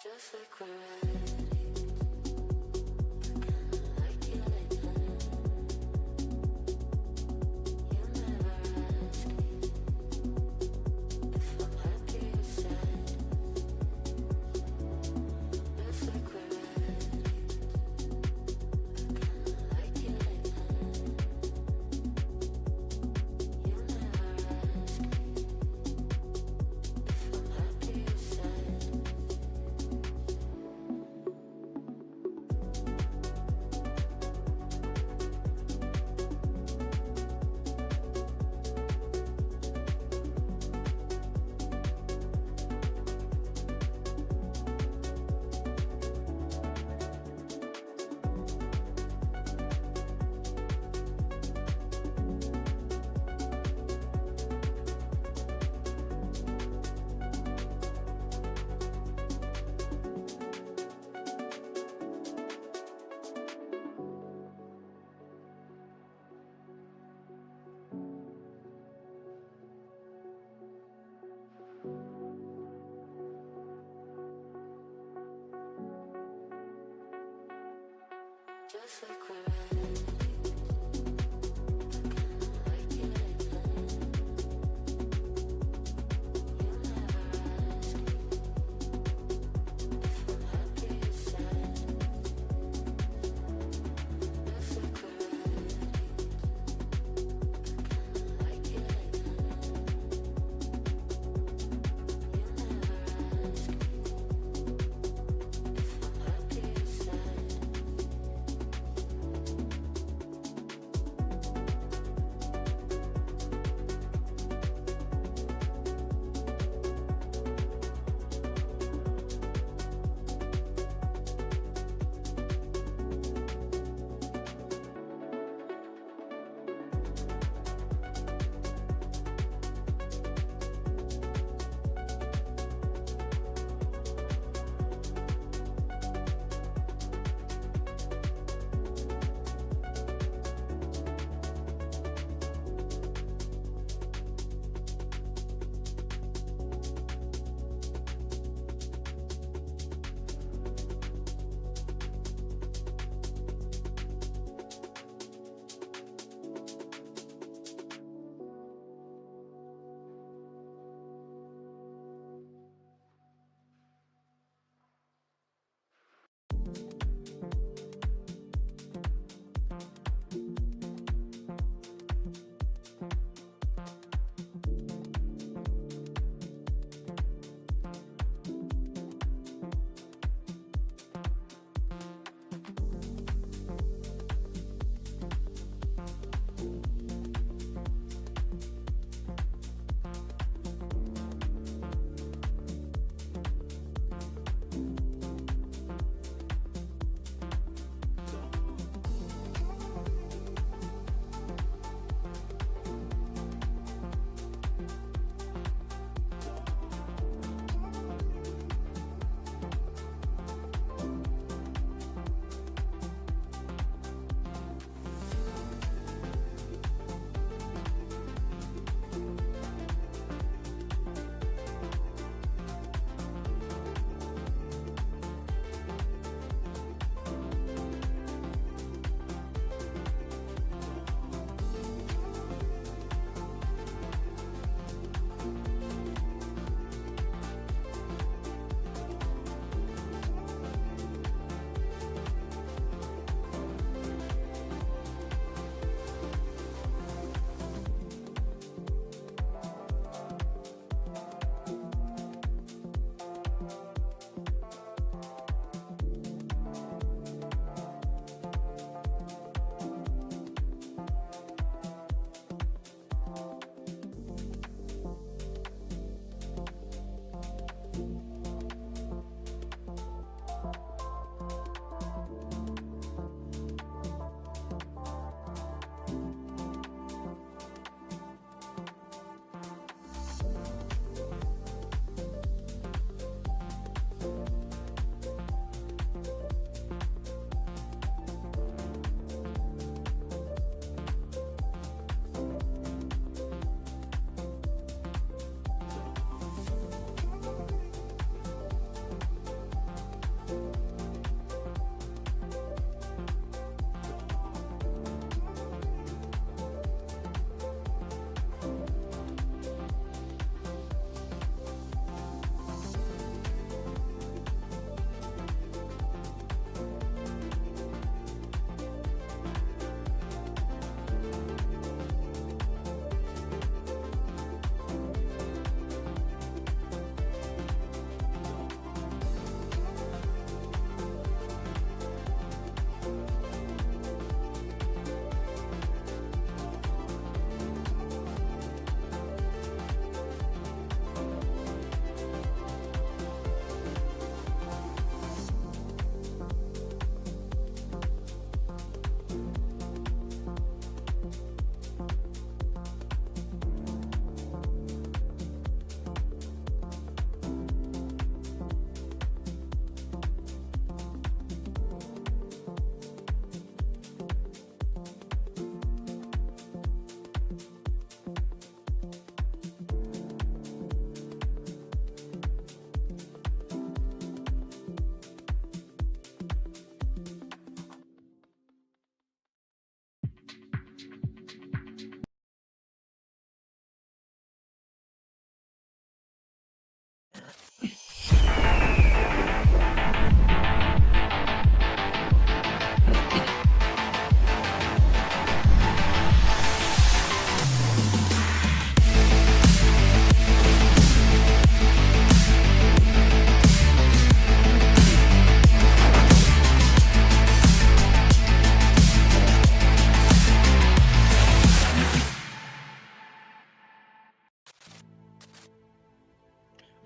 Just like we're ready. Just like we're ready.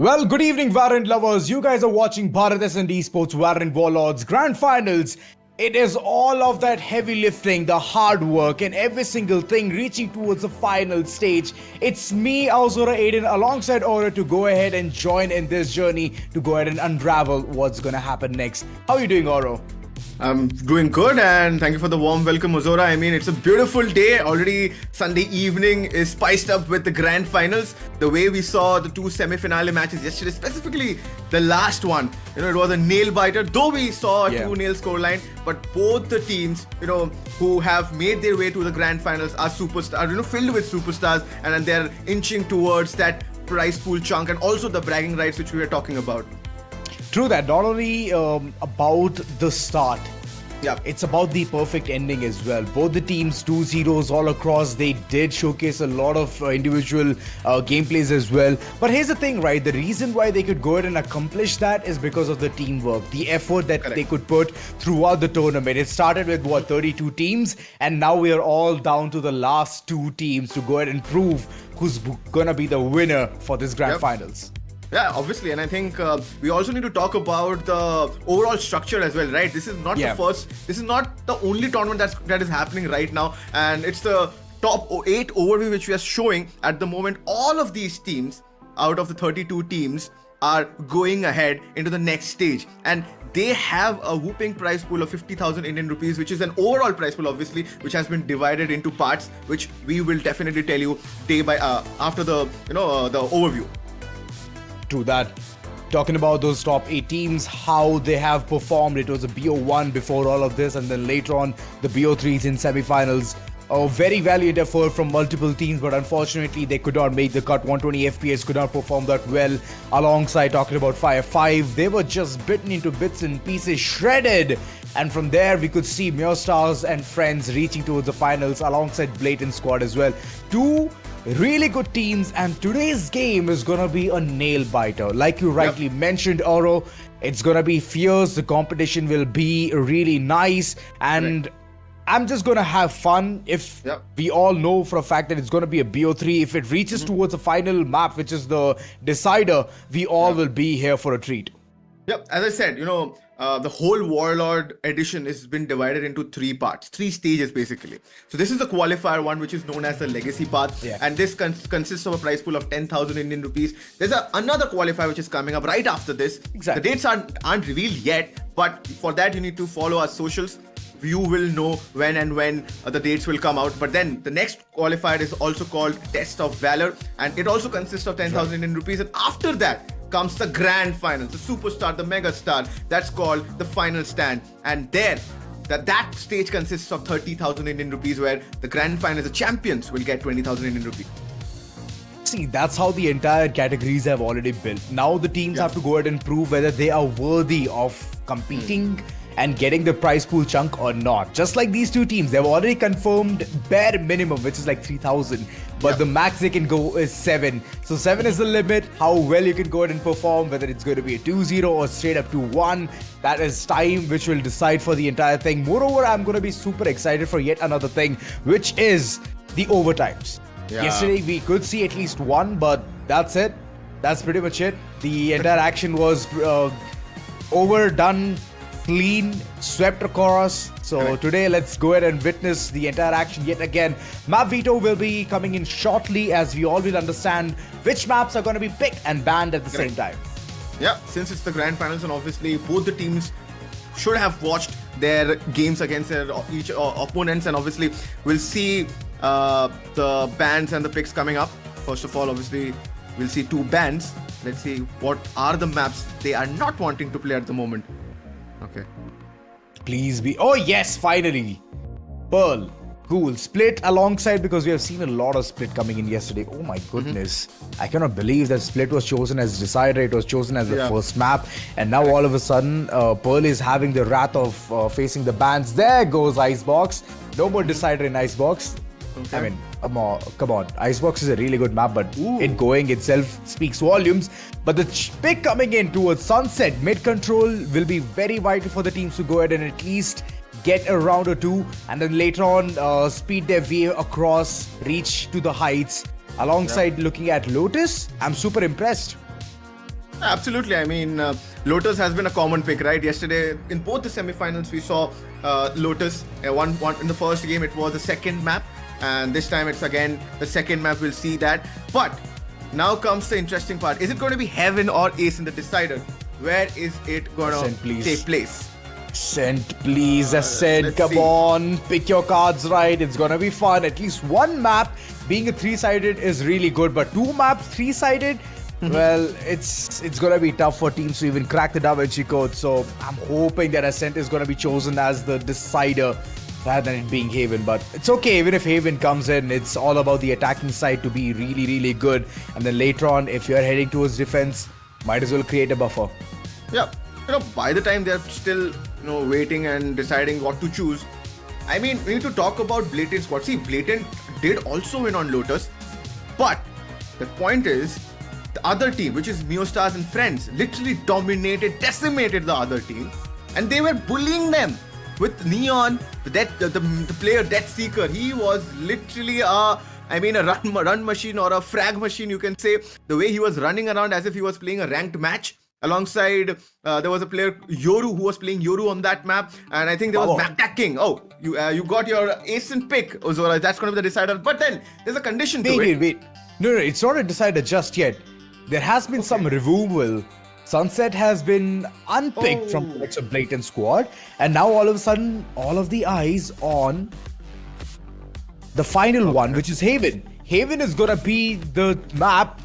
Well, good evening, Valorant lovers. You guys are watching Bharat Ascend Esports Valorant Warlords Grand Finals. It is all of that heavy lifting, the hard work, and every single thing reaching towards the final stage. It's me, Auzora Aiden, alongside Aura to go ahead and join in this journey to go ahead and unravel what's gonna happen next. How are you doing, Oro? I'm doing good, and thank you for the warm welcome, Ozora. I mean, it's a beautiful day. Already Sunday evening is spiced up with the grand finals. The way we saw the two semi-finale matches yesterday, specifically the last one, it was a nail biter. Though we saw a 2-0 scoreline, but both the teams, who have made their way to the grand finals are superstars, filled with superstars, and they're inching towards that prize pool chunk and also the bragging rights which we were talking about. True that. Not only about the start, yeah, it's about the perfect ending as well. Both the teams, 2-0s all across, they did showcase a lot of individual gameplays as well. But here's the thing, right? The reason why they could go ahead and accomplish that is because of the teamwork, the effort that they could put throughout the tournament. It started with 32 teams, and now we are all down to the last two teams to go ahead and prove who's gonna be the winner for this grand finals. Yeah, obviously, and I think we also need to talk about the overall structure as well, right? This is not this is not the only tournament that is happening right now, and it's the top 8 overview which we are showing at the moment. All of these teams, out of the 32 teams, are going ahead into the next stage, and they have a whooping prize pool of 50,000 Indian rupees, which is an overall prize pool, obviously, which has been divided into parts, which we will definitely tell you day by after the the overview. To that, talking about those top 8 teams, how they have performed. It was a BO1 before all of this, and then later on the BO3s in semi-finals. A very valiant effort from multiple teams, but unfortunately they could not make the cut. 120 FPS could not perform that well. Alongside talking about Fire 5, they were just bitten into bits and pieces, shredded. And from there we could see Meowstarz and friends reaching towards the finals alongside Blatant squad as well. Two really good teams, and today's game is gonna be a nail biter. Like you rightly mentioned, Oro, it's gonna be fierce. The competition will be really nice, and I'm just gonna have fun. If we all know for a fact that it's gonna be a BO3, if it reaches towards the final map, which is the decider, we all will be here for a treat. Yep, as I said, the whole Warlord edition has been divided into 3 parts, 3 stages basically. So this is the qualifier one, which is known as the legacy path, and this consists of a prize pool of 10,000 Indian rupees. There's another qualifier which is coming up right after this. The dates aren't revealed yet, but for that you need to follow our socials. You will know when the dates will come out. But then the next qualifier is also called Test of Valor, and it also consists of 10,000 Indian rupees. And after that comes the grand final, the superstar, the mega star. That's called the final stand. And there, that stage consists of 30,000 Indian rupees, where the grand final, the champions, will get 20,000 Indian rupees. See, that's how the entire categories have already built. Now the teams have to go ahead and prove whether they are worthy of competing and getting the prize pool chunk or not. Just like these two teams, they've already confirmed bare minimum, which is like 3,000, but the max they can go is 7. So 7 is the limit. How well you can go ahead and perform, whether it's going to be a 2-0 or straight up 2-1, that is time which will decide for the entire thing. Moreover, I'm going to be super excited for yet another thing, which is the overtimes. Yesterday we could see at least one, but that's it. That's pretty much it. The entire action was overdone, clean, swept across. So today, let's go ahead and witness the entire action yet again. Map veto will be coming in shortly, as we all will understand which maps are going to be picked and banned at the same time. Yeah, since it's the grand finals, and obviously both the teams should have watched their games against their each opponents, and obviously we'll see the bans and the picks coming up. First of all, obviously we'll see 2 bans. Let's see what are the maps they are not wanting to play at the moment. Okay. Please be. Oh yes, finally. Pearl. Cool. Split alongside, because we have seen a lot of Split coming in yesterday. Oh my goodness. I cannot believe that Split was chosen as decider. It was chosen as the first map. And now all of a sudden, Pearl is having the wrath of facing the bans. There goes Icebox. No more decider in Icebox. I mean, come on. Icebox is a really good map, but it going itself speaks volumes. But the pick coming in towards Sunset, mid-control will be very vital for the teams to go ahead and at least get a round or 2, and then later on speed their way across, reach to the heights. Alongside looking at Lotus, I'm super impressed. Absolutely. I mean, Lotus has been a common pick, right? Yesterday, in both the semifinals, we saw Lotus. One in the first game, it was the second map, and this time it's again the second map. We'll see that. But now comes the interesting part. Is it going to be Heaven or Ace in the decider? Where is it going to take place? Ascend, please, Ascend. Let's Come see. on, pick your cards right. It's gonna be fun. At least one map being a three-sided is really good, but two maps three-sided, well, it's gonna be tough for teams to even crack the Da Vinci Code. So I'm hoping that Ascent is gonna be chosen as the decider rather than it being Haven. But it's okay, even if Haven comes in, it's all about the attacking side to be really, really good. And then later on, if you're heading towards defense, might as well create a buffer. Yeah. By the time they're still, waiting and deciding what to choose, I mean, we need to talk about Blatant squad. See, Blatant did also win on Lotus, but the point is, the other team, which is Meowstarz and friends, literally dominated, decimated the other team, and they were bullying them with Neon, the player Death Seeker. He was literally a run machine or a frag machine, you can say. The way he was running around as if he was playing a ranked match. Alongside, there was a player Yoru who was playing Yoru on that map, and I think there was Map King. Oh, you got your Ascent pick, Ozora. That's going to be the decider. But then there's a condition to it. Wait. No, it's not a decider just yet. There has been some removal. Sunset has been unpicked from the likes of Blatant squad, and now all of a sudden, all of the eyes on the final one, which is Haven. Haven is gonna be the map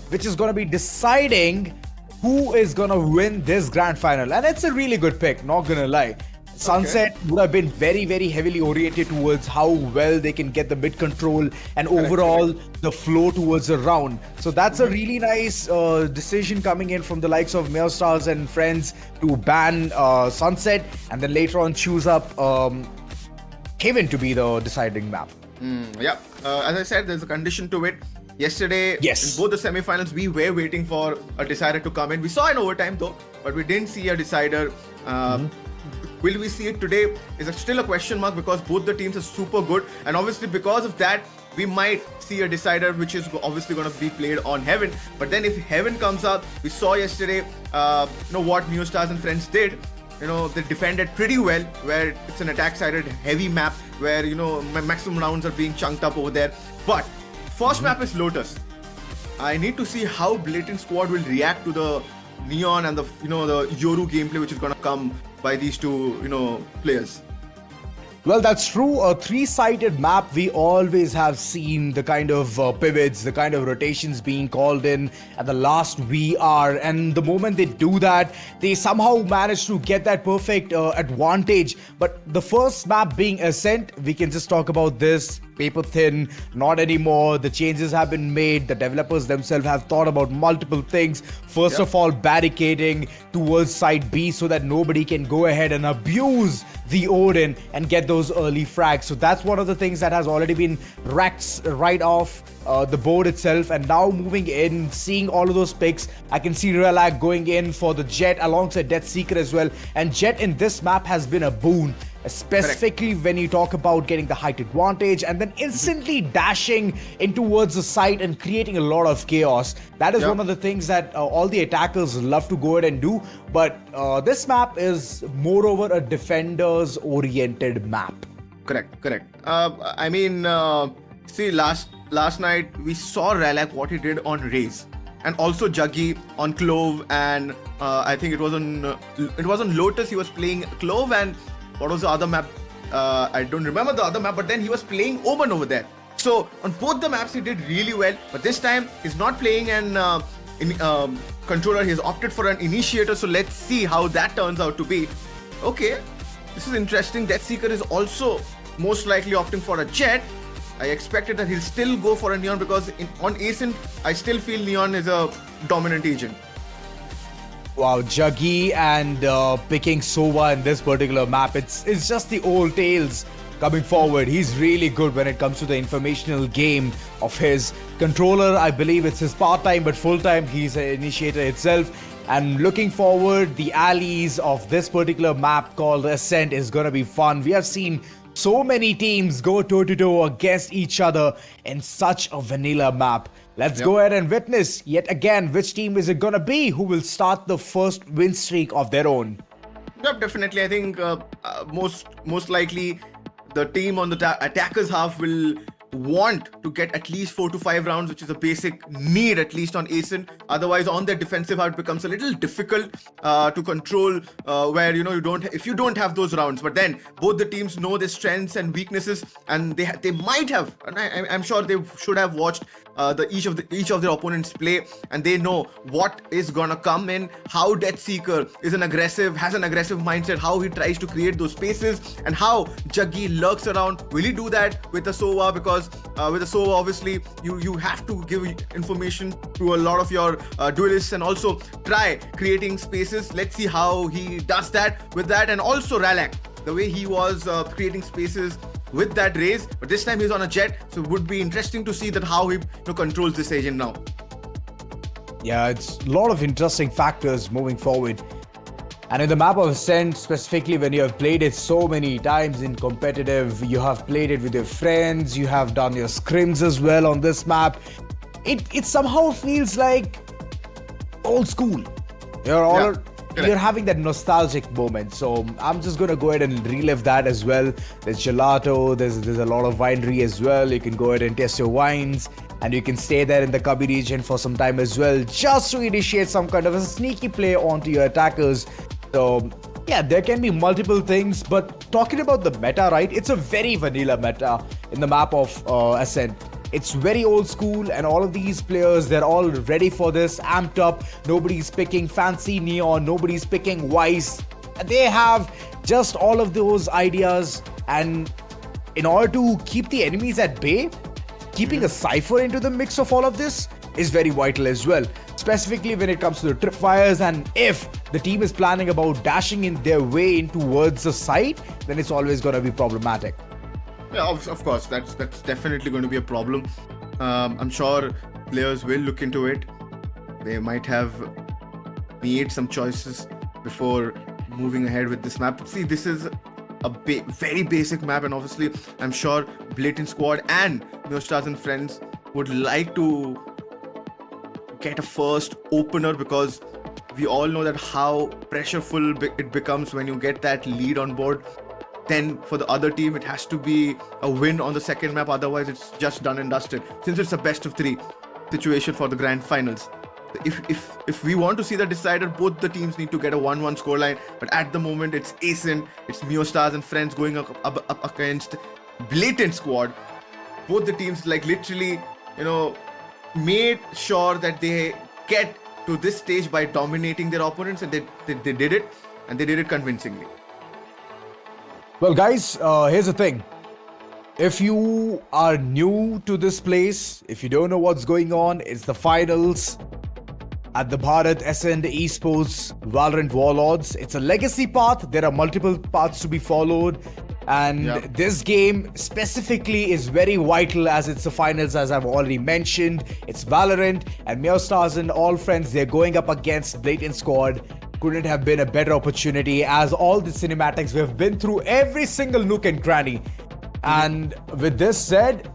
which is gonna be deciding who is gonna win this grand final, and it's a really good pick, not gonna lie. Sunset would have been very, very heavily oriented towards how well they can get the mid control and overall the flow towards the round. So that's a really nice decision coming in from the likes of Meowstarz and friends to ban Sunset, and then later on choose up Haven to be the deciding map. As I said, there's a condition to it. Yesterday, in both the semifinals, we were waiting for a decider to come in. We saw an overtime though, but we didn't see a decider. Will we see it today is still a question mark because both the teams are super good, and obviously because of that, we might see a decider which is obviously going to be played on Heaven. But then if Heaven comes up, we saw yesterday, what Meowstarz and friends did. They defended pretty well, where it's an attack-sided heavy map where maximum rounds are being chunked up over there. But first map is Lotus. I need to see how Blatant squad will react to the Neon and the the Yoru gameplay which is gonna come by these two players. Well, that's true. A three-sided map, we always have seen the kind of pivots, the kind of rotations being called in at the last VR. And the moment they do that, they somehow manage to get that perfect advantage. But the first map being Ascent, we can just talk about this. Paper thin, not anymore. The changes have been made. The developers themselves have thought about multiple things. First of all, barricading towards side B so that nobody can go ahead and abuse the Odin and get those early frags. So that's one of the things that has already been racked right off the board itself. And now moving in, seeing all of those picks, I can see Relac going in for the Jet alongside Death Seeker as well. And Jet in this map has been a boon, specifically when you talk about getting the height advantage and then instantly dashing in towards the site and creating a lot of chaos. That is one of the things that all the attackers love to go ahead and do. But this map is moreover a defenders oriented map. Correct. See, last night we saw Relac what he did on Raze, and also Juggy on Clove, and I think it was on Lotus. He was playing Clove, and what was the other map? I don't remember the other map, but then he was playing Omen over there. So on both the maps he did really well, but this time he's not playing an controller. He's opted for an initiator. So let's see how that turns out to be. Okay, this is interesting. Death Seeker is also most likely opting for a Jet. I expected that he'll still go for a Neon because on Ascent, I still feel Neon is a dominant agent. Wow, Juggy and picking Sova in this particular map, it's just the old tales coming forward. He's really good when it comes to the informational game of his controller. I believe it's his part-time, but full-time, he's an initiator itself. And looking forward, the alleys of this particular map called Ascent is going to be fun. We have seen so many teams go toe-to-toe against each other in such a vanilla map. Let's Yep. go ahead and witness yet again which team is it gonna be who will start the first win streak of their own. Yep, definitely. I think most likely the team on the attackers half will want to get at least 4 to 5 rounds, which is a basic need at least on Ascend. Otherwise, on their defensive half, it becomes a little difficult to control. Where you don't if you don't have those rounds. But then both the teams know their strengths and weaknesses, and they might have, and I'm sure they should have watched each of their opponents play, and they know what is gonna come in, how Deathseeker has an aggressive mindset, how he tries to create those spaces, and how Juggy lurks around. Will he do that with the Sova? Because with the Sova, obviously you have to give information to a lot of your duelists and also try creating spaces. Let's see how he does that with that, and also Ralak, the way he was creating spaces with that raise, but this time he's on a jet, so it would be interesting to see that how he controls this agent now. Yeah, it's a lot of interesting factors moving forward. And in the map of Ascend, specifically when you have played it so many times in competitive, you have played it with your friends, you have done your scrims as well on this map, it somehow feels like old school. You're having that nostalgic moment, so I'm just gonna go ahead and relive that as well. There's gelato, there's a lot of winery as well. You can go ahead and test your wines, and you can stay there in the Cubby region for some time as well, just to initiate some kind of a sneaky play onto your attackers. So yeah, there can be multiple things, but talking about the meta, right, it's a very vanilla meta in the map of Ascent. It's very old school, and all of these players, they're all ready for this, amped up. Nobody's picking fancy neon, nobody's picking wise. They have just all of those ideas, and in order to keep the enemies at bay, keeping a cipher into the mix of all of this is very vital as well, specifically when it comes to the tripwires. And if the team is planning about dashing in their way in towards the site, then it's always going to be problematic. Yeah, of course, that's definitely going to be a problem. I'm sure players will look into it. They might have made some choices before moving ahead with this map. See, this is a very basic map, and obviously I'm sure Blatant Squad and Meowstarz and friends would like to get a first opener, because we all know that how pressureful it becomes when you get that lead on board. Then for the other team, it has to be a win on the second map, otherwise it's just done and dusted, since it's a best of 3 situation for the grand finals. If we want to see that decided, both the teams need to get a 1-1 scoreline. But at the moment, it's Ascend, it's Meowstarz and friends going up against Blatant Squad. Both the teams literally, made sure that they get to this stage by dominating their opponents, and they did it, and they did it convincingly. Well, guys, here's the thing. If you are new to this place, if you don't know what's going on, it's the finals at the Bharat Ascend Esports Valorant Warlords. It's a legacy path. There are multiple paths to be followed. And this game specifically is very vital, as it's the finals, as I've already mentioned. It's Valorant, and Meowstarz and all friends, they're going up against Blatant Squad. Couldn't have been a better opportunity, as all the cinematics, we've been through every single nook and cranny. And with this said,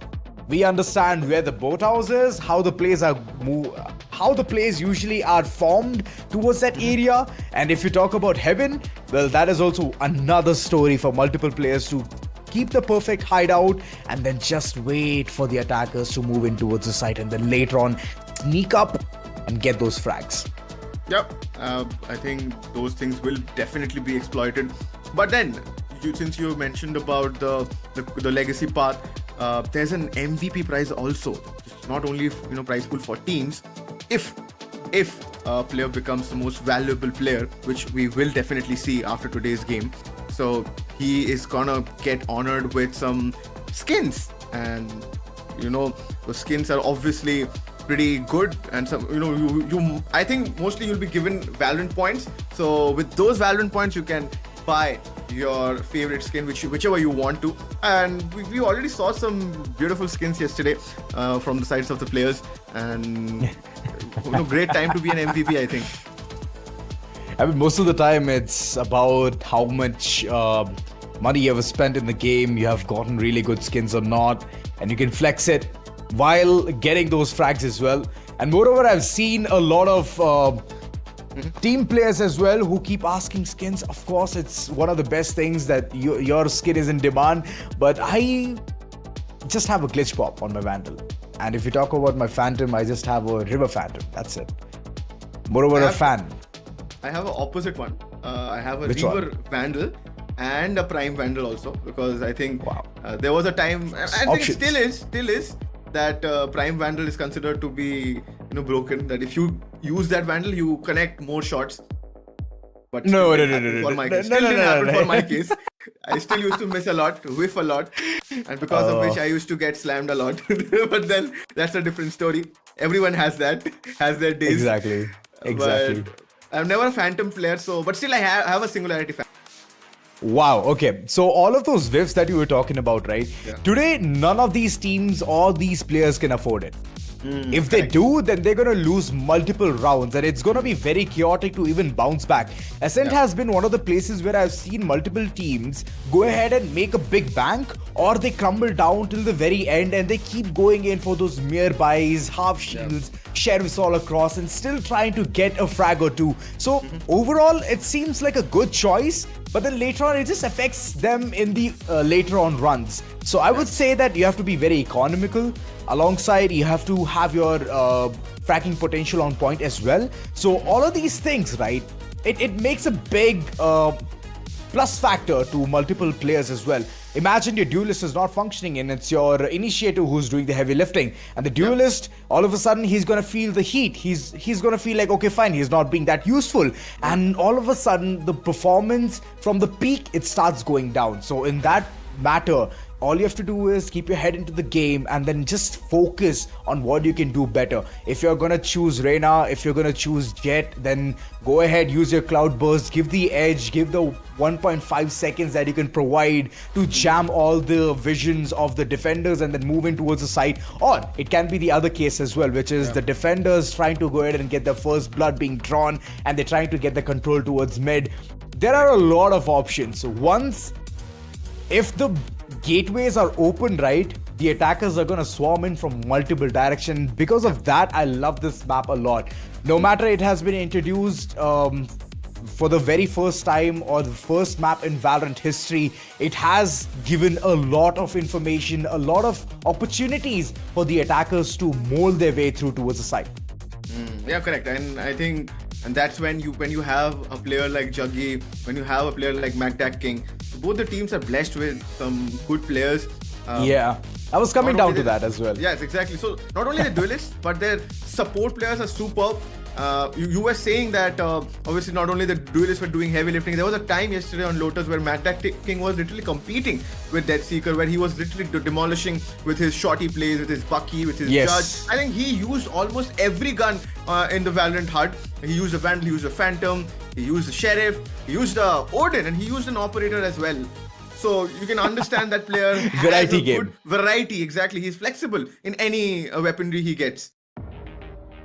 we understand where the boathouse is, how the plays usually are formed towards that area. And if you talk about heaven, well, that is also another story for multiple players to keep the perfect hideout and then just wait for the attackers to move in towards the site, and then later on sneak up and get those frags. Yep, I think those things will definitely be exploited. But then, since you mentioned about the legacy path, there's an MVP prize also. It's not only prize pool for teams. If a player becomes the most valuable player, which we will definitely see after today's game, so he is gonna get honored with some skins, and the skins are obviously pretty good, and some I think mostly you'll be given Valorant points. So with those Valorant points, you can buy your favorite skin, whichever you want to. And we already saw some beautiful skins yesterday from the sides of the players, and great time to be an MVP, I think. I mean, most of the time it's about how much money you have spent in the game, you have gotten really good skins or not, and you can flex it. while getting those frags as well. And moreover, I've seen a lot of team players as well who keep asking skins. Of course, it's one of the best things that your skin is in demand, but I just have a glitch pop on my Vandal. And if you talk about my Phantom, I just have a River Phantom. That's it. Moreover, a fan. I have an opposite one. I have a Which Reaver one? Vandal and a Prime Vandal also, because I think Wow. there was a time, I think Options. it still is that Prime Vandal is considered to be broken. That if you use that Vandal, you connect more shots. But No, still no, didn't no, happen no, for my no, case. no, Still no, didn't no, happen no. for my case. I still used to miss a lot, whiff a lot, and because of Oh. which I used to get slammed a lot. But then that's a different story. Everyone has that, has their days. Exactly. Exactly. But I'm never a Phantom player, but still I have a Singularity fan. Wow, okay. So all of those whiffs that you were talking about, right? Yeah. Today, none of these teams or these players can afford it. If they correct. do, then they're going to lose multiple rounds and it's going to be very chaotic to even bounce back. Ascent Yeah. has been one of the places where I've seen multiple teams go ahead and make a big bank, or they crumble down till the very end and they keep going in for those mere buys, half shields, sheriffs all across, and still trying to get a frag or two. So overall, it seems like a good choice, but then later on it just affects them in the later on runs. So I would say that you have to be very economical. Alongside, you have to have your fracking potential on point as well. So all of these things, right, it makes a big plus factor to multiple players as well. Imagine your duelist is not functioning and it's your initiator who's doing the heavy lifting, and the duelist, all of a sudden, he's gonna feel the heat. He's gonna feel like, okay, fine, he's not being that useful, and all of a sudden the performance from the peak, it starts going down. So in that matter, all you have to do is keep your head into the game and then just focus on what you can do better. If you're gonna choose Reyna, if you're gonna choose Jet, then go ahead, use your Cloud Burst, give the edge, give the 1.5 seconds that you can provide to jam all the visions of the defenders and then move in towards the side. Or it can be the other case as well, which is the defenders trying to go ahead and get their first blood being drawn and they're trying to get the control towards mid. There are a lot of options. So if the gateways are open, right, the attackers are going to swarm in from multiple directions. Because of that, I love this map a lot. No matter it has been introduced for the very first time or the first map in Valorant history, it has given a lot of information, a lot of opportunities for the attackers to mold their way through towards the site. Yeah, correct. And I think, and that's when you have a player like Juggy, when you have a player like Magtac King, both the teams are blessed with some good players. Yeah, I was coming Not down only to that as well. Yes, exactly. So not only the duelists, but their support players are superb. You were saying that obviously not only the duelists were doing heavy lifting. There was a time yesterday on Lotus where Magtac King was literally competing with Deathseeker, where he was literally demolishing with his shorty plays, with his Bucky, with his Yes. Judge. I think he used almost every gun in the Valorant HUD. He used a Vandal, he used a Phantom, he used a Sheriff, he used a Odin, and he used an Operator as well. So you can understand that player has Variety a game. good variety. Exactly, he's flexible in any weaponry he gets.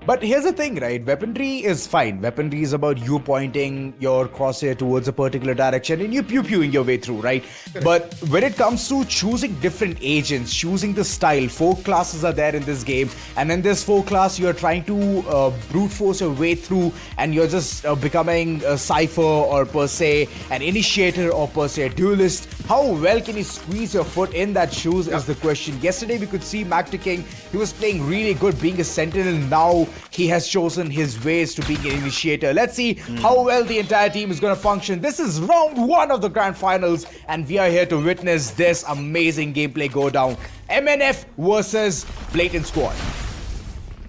But here's the thing, right? Weaponry is fine. Weaponry is about you pointing your crosshair towards a particular direction and you pew-pewing your way through, right? But when it comes to choosing different agents, choosing the style, 4 classes are there in this game. And in this 4 class, you're trying to brute force your way through and you're just becoming a Cypher or per se an initiator or per se a duelist. How well can you squeeze your foot in that shoes is the question. Yesterday, we could see Magtac King. He was playing really good being a sentinel. Now he has chosen his ways to being an initiator. Let's see how well the entire team is going to function. This is round 1 of the grand finals, and we are here to witness this amazing gameplay go down. MNF versus Blatant squad.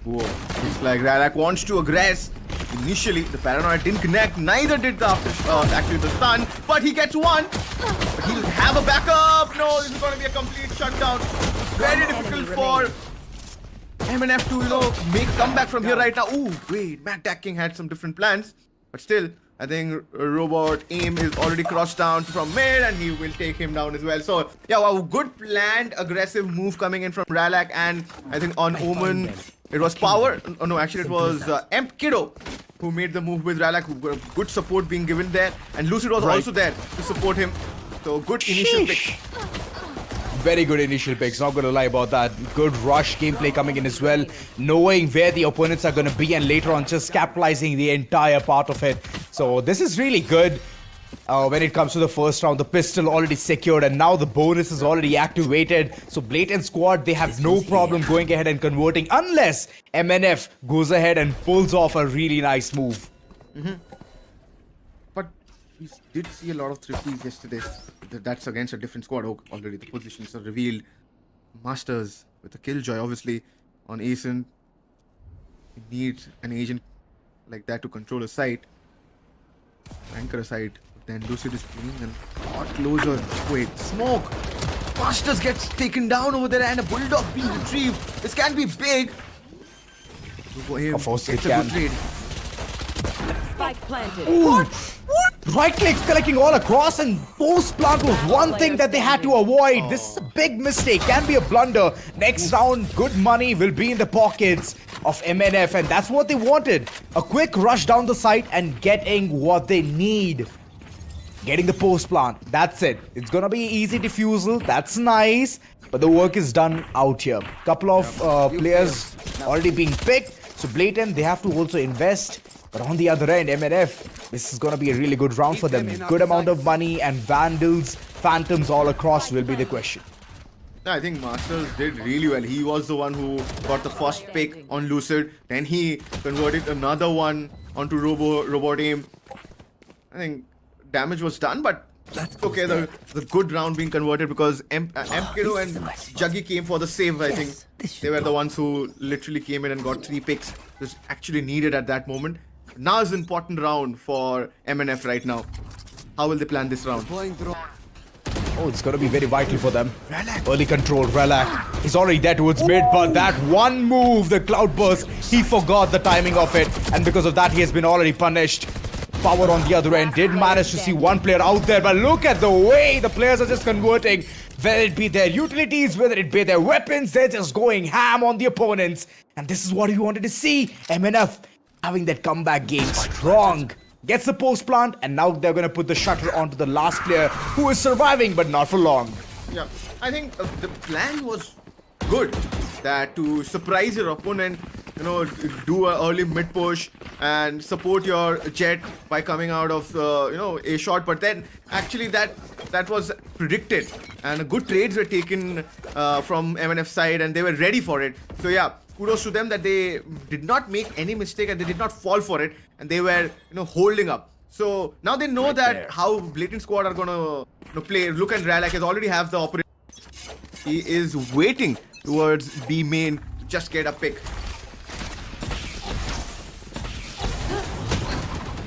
Whoa. It's like Ralak wants to aggress. Initially, the Paranoid didn't connect. Neither did the actually the stun. But he gets one. But he'll have a backup. No, this is going to be a complete shutdown. Very difficult for MNF to, make a comeback from here right now. Ooh, wait. Magtac King had some different plans. But still, I think Robot Aim is already crossed down from mid and he will take him down as well. So, yeah, wow, good planned aggressive move coming in from Ralak, and I think on Omen, it was Power. Oh, no, actually it was Emp Kiddo who made the move with Ralak. Good support being given there. And Lucid was also there to support him. So, good initial picks. Very good initial picks, not gonna lie about that. Good rush gameplay coming in as well, knowing where the opponents are gonna be and later on just capitalizing the entire part of it. So this is really good. When it comes to the first round, the pistol already secured and now the bonus is already activated. So Blatant squad, they have no problem going ahead and converting unless MNF goes ahead and pulls off a really nice move. But we did see a lot of thrifties yesterday. That's against a different squad. Already the positions are revealed. Meowstarz with a killjoy, obviously, on Ascend. He needs an agent like that to control a site, anchor a site. Then Lucid is playing and got closer. Wait, smoke! Meowstarz gets taken down over there and a bulldog being retrieved. This can be big. Of course it It's a can. good trade. Spike planted. Ooh. Right click collecting all across and post plant was one thing that they had to avoid. This is a big mistake, can be a blunder. Next round, good money will be in the pockets of MNF and that's what they wanted. A quick rush down the site and getting what they need. Getting the post plant, that's it. It's gonna be easy defusal, that's nice. But the work is done out here. Couple of players already being picked. So Blatant, they have to also invest. But on the other end, MNF, this is going to be a really good round for them. Good amount of money and Vandals, Phantoms all across will be the question. I think Meowstarz did really well. He was the one who got the first pick on Lucid. Then he converted another one onto Robot Aim. I think damage was done, but that's okay. The good round being converted because MKiddo and Juggy came for the save, I think. They were the ones who literally came in and got 3 picks. This actually needed at that moment. Now is an important round for MNF right now. How will they plan this round? Oh, it's going to be very vital for them. Early control, Relax. He's already there towards mid, but that one move, the Cloudburst, he forgot the timing of it. And because of that, he has been already punished. Power on the other end did manage to see one player out there, but look at the way the players are just converting. Whether it be their utilities, whether it be their weapons, they're just going ham on the opponents. And this is what we wanted to see. MNF having that comeback game strong. Gets the post plant, and now they're going to put the shutter onto the last player who is surviving, but not for long. Yeah, I think the plan was good. That to surprise your opponent, do an early mid push and support your jet by coming out of a shot. But then actually that was predicted, and good trades were taken from MNF side, and they were ready for it. So yeah, kudos to them that they did not make any mistake and they did not fall for it, and they were holding up. So now they know how Blatant squad are gonna play. Look at Ralak has already have the operation. He is waiting towards B main to just get a pick.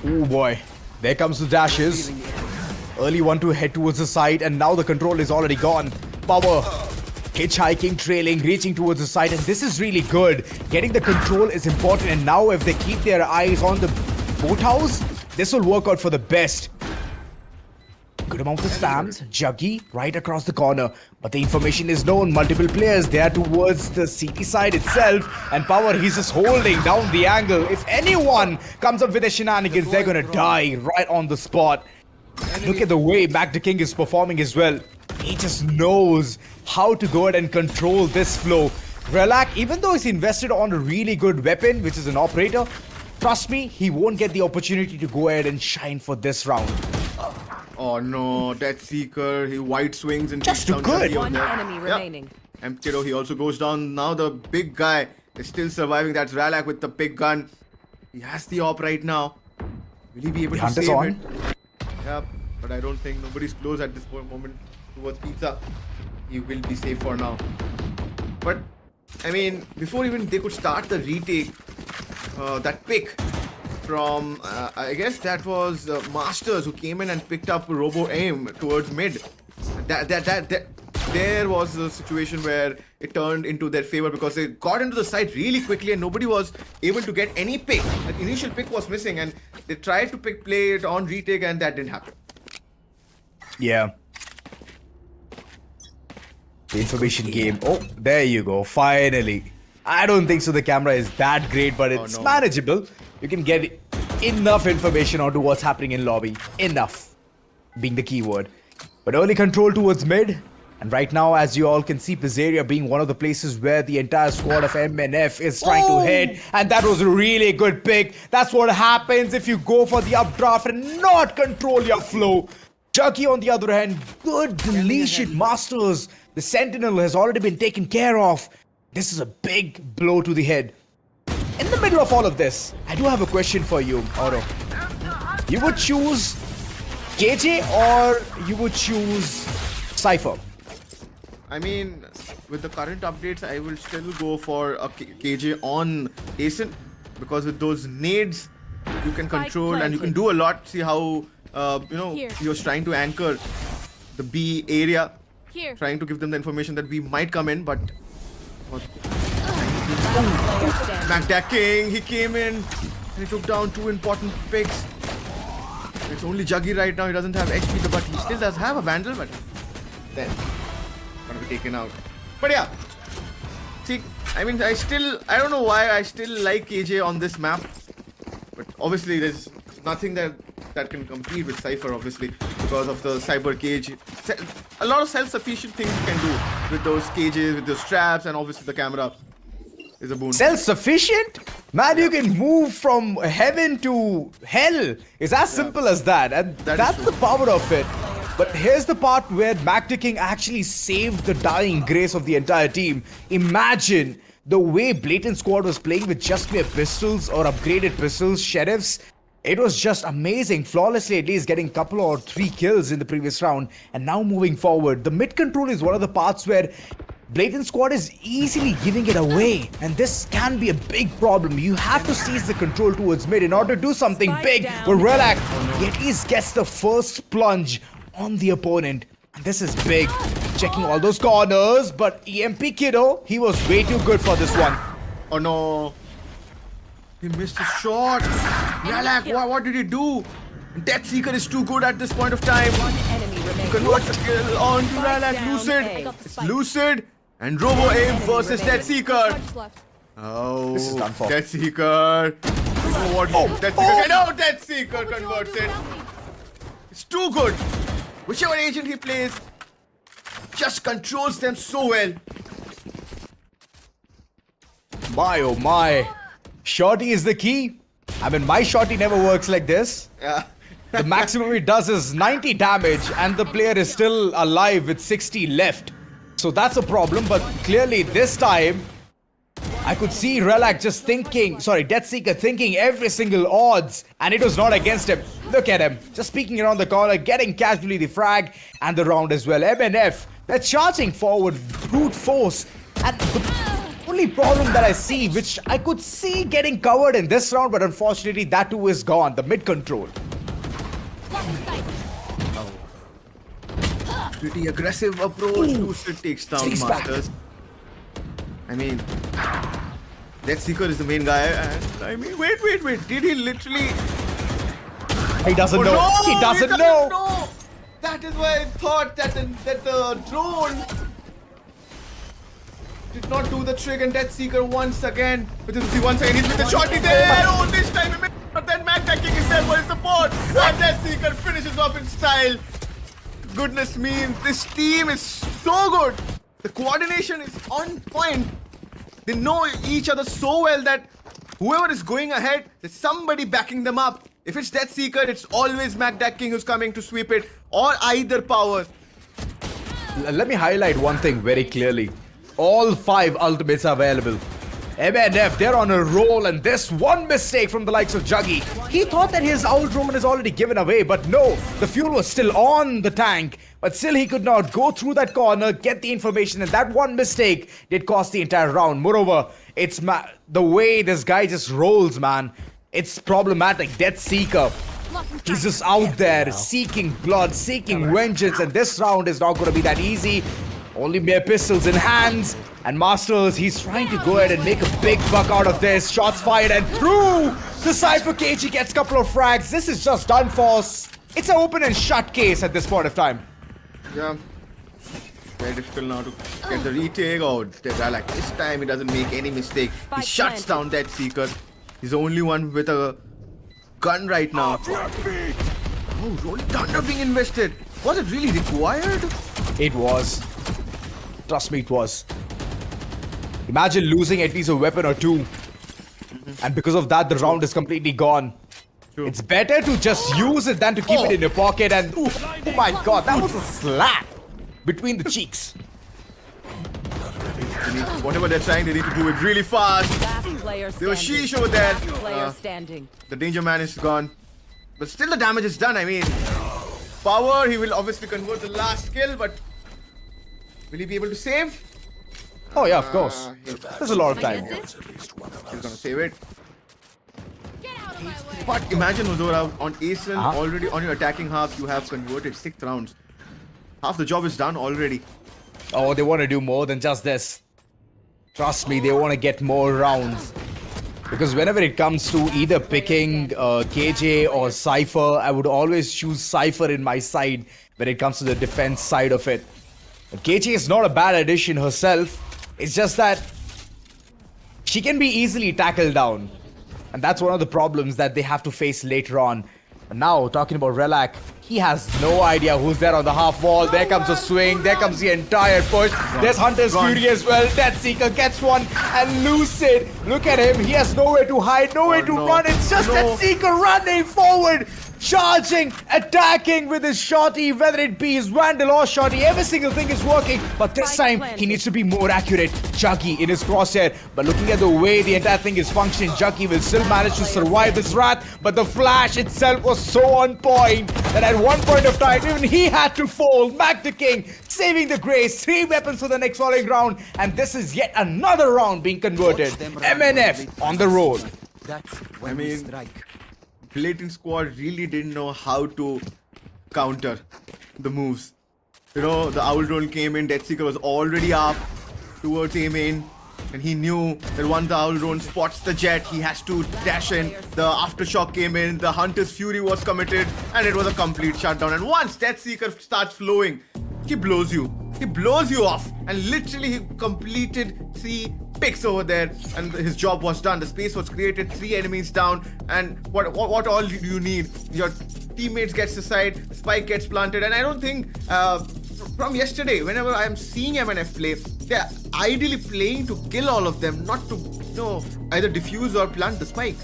Oh boy, there comes the dashes. Early one to head towards the side, and now the control is already gone. Power, hitchhiking, trailing, reaching towards the side, and this is really good. Getting the control is important, and now if they keep their eyes on the boathouse, this will work out for the best. Good amount of spams, Juggy right across the corner, but the information is known. Multiple players there towards the CT side itself, and Power, he's just holding down the angle. If anyone comes up with the shenanigans, they're gonna die right on the spot. Look at the way Mac the King is performing as well. He just knows how to go ahead and control this flow. Relax, even though he's invested on a really good weapon, which is an operator, trust me, he won't get the opportunity to go ahead and shine for this round. Oh no, Death Seeker, he wide swings and Just takes down too good. Juggy on One there. enemy remaining. MKiddo, he also goes down. Now the big guy is still surviving. That's Ralak with the big gun. He has the op right now. Will he be able The to hunt is save on. it? Yeah, but I don't think nobody's close at this moment towards Pizza. He will be safe for now. But I mean, before even they could start the retake, that pick from I guess that was Meowstarz who came in and picked up Robo Aim towards mid. There was a situation where it turned into their favor because they got into the site really quickly and nobody was able to get any pick. That initial pick was missing and they tried to play it on retake and that didn't happen. Yeah. The information game. Oh, there you go. Finally. I don't think so the camera is that great, but it's manageable. You can get enough information onto what's happening in lobby. Enough being the keyword. But early control towards mid. And right now, as you all can see, Pizzeria being one of the places where the entire squad of MNF is trying to hit. And that was a really good pick. That's what happens if you go for the updraft and not control your flow. Juggy, on the other hand, good deletion. Masters, the Sentinel has already been taken care of. This is a big blow to the head. In the middle of all of this, I do have a question for you, Oro. You would choose KJ or you would choose Cypher? I mean, with the current updates, I will still go for a KJ on Ascend, because with those nades, you can control and you can do a lot. See how, he was trying to anchor the B area, trying to give them the information that we might come in, but... Magda King, he came in and he took down 2 important picks. It's only Juggy right now, he doesn't have HP, but he still does have a Vandal, but then gonna be taken out. But yeah, see, I mean, I don't know why I still like KJ on this map, but obviously there's nothing that can compete with Cypher, obviously, because of the cyber cage. A lot of self-sufficient things you can do with those cages, with those traps, and obviously the camera is a boon. Self-sufficient? Man, you can move from heaven to hell. It's as simple as that. And that's the power of it. But here's the part where Magda King actually saved the dying grace of the entire team. Imagine the way Blatant squad was playing with just mere pistols or upgraded pistols, sheriffs. It was just amazing, flawlessly at least getting a couple or 3 kills in the previous round. And now moving forward, the mid control is one of the parts where Blatant squad is easily giving it away. And this can be a big problem. You have to seize the control towards mid in order to do something big. But Relax, he at least gets the first plunge on the opponent. And this is big. Checking all those corners, but EMP Kiddo, he was way too good for this one. Oh no. He missed a shot. Relax, what did he do? Death Seeker is too good at this point of time. One enemy remaining. Converts the kill on to Relax. Lucid. It's Lucid and Robo Aim versus Death Seeker. Oh, This is done for. Death Seeker. You know what? Death Seeker. No, Death Seeker converts it. It's too good. Whichever agent he plays, just controls them so well. My oh my. Shorty is the key. I mean, my shorty never works like this. Yeah. The maximum it does is 90 damage and the player is still alive with 60 left. So that's a problem, but clearly this time I could see Relax just thinking, Death Seeker thinking every single odds, and it was not against him. Look at him, just peeking around the corner, getting casually the frag and the round as well. MNF, they're charging forward, brute force, and the only problem that I see, which I could see getting covered in this round, but unfortunately that too is gone, the mid control. Pretty aggressive approach. Lucid takes down Sneaks back. Masters. I mean, Death Seeker is the main guy, and I mean, wait. Did he literally? He doesn't Oh, know. no, He doesn't know. That is why I thought that the drone did not do the trick, and Death Seeker once again. But see, once again he's with the shorty there. Oh, this time he missed. But then Magda King is there for his support, and Death Seeker finishes off in style. Goodness me, this team is so good. The coordination is on point. They know each other so well that whoever is going ahead, there's somebody backing them up. If it's Death Seeker, it's always Magda King who's coming to sweep it, or either power. Let me highlight one thing very clearly. All 5 ultimates are available. MNF, they're on a roll, and this one mistake from the likes of Juggy. He thought that his ult drone is already given away, but no, the fuel was still on the tank. But still he could not go through that corner, get the information, and that one mistake did cost the entire round. Moreover, it's the way this guy just rolls, man. It's problematic. Death Seeker, he's just out there seeking blood, seeking vengeance, and this round is not going to be that easy. Only mere pistols in hands. And Masters, he's trying to go ahead and make a big buck out of this. Shots fired and through! The Cypher cage, he gets a couple of frags. This is just done for. It's an open and shut case at this point of time. Yeah. Very difficult now to get the retake. Oh, like this time he doesn't make any mistake. He shuts down Death Seeker. He's the only one with a gun right now. Oh, Rolling Thunder being invested. Was it really required? It was. Trust me, it was. Imagine losing at least a weapon or two. And because of that, the round is completely gone. True. It's better to just use it than to keep it in your pocket. And oh my god, that was a slap between the cheeks. Whatever they're trying, they need to do it really fast. Last player There was standing. Sheesh over there. Last player standing. The danger man is gone. But still the damage is done. I mean, power, he will obviously convert the last kill, but will he be able to save? Oh yeah, of course. There's a lot of time. He's gonna save it. But imagine, Huzora, on Asen, already on your attacking half, you have converted 6 rounds. Half the job is done already. Oh, they want to do more than just this. Trust me, they want to get more rounds. Because whenever it comes to either picking KJ or Cypher, I would always choose Cypher in my side when it comes to the defense side of it. But KJ is not a bad addition herself. It's just that she can be easily tackled down. And that's one of the problems that they have to face later on. And now, talking about Relac, he has no idea who's there on the half wall. There comes a swing. There comes the entire push. There's Hunter's Fury as well. Deathseeker gets one. And Lucid, look at him. He has nowhere to hide, nowhere to run. It's just Deathseeker running forward. Charging, attacking with his shotty, whether it be his Vandal or shotty, every single thing is working. But this time, he needs to be more accurate. Juggy in his crosshair. But looking at the way the entire thing is functioning, Juggy will still manage to survive this wrath. But the flash itself was so on point that at one point of time, even he had to fall. Mac the King saving the grace. 3 weapons for the next following round. And this is yet another round being converted. MNF on the road. I mean, Blatant squad really didn't know how to counter the moves. You know, the Owl Drone came in, Deathseeker was already up towards A main, and he knew that once the Owl Drone spots the jet, he has to dash in. The Aftershock came in, the Hunter's Fury was committed, and it was a complete shutdown. And once Deathseeker starts flowing, he blows you. He blows you off, and literally he completed 3 picks over there, and his job was done. The space was created, 3 enemies down, and what all do you need? Your teammates gets aside, the spike gets planted, and I don't think from yesterday, whenever I'm seeing MNF play, they're ideally playing to kill all of them, not to either defuse or plant the spike.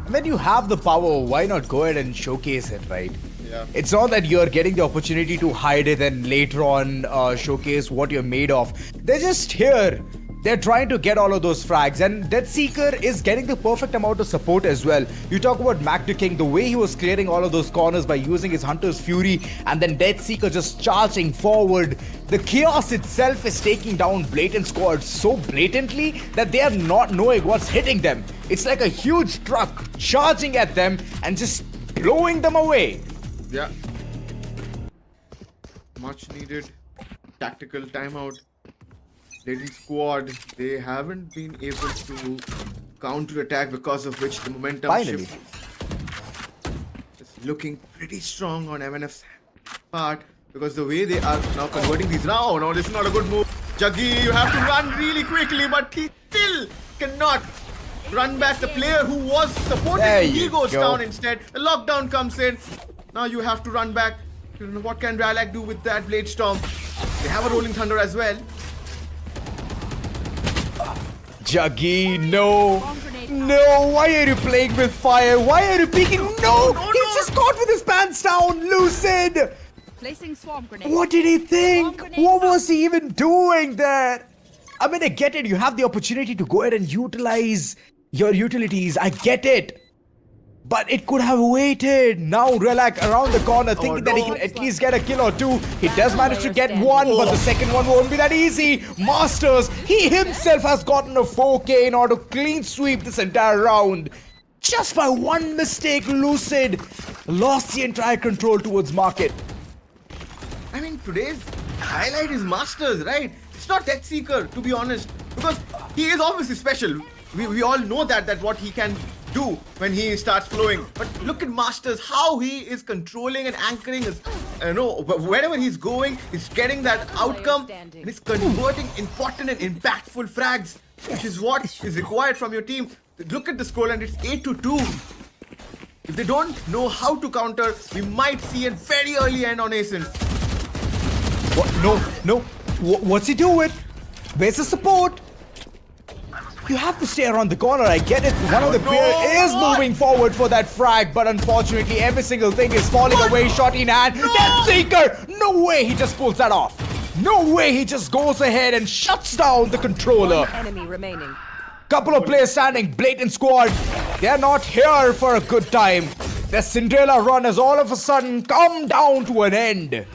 When you have the power, why not go ahead and showcase it, right? Yeah. It's not that you're getting the opportunity to hide it and later on showcase what you're made of. They're just here. They're trying to get all of those frags, and Deathseeker is getting the perfect amount of support as well. You talk about Mac the King, the way he was clearing all of those corners by using his Hunter's Fury, and then Deathseeker just charging forward. The chaos itself is taking down Blatant squad so blatantly that they are not knowing what's hitting them. It's like a huge truck charging at them and just blowing them away. Yeah. Much needed tactical timeout. Blatant squad, they haven't been able to counter-attack, because of which the momentum Finally. shift is looking pretty strong on MNF's part, because the way they are now converting these rounds, no, this is not a good move. Juggy, you have to run really quickly, but he still cannot run back. The player who was supporting, he goes down instead. The lockdown comes in. Now you have to run back. What can Rylak do with that Blade Storm? They have a Rolling Thunder as well. Juggy, no. No, why are you playing with fire? Why are you peeking? No, he's just caught with his pants down. Lucid. Placing swarm grenade. What did he think? What was he even doing there? I mean, I get it. You have the opportunity to go ahead and utilize your utilities. I get it. But it could have waited. Now Relac around the corner thinking that he can at least get a kill or 2. He does manage to get 1, but the second one won't be that easy. Meowstarz, he himself has gotten a 4K in order to clean sweep this entire round. Just by one mistake, Lucid lost the entire control towards Market. I mean, today's highlight is Meowstarz, right? It's not Deathseeker, to be honest, because he is obviously special. We all know that what he can do when he starts flowing. But look at Meowstarz, how he is controlling and anchoring his, wherever he's going, he's getting that outcome, and he's converting important and impactful frags, which is what is required from your team. Look at the score, and it's 8-2. If they don't know how to counter, we might see a very early end on Asen. What? No, no. What's he doing? Where's the support? You have to stay around the corner, I get it. One of the players is moving forward for that frag, but unfortunately every single thing is falling away, shot in hand. Death Seeker! No way he just pulls that off. No way he just goes ahead and shuts down the controller. One enemy remaining. Couple of players standing, Blatant squad. They're not here for a good time. Their Cinderella run has all of a sudden come down to an end.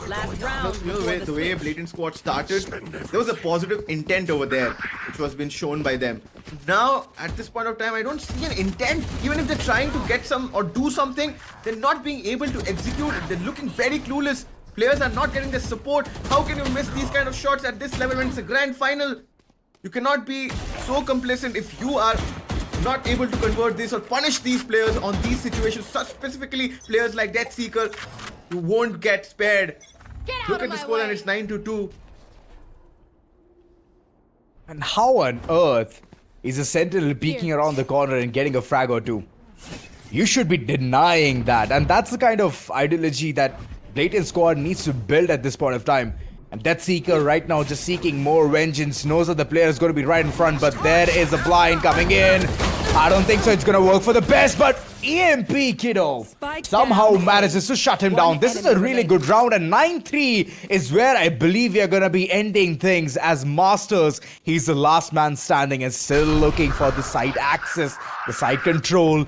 Last round. You know, the way Blatant squad started, there was a positive intent over there, which was been shown by them. Now, at this point of time, I don't see an intent. Even if they're trying to get some or do something, they're not being able to execute. They're looking very clueless. Players are not getting the support. How can you miss these kind of shots at this level when it's a grand final? You cannot be so complacent if you are not able to convert this or punish these players on these situations. Such specifically players like Death Seeker, you won't get spared. Look at the score and it's 9-2. And how on earth is a Sentinel peeking around the corner and getting a frag or two? You should be denying that. And that's the kind of ideology that Blatant squad needs to build at this point of time. And Death Seeker right now just seeking more vengeance, knows that the player is going to be right in front, but there is a blind coming in. I don't think so it's going to work for the best, but EMP Kiddo somehow manages to shut him down. This is a really good round, and 9-3 is where I believe we are going to be ending things as Meowstarz. He's the last man standing and still looking for the side access, the side control.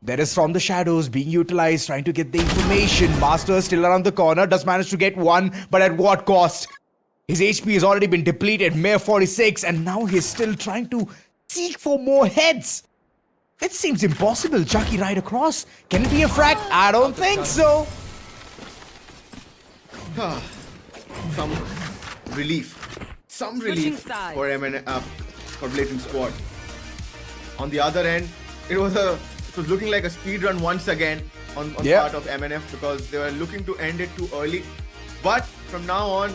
There is from the shadows being utilized, trying to get the information. Meowstarz still around the corner, does manage to get one, but at what cost? His HP has already been depleted, mere 46, and now he's still trying to seek for more heads. It seems impossible. Chucky right across. Can it be a frag? I don't think so. Some relief. Some relief sides. for Blatant squad. On the other end, it was looking like a speed run once again on part of MNF because they were looking to end it too early. But from now on,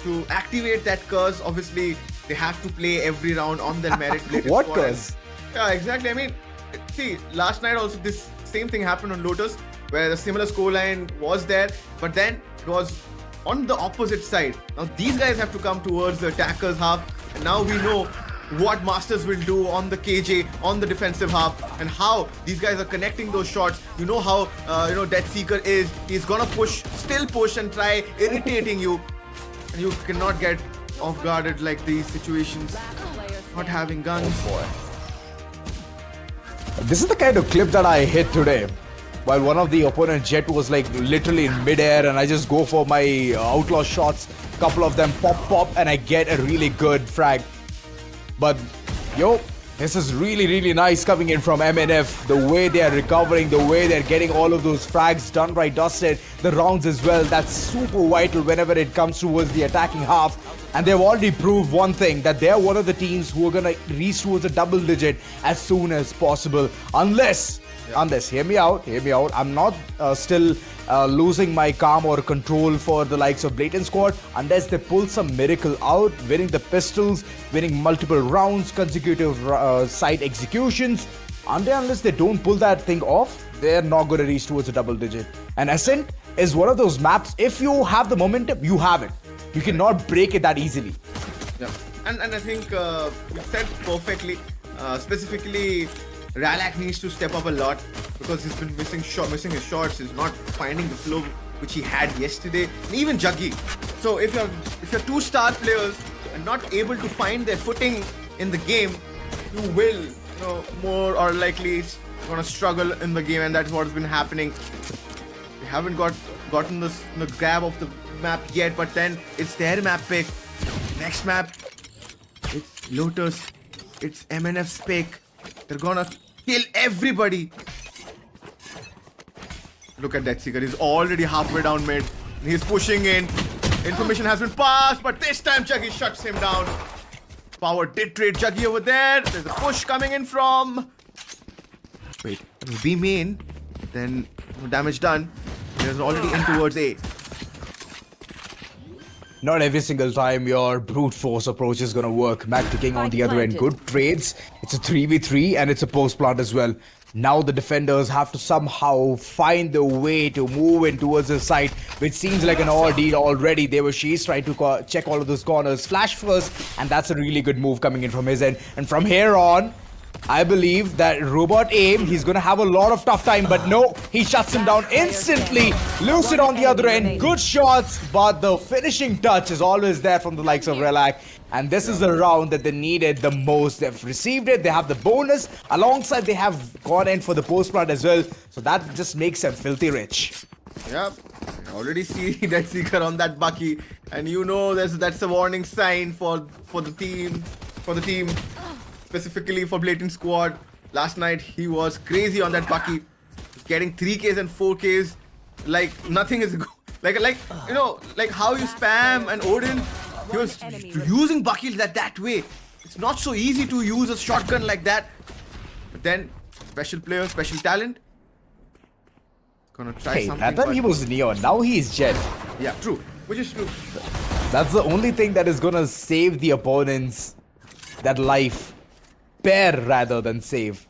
to activate that curse, obviously they have to play every round on their merit. What curse? Yeah, exactly. I mean, see, last night also this same thing happened on Lotus, where the similar scoreline was there, but then it was on the opposite side. Now these guys have to come towards the attackers half, and now we know what Meowstarz will do on the KJ, on the defensive half, and how these guys are connecting those shots. You know how Death Seeker is. He's gonna push, still push and try irritating you, and you cannot get off guarded like these situations. Not having guns. This is the kind of clip that I hit today. While one of the opponent jet was like literally in midair, and I just go for my outlaw shots. Couple of them pop, and I get a really good frag. But yo, this is really nice coming in from MNF. The way they are recovering, the way they're getting all of those frags done right, dusted, the rounds as well. That's super vital whenever it comes towards the attacking half. And they've already proved one thing, that they're one of the teams who are gonna reach towards a double digit as soon as possible. Unless, hear me out, I'm not still losing my calm or control for the likes of Blatant squad unless they pull some miracle out, winning the pistols, winning multiple rounds, consecutive side executions. Unless they don't pull that thing off, they're not going to reach towards a double digit. And Ascent is one of those maps, if you have the momentum, you have it. You cannot break it that easily. Yeah, and I think you said perfectly. Specifically, Ralak needs to step up a lot because he's been missing his shots. He's not finding the flow which he had yesterday, and even Juggy. So if you're two star players and not able to find their footing in the game, you will, more or likely gonna struggle in the game, and that's what's been happening. We haven't gotten the grab of the map yet, but then it's their map pick. Next map, it's Lotus, it's MNF's pick. They're gonna kill everybody. Look at that Seeker. He's already halfway down mid. He's pushing in. Information has been passed, but this time Juggy shuts him down. Power did trade Juggy over there. There's a push coming in from... Wait, it will be main. Then no damage done. There's already in towards A. Not every single time your brute force approach is going to work. Mac picking on the other end. Good trades. It's a 3v3 and it's a post plant as well. Now the defenders have to somehow find the way to move in towards the site, which seems like an ordeal already. She's trying to check all of those corners. Flash first, and that's a really good move coming in from his end. And from here on, I believe that Robot Aim, he's going to have a lot of tough time, but no, he shuts him down instantly. Lucid on the other end, good shots, but the finishing touch is always there from the likes of Relax. And this is the round that they needed the most. They've received it, they have the bonus. Alongside, they have gone in for the post-plant as well. So that just makes them filthy rich. Yep, I already see that Seeker on that Bucky, and you know that's a warning sign for the team, specifically for Blatant squad. Last night he was crazy on that Bucky, getting 3Ks and 4Ks like nothing is like you know, like how you spam and Odin. He was using Bucky that way. It's not so easy to use a shotgun like that. But then, special player, special talent. Gonna try something. That time he was Neon, now he is Jet. Yeah, true. Which is true. That's the only thing that is gonna save the opponents that life. Pair rather than save.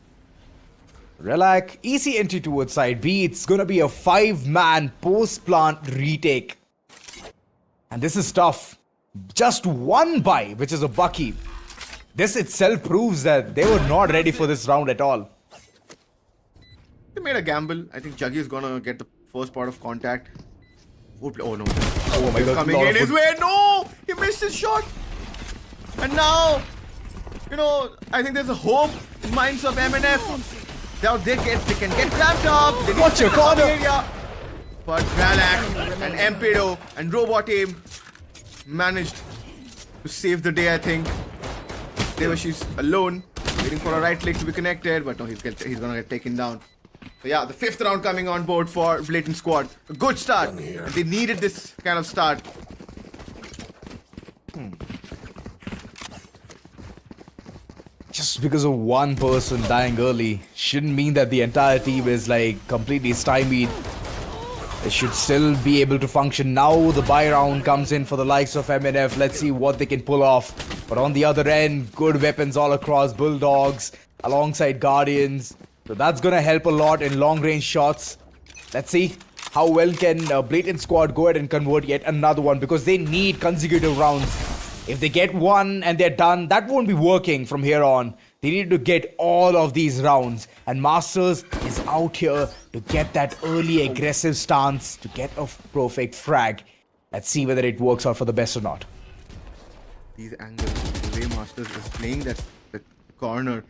Relax. Easy entry towards side B. It's gonna be a 5-man post-plant retake. And this is tough. Just one buy, which is a Bucky. This itself proves that they were not ready for this round at all. They made a gamble. I think Juggy is gonna get the first part of contact. Oh no. Oh my god. Coming in his way. No! He missed his shot. And now, you know, I think there's a hope in minds of MNF. Now they can get trapped up. They Watch your corner. Area. But Galak and Empedo and Robot Aim managed to save the day, I think. She's alone, waiting for a right click to be connected, but no, he's gonna get taken down. So yeah, the 5th round coming on board for Blatant squad. A good start. They needed this kind of start. Just because of one person dying early shouldn't mean that the entire team is like completely stymied. They should still be able to function. Now the buy round comes in for the likes of MNF. Let's see what they can pull off. But on the other end, good weapons all across. Bulldogs alongside Guardians. So that's going to help a lot in long range shots. Let's see how well can Blatant squad go ahead and convert yet another one, because they need consecutive rounds. If they get one and they're done, that won't be working from here on. They need to get all of these rounds. And Meowstarz is out here to get that early aggressive stance to get a perfect frag. Let's see whether it works out for the best or not. These angles, the way Meowstarz is playing that corner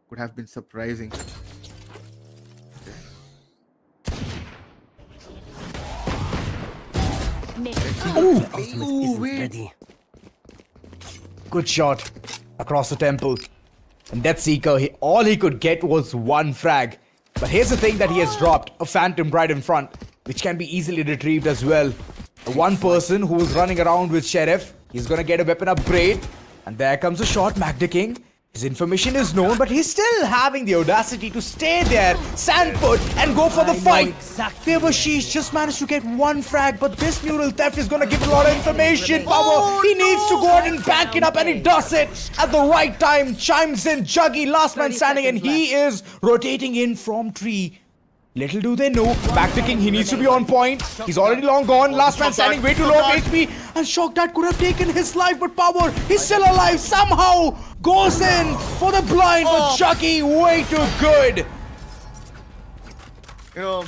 could have been surprising. Ooh, wait. Good shot across the temple. And that Seeker, all he could get was one frag. But here's the thing that he has dropped. A Phantom right in front, which can be easily retrieved as well. The one person who was running around with Sheriff, he's gonna get a weapon upgrade. And there comes a shot, Magda King. His information is known, but he's still having the audacity to stay there, sandput, and go for the fight. She's just managed to get one frag, but this mural theft is gonna give a lot of information power. He needs to go out and back it up, and he does it at the right time. Chimes in Juggy, last man standing, and he is rotating in from tree. Little do they know, Magda King, he needs to be on point. He's already long gone. Last man standing, way too low of HP. And Shock that could have taken his life, but Power, he's still alive. Somehow goes in for the blind, but Juggy, way too good. You know,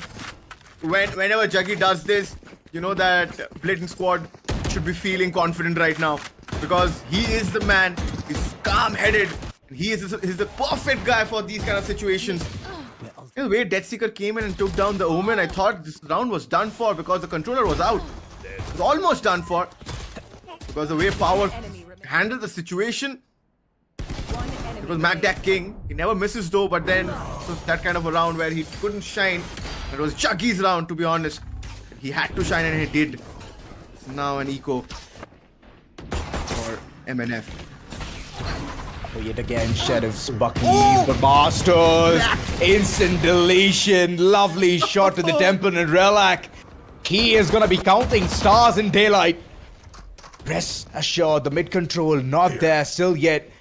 whenever Juggy does this, you know that Blatant squad should be feeling confident right now, because he is the man. He's calm-headed. He's the perfect guy for these kind of situations. The way Deathseeker came in and took down the Omen, I thought this round was done for, because the controller was out. It was almost done for, because the way Power handled the situation. It was Magda King. He never misses though, but then it was that kind of a round where he couldn't shine. It was Juggy's round, to be honest. He had to shine and he did. It's now an eco for MNF. Yet again, Sheriff's Buckies, but Meowstarz, instant deletion, lovely shot to the temple and Relax. He is gonna be counting stars in daylight. Rest assured, the mid control not there still yet,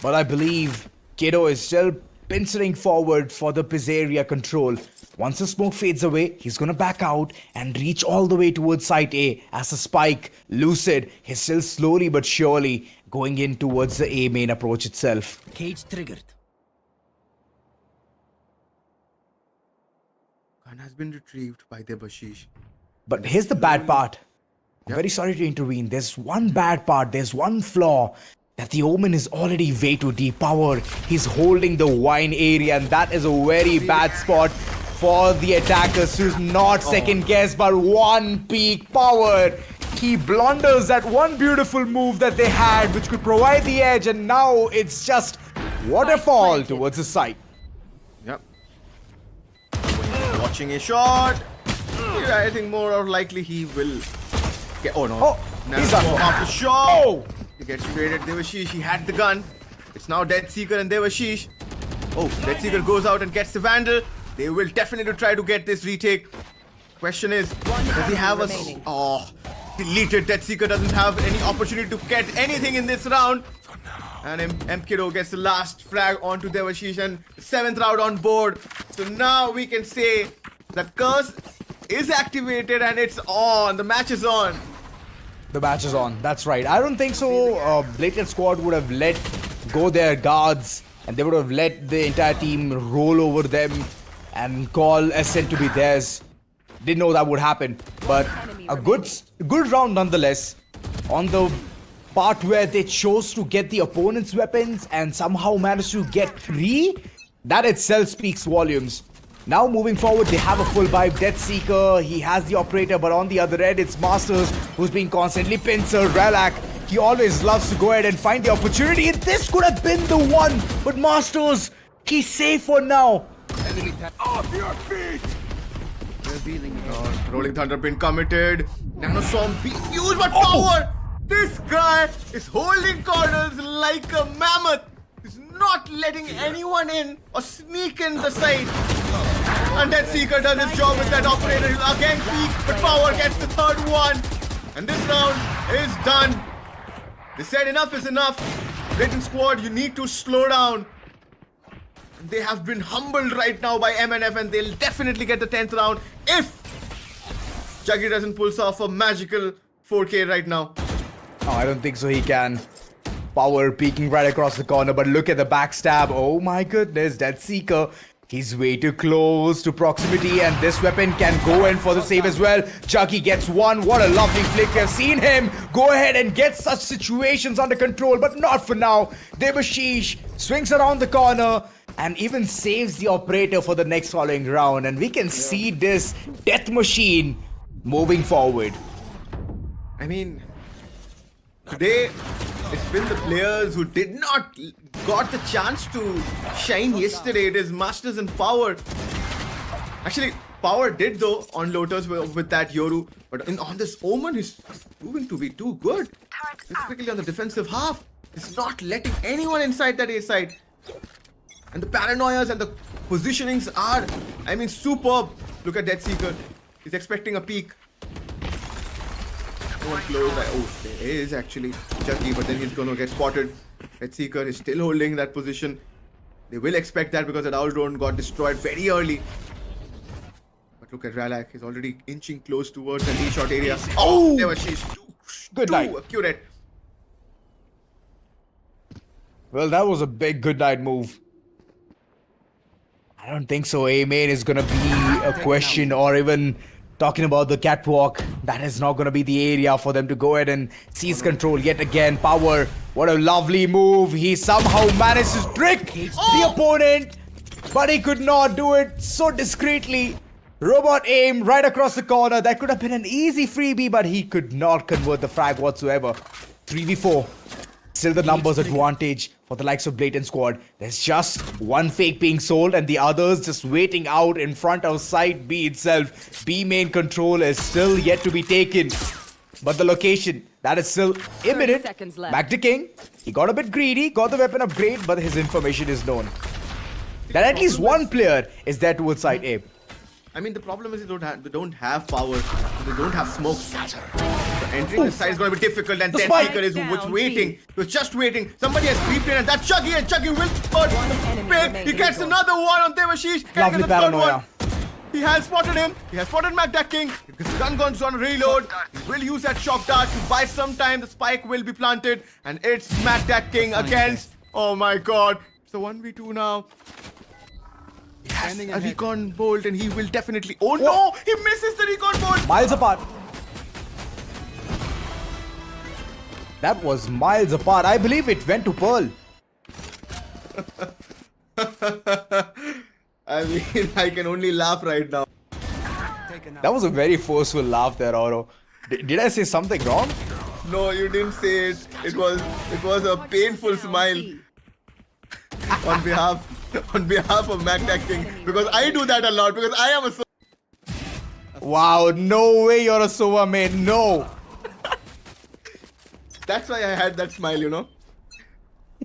but I believe Kiddo is still pincering forward for the Pizzeria control. Once the smoke fades away, he's gonna back out and reach all the way towards site A as a spike. Lucid is still slowly but surely going in towards the A main approach itself. Cage triggered. Gun has been retrieved by Debashish. But here's the bad part. I'm very sorry to intervene. There's one bad part, there's one flaw. That the Omen is already way too deep power. He's holding the wine area, and that is a very bad spot for the attackers who's not second guessed but one peak power. He blunders that one beautiful move that they had which could provide the edge, and now it's just waterfall towards the site. Yep. Watching a shot. Yeah, I think more or likely he will get. Oh no. Oh, Now he's done. off the shot. Oh! He gets raided. Devashish, he had the gun. It's now Dead Seeker and Devashish. Oh, Dead Seeker goes out and gets the Vandal. They will definitely try to get this retake. Question is, does he have a... remaining. Oh, deleted. Dead Seeker doesn't have any opportunity to get anything in this round. And M Kiddo gets the last frag onto Devashish and 7th round on board. So now we can say that curse is activated and it's on. The match is on. The match is on. That's right. I don't think so. Blatant squad would have let go their guards and they would have let the entire team roll over them and call Ascend to be theirs. Didn't know that would happen, but a good round nonetheless. On the part where they chose to get the opponent's weapons and somehow managed to get 3, that itself speaks volumes. Now moving forward, they have a full vibe. Death Seeker, he has the operator, but on the other end, it's Meowstarz who's being constantly pincered. Relak, he always loves to go ahead and find the opportunity, and this could have been the one. But Meowstarz, he's safe for now. Off your feet! Rolling Thunder been committed. Nano Storm being used, but power! This guy is holding corners like a mammoth. He's not letting anyone in or sneak in the side. And then Seeker does his job with that operator. He'll again peek, but power gets the 3rd one. And this round is done. They said enough is enough. Blatant squad, you need to slow down. They have been humbled right now by MNF, and they'll definitely get the 10th round if Juggy doesn't pull off a magical 4K right now. Oh, I don't think so he can. Power peeking right across the corner, but look at the backstab. Oh my goodness, Death Seeker. He's way too close to proximity, and this weapon can go in for the save as well. Juggy gets one. What a lovely flick. We've seen him go ahead and get such situations under control, but not for now. Devashish swings around the corner and even saves the operator for the next following round. And we can see this death machine moving forward. I mean, today it's been the players who did not got the chance to shine yesterday. It is Meowstarz and Power. Actually, Power did though on Lotus with that Yoru, but on this Omen, he's proving to be too good. Specifically on the defensive half, he's not letting anyone inside that A side. And the paranoias and the positionings are, I mean, superb. Look at Death Seeker. He's expecting a peek. One close. Oh, there is actually Juggy, but then he's gonna get spotted. Death Seeker is still holding that position. They will expect that because the Owl drone got destroyed very early. But look at Relak. He's already inching close towards the knee shot area. Oh, there was she's Good night. too accurate. Well, that was a big good night move. I don't think so. A main is gonna be a question, or even talking about the catwalk. That is not gonna be the area for them to go ahead and seize control yet again. Power, what a lovely move. He somehow managed to trick the opponent, but he could not do it so discreetly. Robot aim right across the corner. That could have been an easy freebie, but he could not convert the frag whatsoever. 3v4. Still the numbers advantage for the likes of Blatant squad. There's just one fake being sold and the others just waiting out in front of site B itself. B main control is still yet to be taken. But the location, that is still imminent. seconds left. Back to King. He got a bit greedy, got the weapon upgrade, but his information is known. That at least one player is there towards side A. I mean, the problem is they don't have power. They don't have smokes. Entering the side is going to be difficult, and spike. Deathseeker is Down, waiting. He was just waiting. Somebody has creeped in, and that's Chuggy, and Chuggy will spot enemy the pick. He remaining. gets another one on Devashish. Can he Lovely get the third paranoia. one? He has spotted him. He has spotted Magda King. His gun's on reload. He will use that shock dart to buy some time. The spike will be planted, and it's Magda King against. Oh my God! It's a 1v2 now. He has Standing a ahead. recon bolt, and he will definitely. Oh no! He misses the recon bolt. Miles apart. That was miles apart. I believe it went to Pearl. I mean, I can only laugh right now. That was a very forceful laugh there, Oro. Did I say something wrong? No, you didn't say it. It was a painful smile on behalf of Magda King, because I do that a lot, because I am a Wow, no way you're a Sova main. No. That's why I had that smile, you know.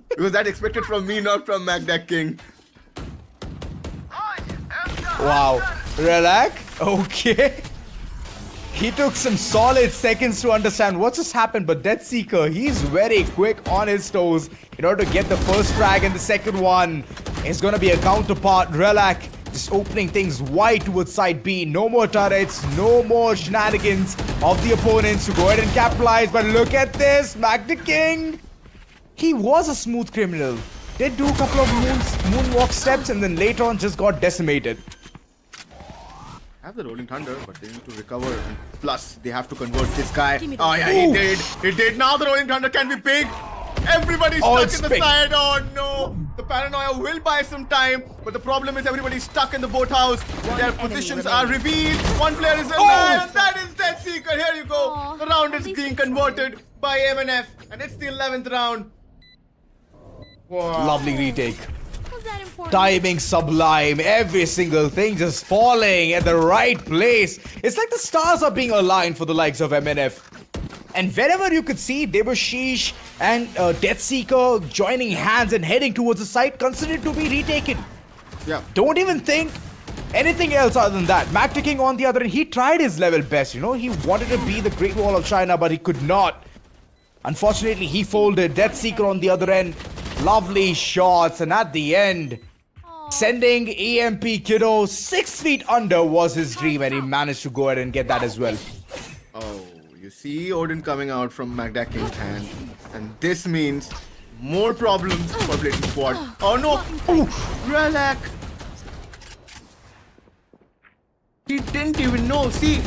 Because that expected from me, not from Magda King. Wow. Relax. Okay. He took some solid seconds to understand what just happened, but Deathseeker, he's very quick on his toes in order to get the first frag, and the second one is going to be a counterpart. Relax just opening things wide towards side B. No more turrets, no more shenanigans of the opponents to go ahead and capitalize. But look at this, Magda King. He was a smooth criminal. Did do a couple of moonwalk steps, and then later on just got decimated. Have the Rolling Thunder, but they need to recover. And plus, they have to convert this guy. Oh yeah, he did. He did. Now the Rolling Thunder can be big. Everybody's it's stuck in the big. side. Oh no! The paranoia will buy some time, but the problem is everybody's stuck in the boathouse. Their enemy positions remaining. are revealed. One player is alive, and that is Deathseeker. Here you go. Aw, The round at is least being it's converted by MNF, and it's the 11th round. Wow. Lovely retake. Was that important? Timing sublime, every single thing just falling at the right place. It's like the stars are being aligned for the likes of MNF. And wherever you could see Devashish and Deathseeker joining hands and heading towards the site, considered to be retaken. Yeah. Don't even think anything else other than that. Magda King on the other end, he tried his level best, you know. He wanted to be the Great Wall of China, but he could not. Unfortunately, he folded. Deathseeker on the other end. Lovely shots, and at the end, sending EMP Kiddo 6 feet under was his dream, and he managed to go ahead and get that as well. Oh, you see Odin coming out from Magda King's hand, and this means more problems for Blatant Squad. Oh no! Ooh, relax. He didn't even know. See,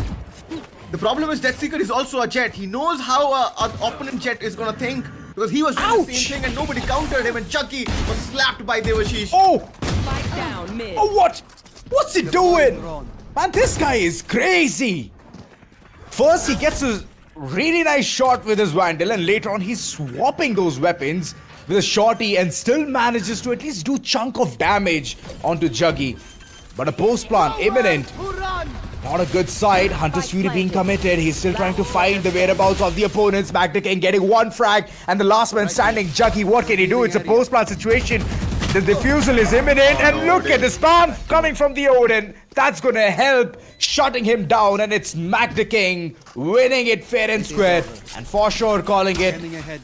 the problem is Deathseeker is also a jet. He knows how an opponent jet is gonna think, because he was doing the same thing and nobody countered him, and Chucky was slapped by Devashish. Oh! Spike down mid. Oh, what? What's he doing? Man, this guy is crazy. First, he gets a really nice shot with his Vandal, and later on, he's swapping those weapons with a shorty and still manages to at least do chunk of damage onto Juggy. But a post plant imminent. Not a good side. Hunter's Fury being committed. He's still trying to find the whereabouts of the opponents. Magda King getting one frag, and the last man standing, Juggy. What can he do? It's a post plant situation. The defusal is imminent, and look at the spam coming from the Odin. That's gonna help shutting him down, and it's Magda King winning it fair and square, and for sure calling it Standing ahead.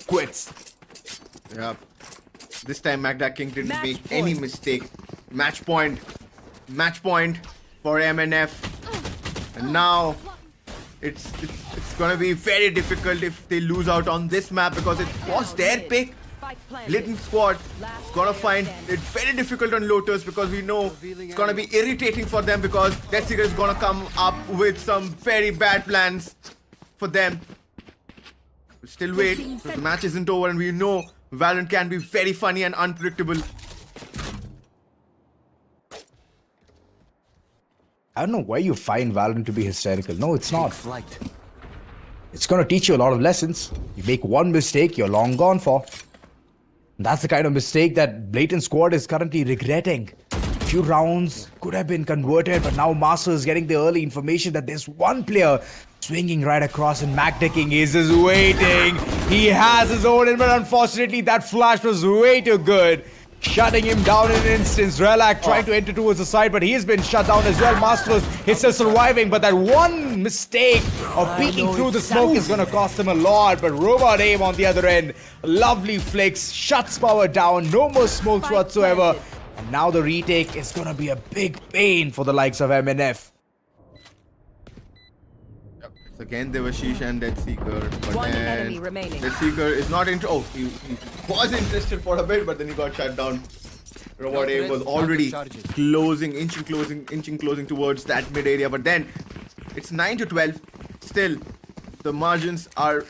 quits. Yeah. This time Magda King didn't Match make any point. mistake. Match point. Match point for MNF. And now it's gonna be very difficult if they lose out on this map, because it was their pick. Spike planted. Blatant Squad is gonna find it very difficult on Lotus, because we know it's gonna be irritating for them, because Deathseeker is gonna come up with some very bad plans for them. We'll still wait, because the match isn't over, and we know Valorant can be very funny and unpredictable. I don't know why you find Valorant to be hysterical. No, it's not. Flight. It's gonna teach you a lot of lessons. You make one mistake, you're long gone for. And that's the kind of mistake that Blatant Squad is currently regretting. A few rounds could have been converted, but now Master is getting the early information that there's one player swinging right across, and Magda King is just waiting. He has his own, but unfortunately that flash was way too good. shutting him down in an instant. Relax trying to enter towards the side, but he has been shut down as well. Masters is still surviving, but that one mistake of peeking through the smoke is going to cost him a lot. But Robot Aim on the other end, lovely flicks, shuts power down, no more smokes whatsoever. And now the retake is going to be a big pain for the likes of MNF. Again, there was Sheesh and Death Seeker. But One then enemy remaining. Death Seeker is not into. Oh, he was interested for a bit, but then he got shut down. Robot Aim was already inching closing towards that mid area. But then it's 9-12. Still, the margins are.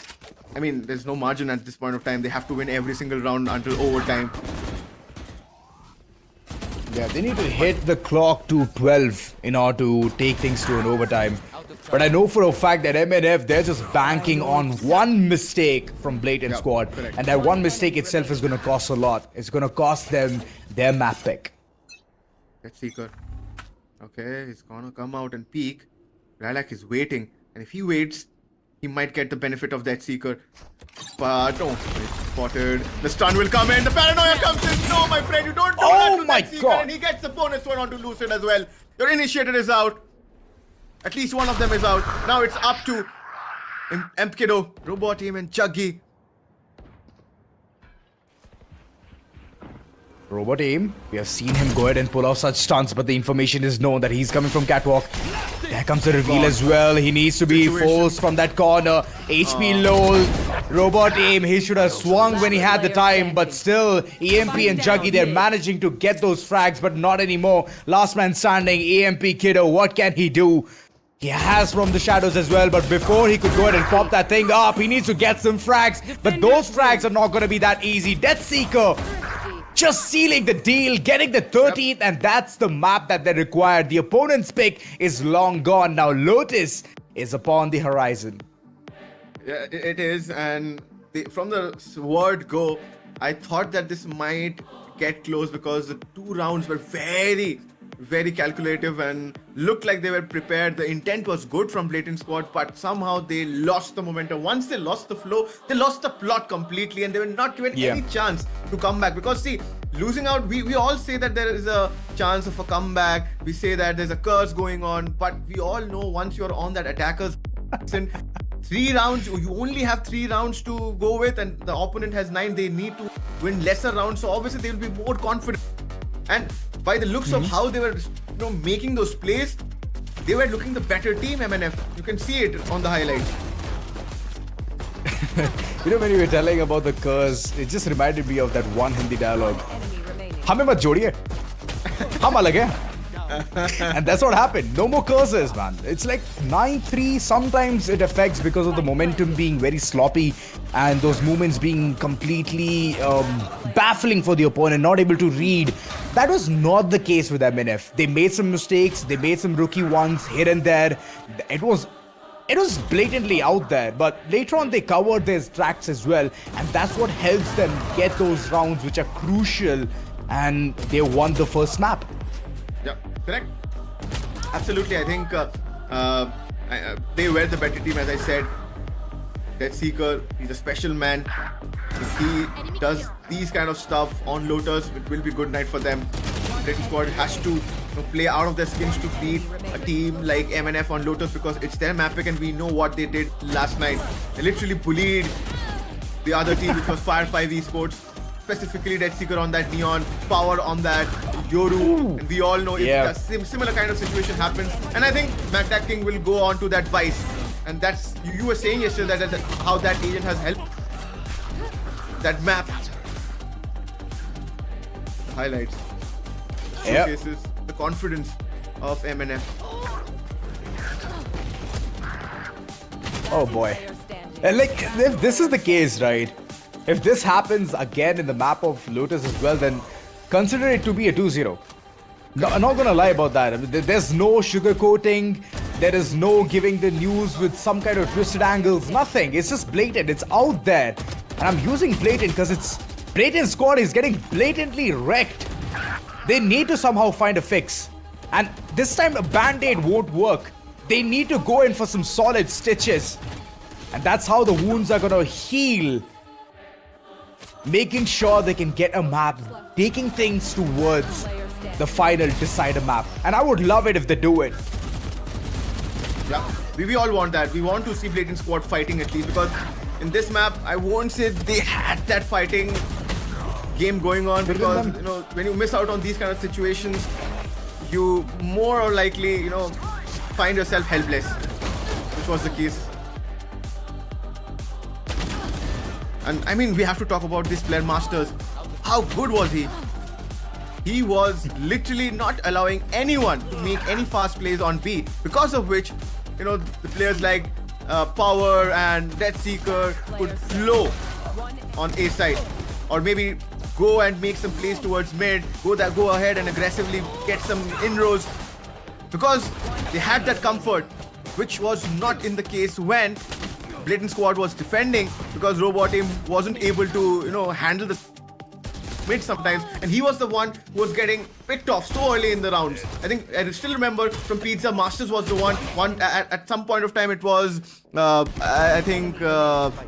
I mean, there's no margin at this point of time. They have to win every single round until overtime. Yeah, they need to hit the clock to 12 in order to take things to an overtime. But I know for a fact that MNF, they're just banking on one mistake from Blatant squad. Correct. And that one mistake itself is going to cost a lot. It's going to cost them their map pick. Death Seeker. Okay, he's gonna come out and peek. Lilac is waiting. And if he waits, he might get the benefit of Death Seeker. But oh, he's spotted. The stun will come in. The paranoia comes in. No, my friend, you don't do that to my Death Seeker. God. And he gets the bonus one onto Lucid as well. Your initiator is out. At least one of them is out. Now it's up to Kiddo, Robot Aim, and Chuggy. Robot Aim, we have seen him go ahead and pull off such stunts, but the information is known that he's coming from Catwalk. There comes the reveal as well. He needs to be forced from that corner. HP low. Robot Aim, he should have swung when he had the time, but still, EMP and Juggy, they're managing to get those frags, but not anymore. Last man standing, EMP Kiddo, what can he do? He has from the shadows as well, but before he could go ahead and pop that thing up, he needs to get some frags, but those frags are not going to be that easy. Death Seeker just sealing the deal, getting the 13th, and that's the map that they required. The opponent's pick is long gone. Now Lotus is upon the horizon. Yeah, it is, and from the word go, I thought that this might get close because the 2 rounds were very calculative and looked like they were prepared. The intent was good from Blatant squad, but somehow they lost the momentum. Once they lost the flow, they lost the plot completely, and they were not given any chance to come back. Because see, losing out, we all say that there is a chance of a comeback. We say that there's a curse going on, but we all know once you're on that attacker's 3 rounds, you only have 3 rounds to go with, and the opponent has 9. They need to win lesser rounds, so obviously they will be more confident. And by the looks of how they were, making those plays, they were looking the better team. MNF, you can see it on the highlights. When you were telling about the curse, it just reminded me of that one Hindi dialogue. Enemy remaining. हमें मत जोड़िए, हम अलग हैं. And that's what happened. No more curses, man. It's like 9-3. Sometimes it affects because of the momentum being very sloppy and those movements being completely baffling for the opponent, not able to read. That was not the case with MNF. They made some mistakes. They made some rookie ones here and there. It was blatantly out there, but later on they covered their tracks as well, and that's what helps them get those rounds which are crucial, and they won the first map. Yeah, correct. Absolutely, I think they were the better team, as I said. Death Seeker, he's a special man. If he does these kind of stuff on Lotus, it will be good night for them. Blatant squad has to play out of their skins to beat a team like MNF on Lotus because it's their map pick, and we know what they did last night. They literally bullied the other team, which was Fire 5 Esports. Specifically Death Seeker on that Neon, Power on that Yoru, and we all know if a similar kind of situation happens, and I think Magdak King will go on to that Vice, and that's, you were saying yesterday that how that agent has helped that map. The highlights showcases the confidence of MNF. Oh boy. And like, if this is the case, right? If this happens again in the map of Lotus as well, then consider it to be a 2-0. No, I'm not gonna lie about that. I mean, there's no sugarcoating. There is no giving the news with some kind of twisted angles. Nothing. It's just blatant. It's out there. And I'm using blatant because it's Blatant squad is getting blatantly wrecked. They need to somehow find a fix. And this time a band-aid won't work. They need to go in for some solid stitches. And that's how the wounds are gonna heal. making sure they can get a map, taking things towards the final decider map. And I would love it if they do it. Yeah, we all want that. We want to see Blatant squad fighting at least, because in this map, I won't say they had that fighting game going on, because you know, when you miss out on these kind of situations, you more or likely, you know, find yourself helpless, which was the case. And I mean, we have to talk about this player, Meowstarz. How good was he? He was literally not allowing anyone to make any fast plays on B, because of which, you know, the players like Power and Deathseeker could flow on A side, or maybe go and make some plays towards mid, go ahead and aggressively get some inroads, because they had that comfort, which was not in the case when Blatant squad was defending, because Robot Aim wasn't able to, you know, handle the mid sometimes, and he was the one who was getting picked off so early in the rounds. I still remember from Pizza, Meowstarz was the one at some point of time. It was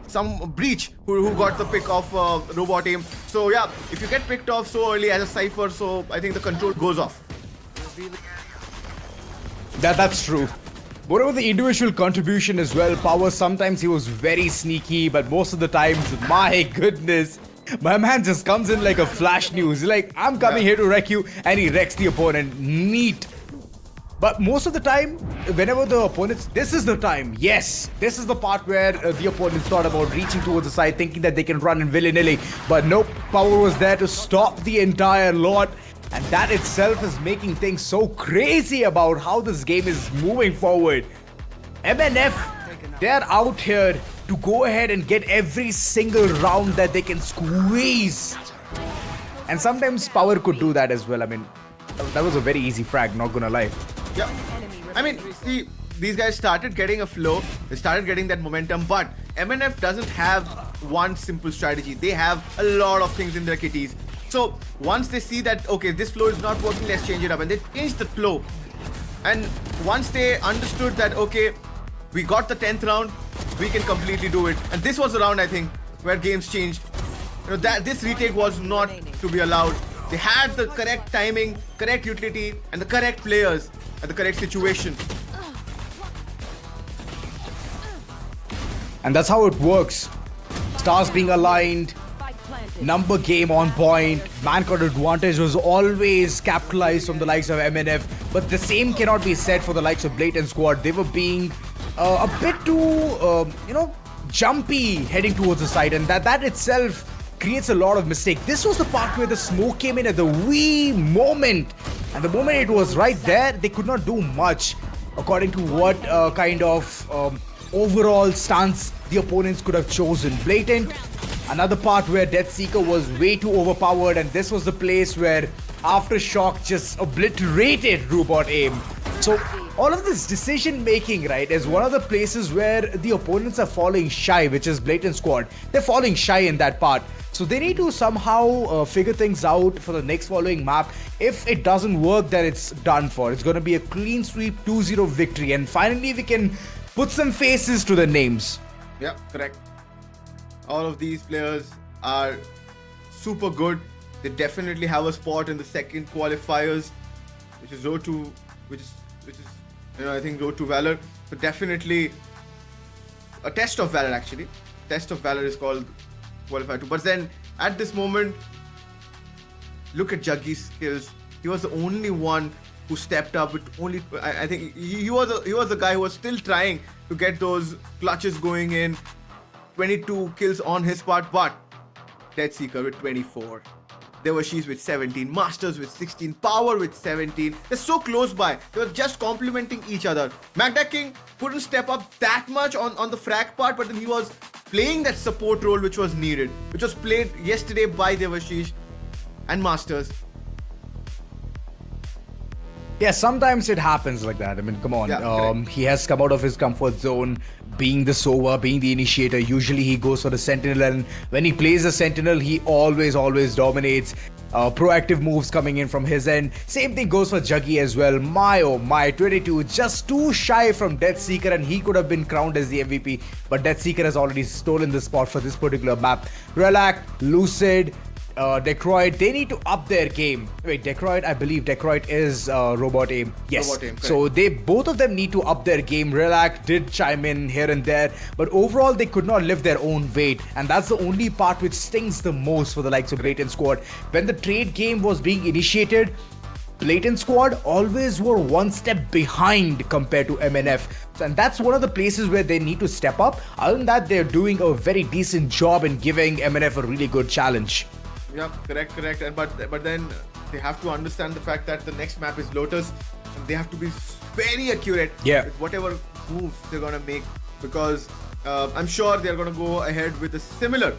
some Breach who got the pick of Robot Aim. So yeah, if you get picked off so early as a Cypher, so I think the control goes off. That's true. Whatever the individual contribution as well, Power, sometimes he was very sneaky, but most of the times, my goodness, my man just comes in like a flash news. He's like, I'm coming here to wreck you, and he wrecks the opponent. Neat. But most of the time, whenever the opponents, this is the time, yes, this is the part where the opponents thought about reaching towards the side, thinking that they can run in willy-nilly. But nope, Power was there to stop the entire lot. And that itself is making things so crazy about how this game is moving forward. MNF, they're out here to go ahead and get every single round that they can squeeze. And sometimes Power could do that as well. I mean, that was a very easy frag, not gonna lie. Yeah, I mean, see, these guys started getting a flow, they started getting that momentum, but MNF doesn't have one simple strategy. They have a lot of things in their kitties. So once they see that, okay, this flow is not working, let's change it up, and they changed the flow. And once they understood that, okay, we got the 10th round, we can completely do it. And this was the round, I think, where games changed. You know, that this retake was not to be allowed. They had the correct timing, correct utility, and the correct players at the correct situation. And that's how it works. Stars being aligned, number game on point, man-caught advantage was always capitalized from the likes of MNF, but the same cannot be said for the likes of Blatant squad. They were being a bit too, jumpy heading towards the side, and that itself creates a lot of mistake. This was the part where the smoke came in at the wee moment, and the moment it was right there, they could not do much according to what kind of overall stance the opponents could have chosen. Blatant, another part where Deathseeker was way too overpowered, and this was the place where Aftershock just obliterated Robot Aim. So all of this decision making, right, is one of the places where the opponents are falling shy, which is Blatant squad. They're falling shy in that part. So they need to somehow figure things out for the next following map. If it doesn't work, then it's done for. It's going to be a clean sweep 2-0 victory, and finally we can put some faces to the names. Yeah, correct. All of these players are super good. They definitely have a spot in the second qualifiers, which is road to, which is you know, I think road to Valor. So definitely a test of Valor, actually. Test of Valor is called qualifier 2. But then at this moment, look at Juggy's skills. He was the only one who stepped up with only, I think he was the guy who was still trying to get those clutches going in. 22 kills on his part, but Deathseeker with 24. Devashish with 17, Meowstarz with 16, Power with 17. They're so close by. They were just complementing each other. Magda King couldn't step up that much on the frag part, but then he was playing that support role which was needed, which was played yesterday by Devashish and Meowstarz. Yeah, sometimes it happens like that. I mean, come on. Yeah, correct. He has come out of his comfort zone, being the sower, being the initiator. Usually he goes for the sentinel, and when he plays the sentinel, he always dominates. Proactive moves coming in from his end. Same thing goes for Juggy as well. Oh my, 22, just too shy from Death Seeker, and he could have been crowned as the MVP. But Death Seeker has already stolen the spot for this particular map. Relac, Lucid, Decroid, they need to up their game. Wait, Decroid, I believe Decroid is Robot Aim. Yes. Robot Aim, So both of them need to up their game. Relac did chime in here and there, but overall they could not lift their own weight, and that's the only part which stings the most for the likes of Blatant Squad. When the trade game was being initiated, Blatant Squad always were one step behind compared to MNF. And that's one of the places where they need to step up. Other than that, they're doing a very decent job in giving MNF a really good challenge. Yeah, correct. And but then they have to understand the fact that the next map is Lotus, and they have to be very accurate with whatever moves they're gonna make, because I'm sure they're gonna go ahead with a similar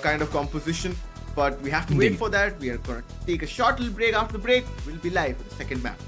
kind of composition. But we have to wait for that. We are gonna take a short little break. After the break, we'll be live with the second map.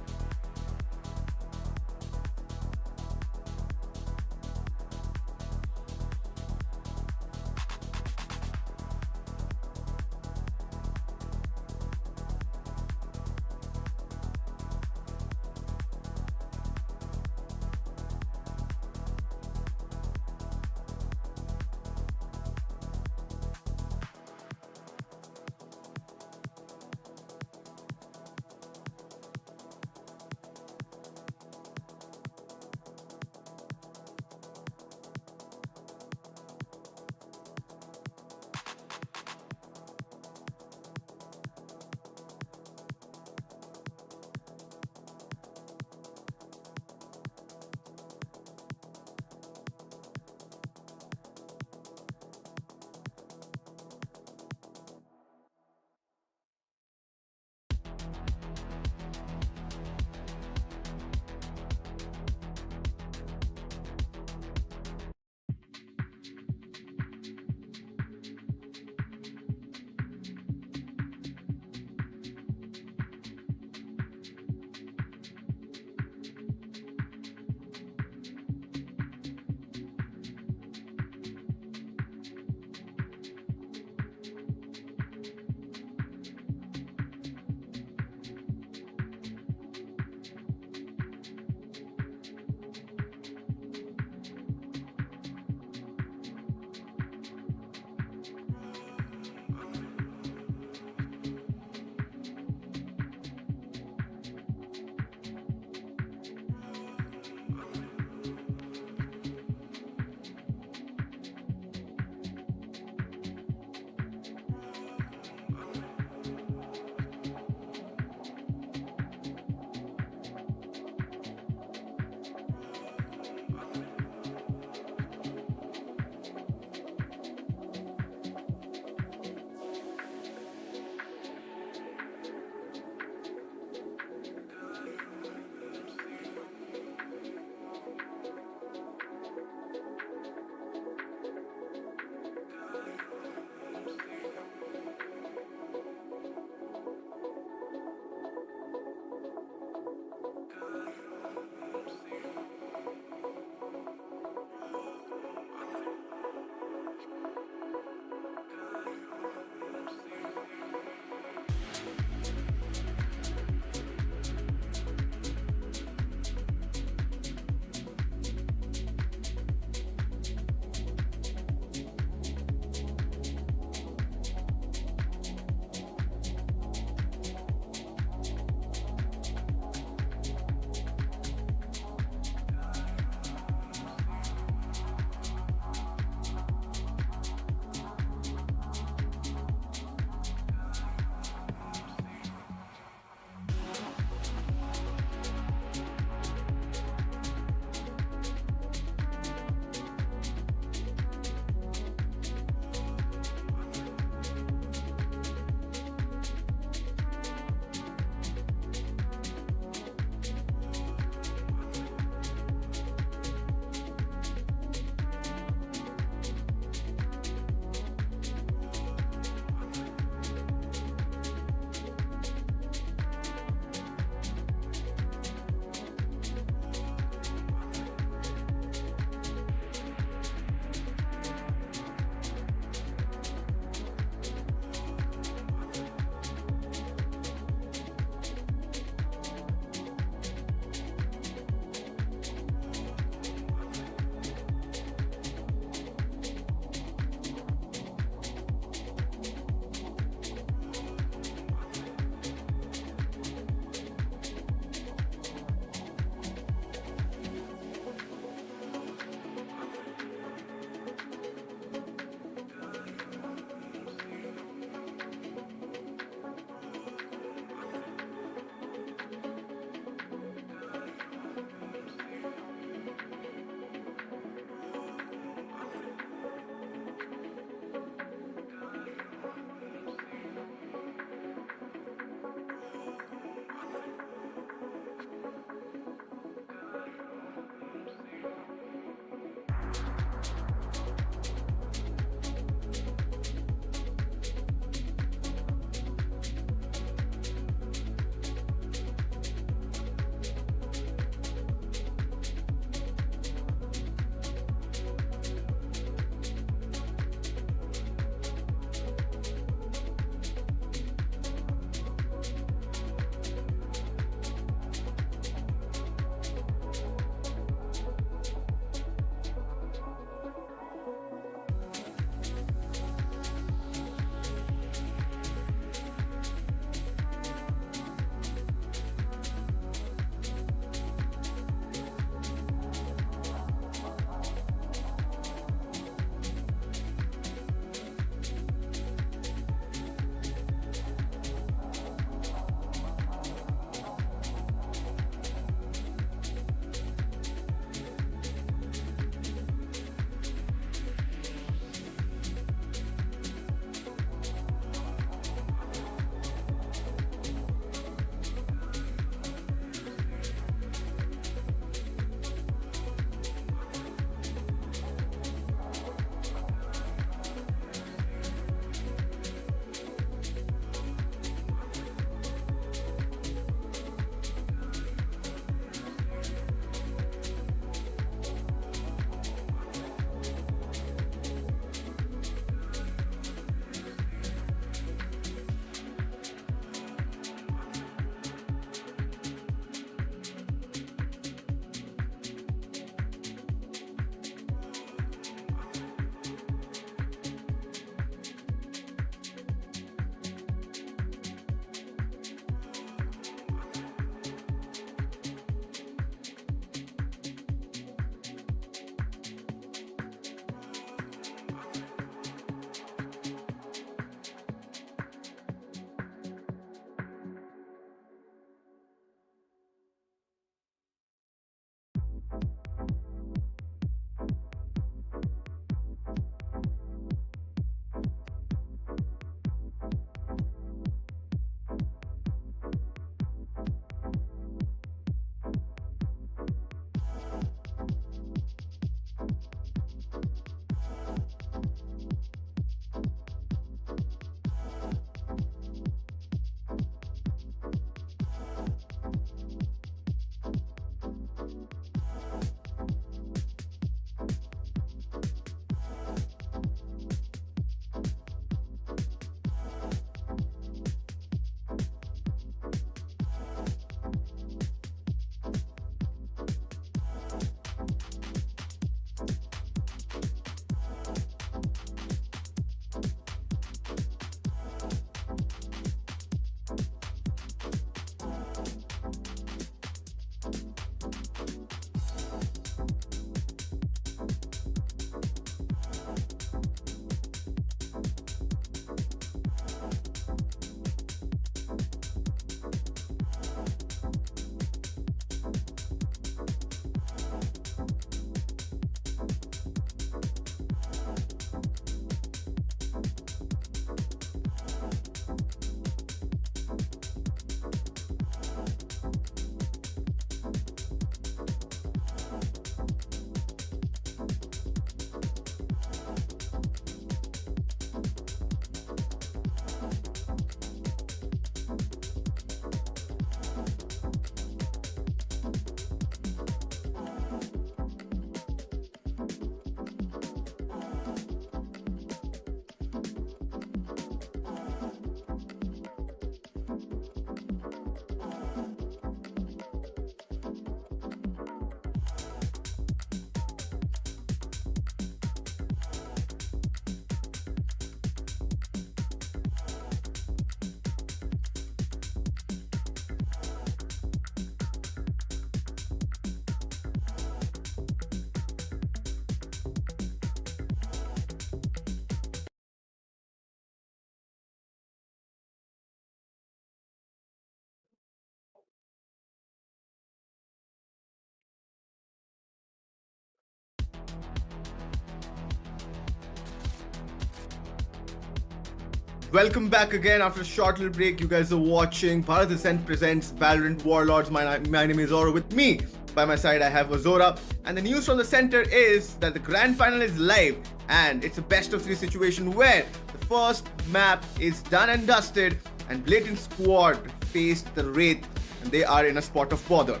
Welcome back again after a short little break. You guys are watching Bharat Ascend presents Valorant Warlords. My name is Zora. With me by my side, I have Azora. And the news from the center is that the grand final is live, and it's a best of 3 situation where the first map is done and dusted, and Blatant squad faced the Wraith, and they are in a spot of bother.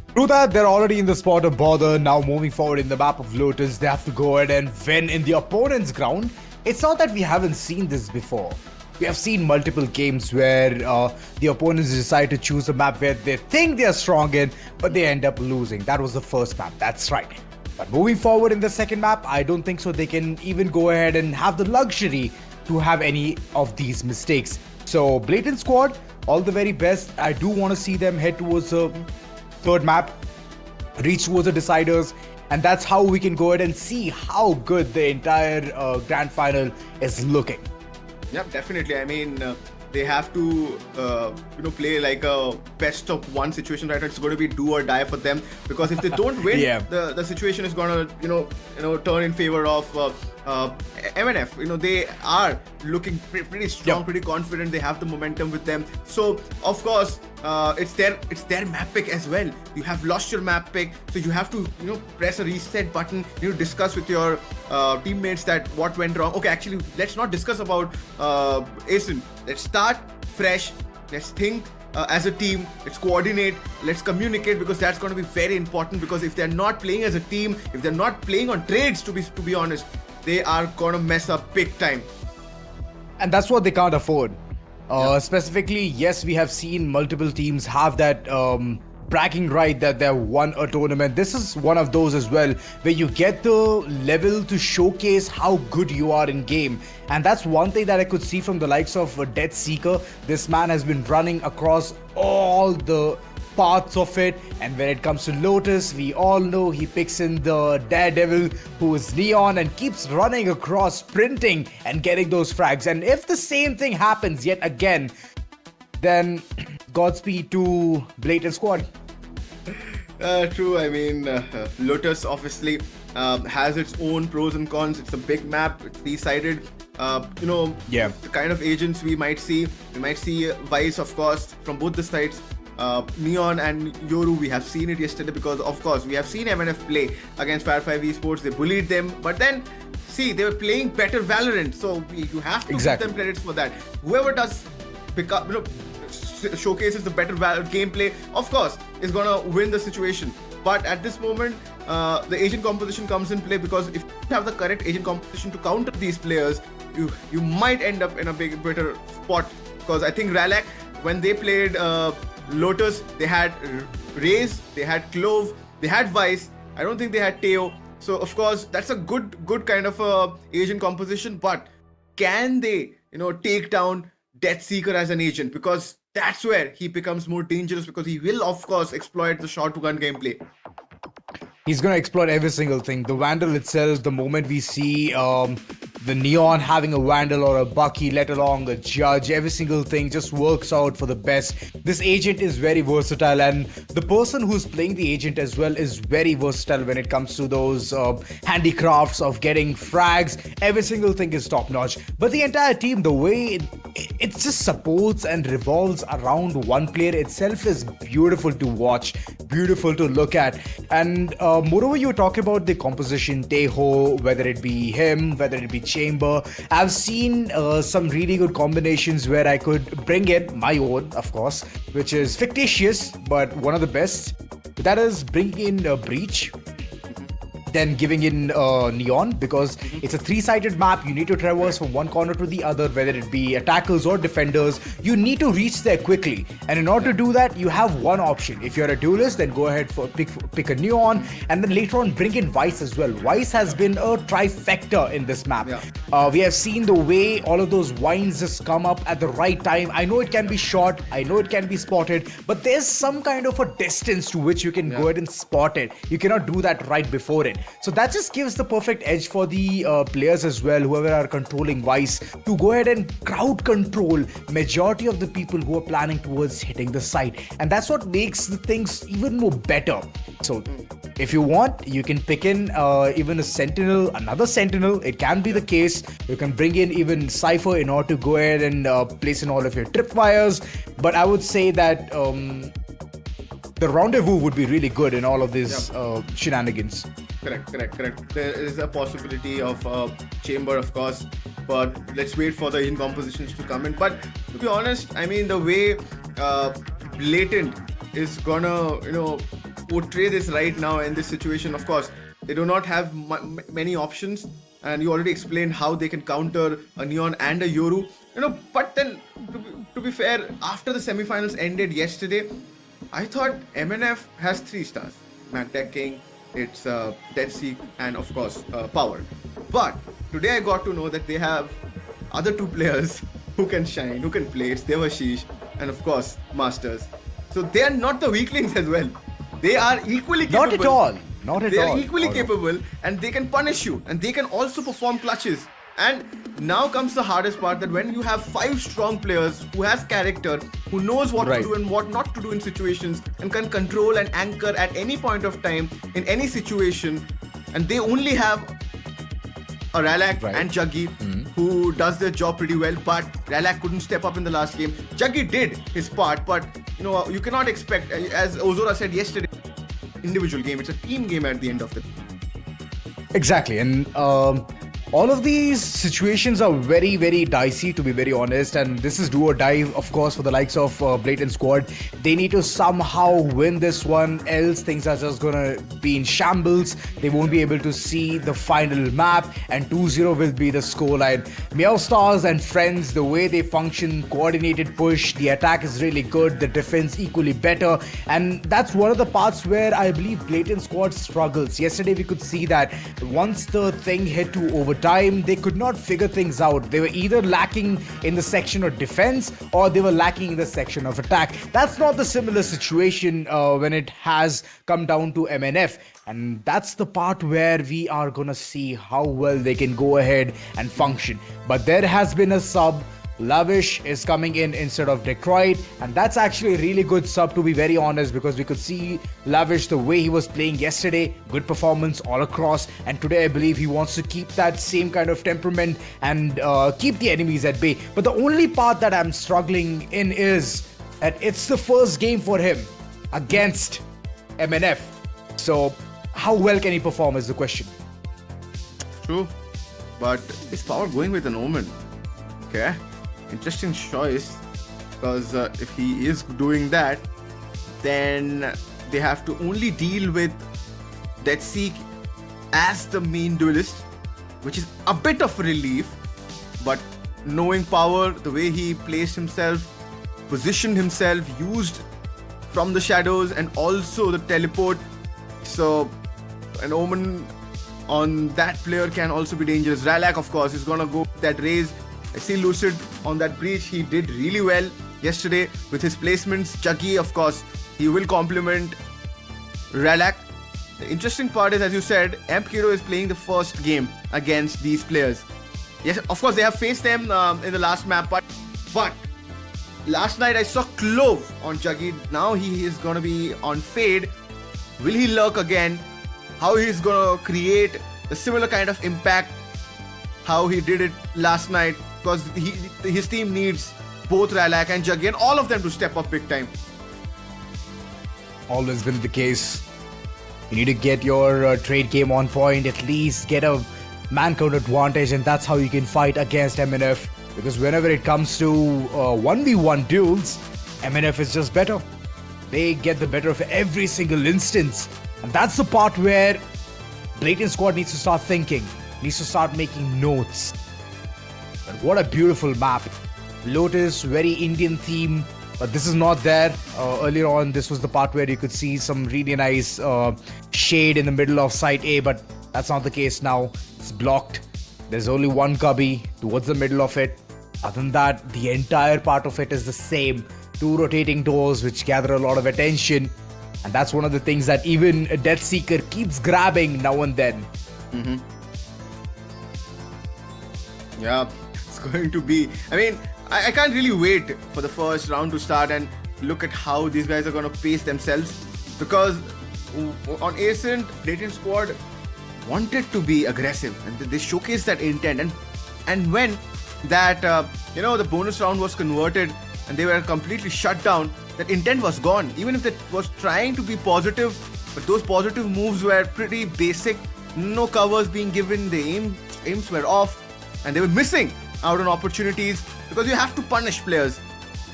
Through that, they're already in the spot of bother. Now moving forward in the map of Lotus, they have to go ahead and win in the opponent's ground. It's not that we haven't seen this before. We have seen multiple games where the opponents decide to choose a map where they think they're strong in, but they end up losing. That was the first map, that's right. But moving forward in the second map, I don't think so they can even go ahead and have the luxury to have any of these mistakes. So Blatant squad, all the very best. I do want to see them head towards the third map, reach towards the deciders, and that's how we can go ahead and see how good the entire grand final is looking. Yeah, definitely. I mean, they have to, play like a best of 1 situation right now. It's going to be do or die for them, because if they don't win, Yeah. the situation is going to, turn in favor of MNF. They are looking pretty strong, Yep. pretty confident. They have the momentum with them. So of course, it's their map pick as well. You have lost your map pick, so you have to press a reset button. Discuss with your teammates that what went wrong. Okay, actually, let's not discuss about Ascend. Let's start fresh. Let's think as a team. Let's coordinate. Let's communicate, because that's going to be very important. Because if they're not playing as a team, if they're not playing on trades, to be honest, they are going to mess up big time. And that's what they can't afford. Specifically, yes, we have seen multiple teams have that bragging right that they won a tournament. This is one of those as well, where you get the level to showcase how good you are in game. And that's one thing that I could see from the likes of Death Seeker. This man has been running across all the parts of it, and when it comes to Lotus, we all know he picks in the Daredevil, who is Neon, and keeps running across, sprinting and getting those frags. And if the same thing happens yet again, then Godspeed to Blatant squad. True. I mean, Lotus obviously has its own pros and cons. It's a big map. It's 3-sided. Yeah. The kind of agents we might see Vice, of course, from both the sides. Neon and Yoru, we have seen it yesterday, because of course we have seen MNF play against Fire 5 Esports. They bullied them, but then see, they were playing better Valorant, so you have to give them credits for that. Whoever does pick up, showcases the better gameplay, of course, is gonna win the situation. But at this moment, the agent composition comes in play, because if you have the correct agent composition to counter these players, you might end up in a better spot. Because I think Ralak, when they played Lotus, they had Raze, they had Clove, they had Vice. I don't think they had Teo. So of course, that's a good kind of agent composition. But can they, take down Death Seeker as an agent? Because that's where he becomes more dangerous, because he will of course exploit the shotgun gameplay. He's going to exploit every single thing. The Vandal itself, the moment we see the Neon having a Vandal or a Bucky, let alone a Judge, every single thing just works out for the best. This agent is very versatile, and the person who's playing the agent as well is very versatile when it comes to those handicrafts of getting frags. Every single thing is top notch. But the entire team, the way it just supports and revolves around one player itself is beautiful to watch, beautiful to look at. And moreover, you talk about the composition, Teho, whether it be him, whether it be Chamber. I've seen some really good combinations where I could bring in my own, of course, which is fictitious, but one of the best. That is bringing in Breach, then giving in Neon, because it's a 3-sided map. You need to traverse from one corner to the other, whether it be attackers or defenders. You need to reach there quickly, and in order to do that, you have one option. If you're a duelist, then go ahead for pick a Neon, and then later on bring in Vice as well. Vice has been a trifecta in this map. We have seen the way all of those vines just come up at the right time. I know it can be shot, I know it can be spotted, but there's some kind of a distance to which you can go ahead and spot it. You cannot do that right before it. So that just gives the perfect edge for the players as well, whoever are controlling Vice, to go ahead and crowd control majority of the people who are planning towards hitting the site. And that's what makes the things even more better. So if you want, you can pick in even a sentinel, another sentinel. It can be the case. You can bring in even Cypher in order to go ahead and place in all of your tripwires. But I would say that the rendezvous would be really good in all of these shenanigans. Correct. There is a possibility of chamber, of course, but let's wait for the in-compositions to come in. But to be honest, I mean, the way Blatant is gonna, portray this right now in this situation, of course, they do not have many options, and you already explained how they can counter a Neon and a Yoru, but then, to be fair, after the semi-finals ended yesterday, I thought MNF has 3 stars. Tech King, it's Deadseek, and of course Power. But today I got to know that they have other 2 players who can shine, who can play. It's Devashish and of course Meowstarz. So they are not the weaklings as well. They are equally capable. Not at all. They are equally capable, and they can punish you, and they can also perform clutches. And now comes the hardest part, that when you have 5 strong players who has character, who knows what to do and what not to do in situations, and can control and anchor at any point of time in any situation, and they only have a Ralak and Juggy who does their job pretty well, but Ralak couldn't step up in the last game. Juggy did his part, but you cannot expect, as Ozora said yesterday, individual game. It's a team game at the end of the day. Exactly, and all of these situations are very, very dicey, to be very honest, and this is do or die, of course, for the likes of Blatant squad. They need to somehow win this one, else things are just gonna be in shambles. They won't be able to see the final map, and 2-0 will be the scoreline. Meowstarz and friends, the way they function, coordinated push, the attack is really good, the defense equally better, and that's one of the parts where I believe Blatant squad struggles. Yesterday we could see that once the thing hit to overtime, they could not figure things out. They were either lacking in the section of defense, or they were lacking in the section of attack. That's not the similar situation when it has come down to MNF, and that's the part where we are gonna see how well they can go ahead and function. But there has been a sub. Lavish is coming in instead of Detroit, and that's actually a really good sub, to be very honest, because we could see Lavish the way he was playing yesterday, good performance all across, and today I believe he wants to keep that same kind of temperament and keep the enemies at bay. But the only part that I'm struggling in is that it's the first game for him against MNF, so how well can he perform is the question. True, but is Power going with an Omen? Okay, interesting choice, because if he is doing that, then they have to only deal with Deadseek as the main duelist, which is a bit of relief. But knowing Power, the way he placed himself, positioned himself, used from the shadows, and also the teleport, so an Omen on that player can also be dangerous. Ralak, of course, is gonna go with that raise. I see Lucid on that breach. He did really well yesterday with his placements. Juggy, of course, he will complement Ralak. The interesting part is, as you said, Amp Hero is playing the first game against these players. Yes, of course, they have faced them in the last map, but last night I saw Clove on Juggy. Now he is going to be on Fade. Will he lurk again? How he's going to create a similar kind of impact how he did it last night, because his team needs both Ralak and Juggy and all of them to step up big time. Always been the case. You need to get your trade game on point, at least get a man count advantage, and that's how you can fight against MNF. Because whenever it comes to 1v1 duels, MNF is just better. They get the better of every single instance. And that's the part where Blatant squad needs to start thinking, needs to start making notes. But what a beautiful map. Lotus, very Indian theme, but this is not there. Earlier on, this was the part where you could see some really nice shade in the middle of site A, but that's not the case now. It's blocked. There's only one cubby towards the middle of it. Other than that, the entire part of it is the same. Two rotating doors which gather a lot of attention. And that's one of the things that even Deathseeker keeps grabbing now and then. Yeah, it's going to be. I mean, I can't really wait for the first round to start and look at how these guys are going to pace themselves, because on Ascent, Blatant squad wanted to be aggressive and they showcased that intent. And when that the bonus round was converted and they were completely shut down, that intent was gone. Even if they was trying to be positive, but those positive moves were pretty basic. No covers being given, the aims were off, and they were missing out on opportunities because you have to punish players.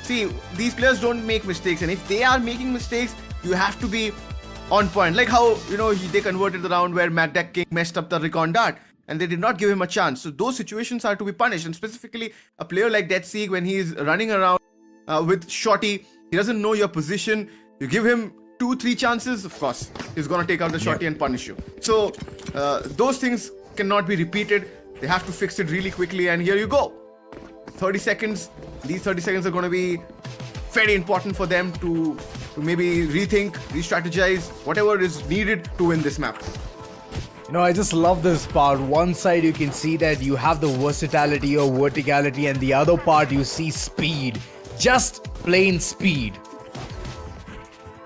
See, these players don't make mistakes, and if they are making mistakes, you have to be on point. Like how they converted the round where Magdak King messed up the recon dart and they did not give him a chance. So those situations are to be punished, and specifically a player like Deathseek, when he's running around with Shorty, he doesn't know your position. You give him 2-3 chances, of course he's gonna take out the Shorty and punish you. So those things cannot be repeated. They have to fix it really quickly, and here you go. 30 seconds. These 30 seconds are going to be very important for them to maybe rethink, re-strategize, whatever is needed to win this map. I just love this part. One side you can see that you have the versatility or verticality, and the other part you see speed. Just plain speed.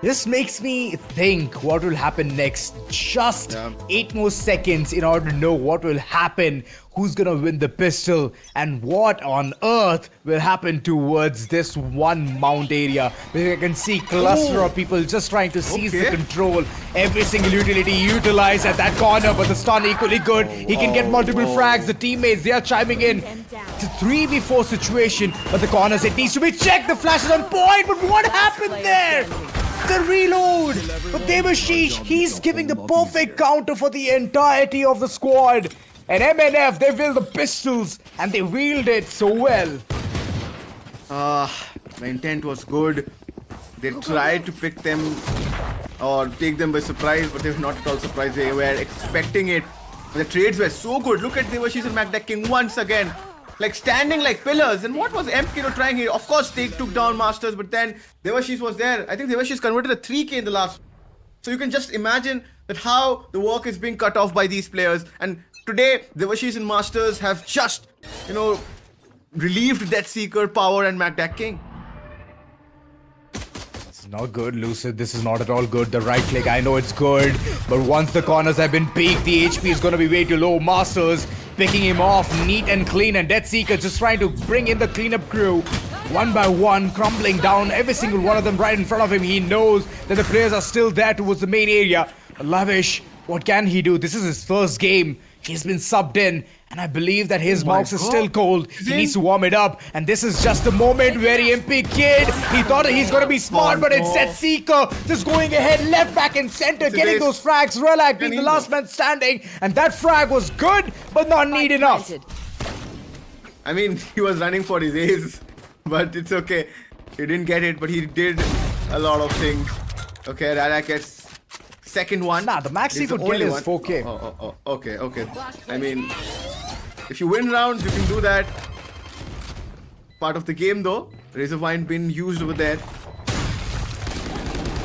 This makes me think what will happen next. Just 8 more seconds in order to know what will happen, who's gonna win the pistol, and what on earth will happen towards this one mount area. Where you can see cluster of people just trying to seize the control. Every single utility utilized at that corner, but the stun equally good. He can get multiple frags. The teammates, they are chiming in. It's a 3v4 situation, but the corners, it needs to be checked. The flash is on point, but what happened there? The reload! But Devashish, he's giving the perfect counter for the entirety of the squad. And MNF, they wield the pistols and they wield it so well. The intent was good. They tried to pick them or take them by surprise, but they were not at all surprised. They were expecting it. The trades were so good. Look at Devashish and Magdak King once again, like standing like pillars. And what was MK trying here? Of course, they took down Meowstarz, but then Devashish was there. I think Devashish converted a 3k in the last. So you can just imagine that how the work is being cut off by these players. And today, Devashish and Meowstarz have just, relieved Deathseeker, Power, and Magdak King. It's not good, Lucid. This is not at all good. The right click, I know it's good, but once the corners have been peaked, the HP is going to be way too low. Meowstarz picking him off neat and clean, and Deathseeker just trying to bring in the cleanup crew. One by one, crumbling down every single one of them right in front of him. He knows that the players are still there towards the main area. Lavish, what can he do? This is his first game. He's been subbed in, and I believe that his mouse is still cold. He needs to warm it up, and this is just the moment where he MP Kid. He thought he's gonna be smart, but it's Deathseeker just going ahead, left, back, and center, getting those frags. Relax, being the last man standing, and that frag was good, but not neat enough. I mean, he was running for his ace, but it's okay. He didn't get it, but he did a lot of things. Okay, Rara gets second one. Nah, the max he could get is 4k. Okay. I mean, if you win rounds, you can do that. Part of the game though. Razorvine been used over there.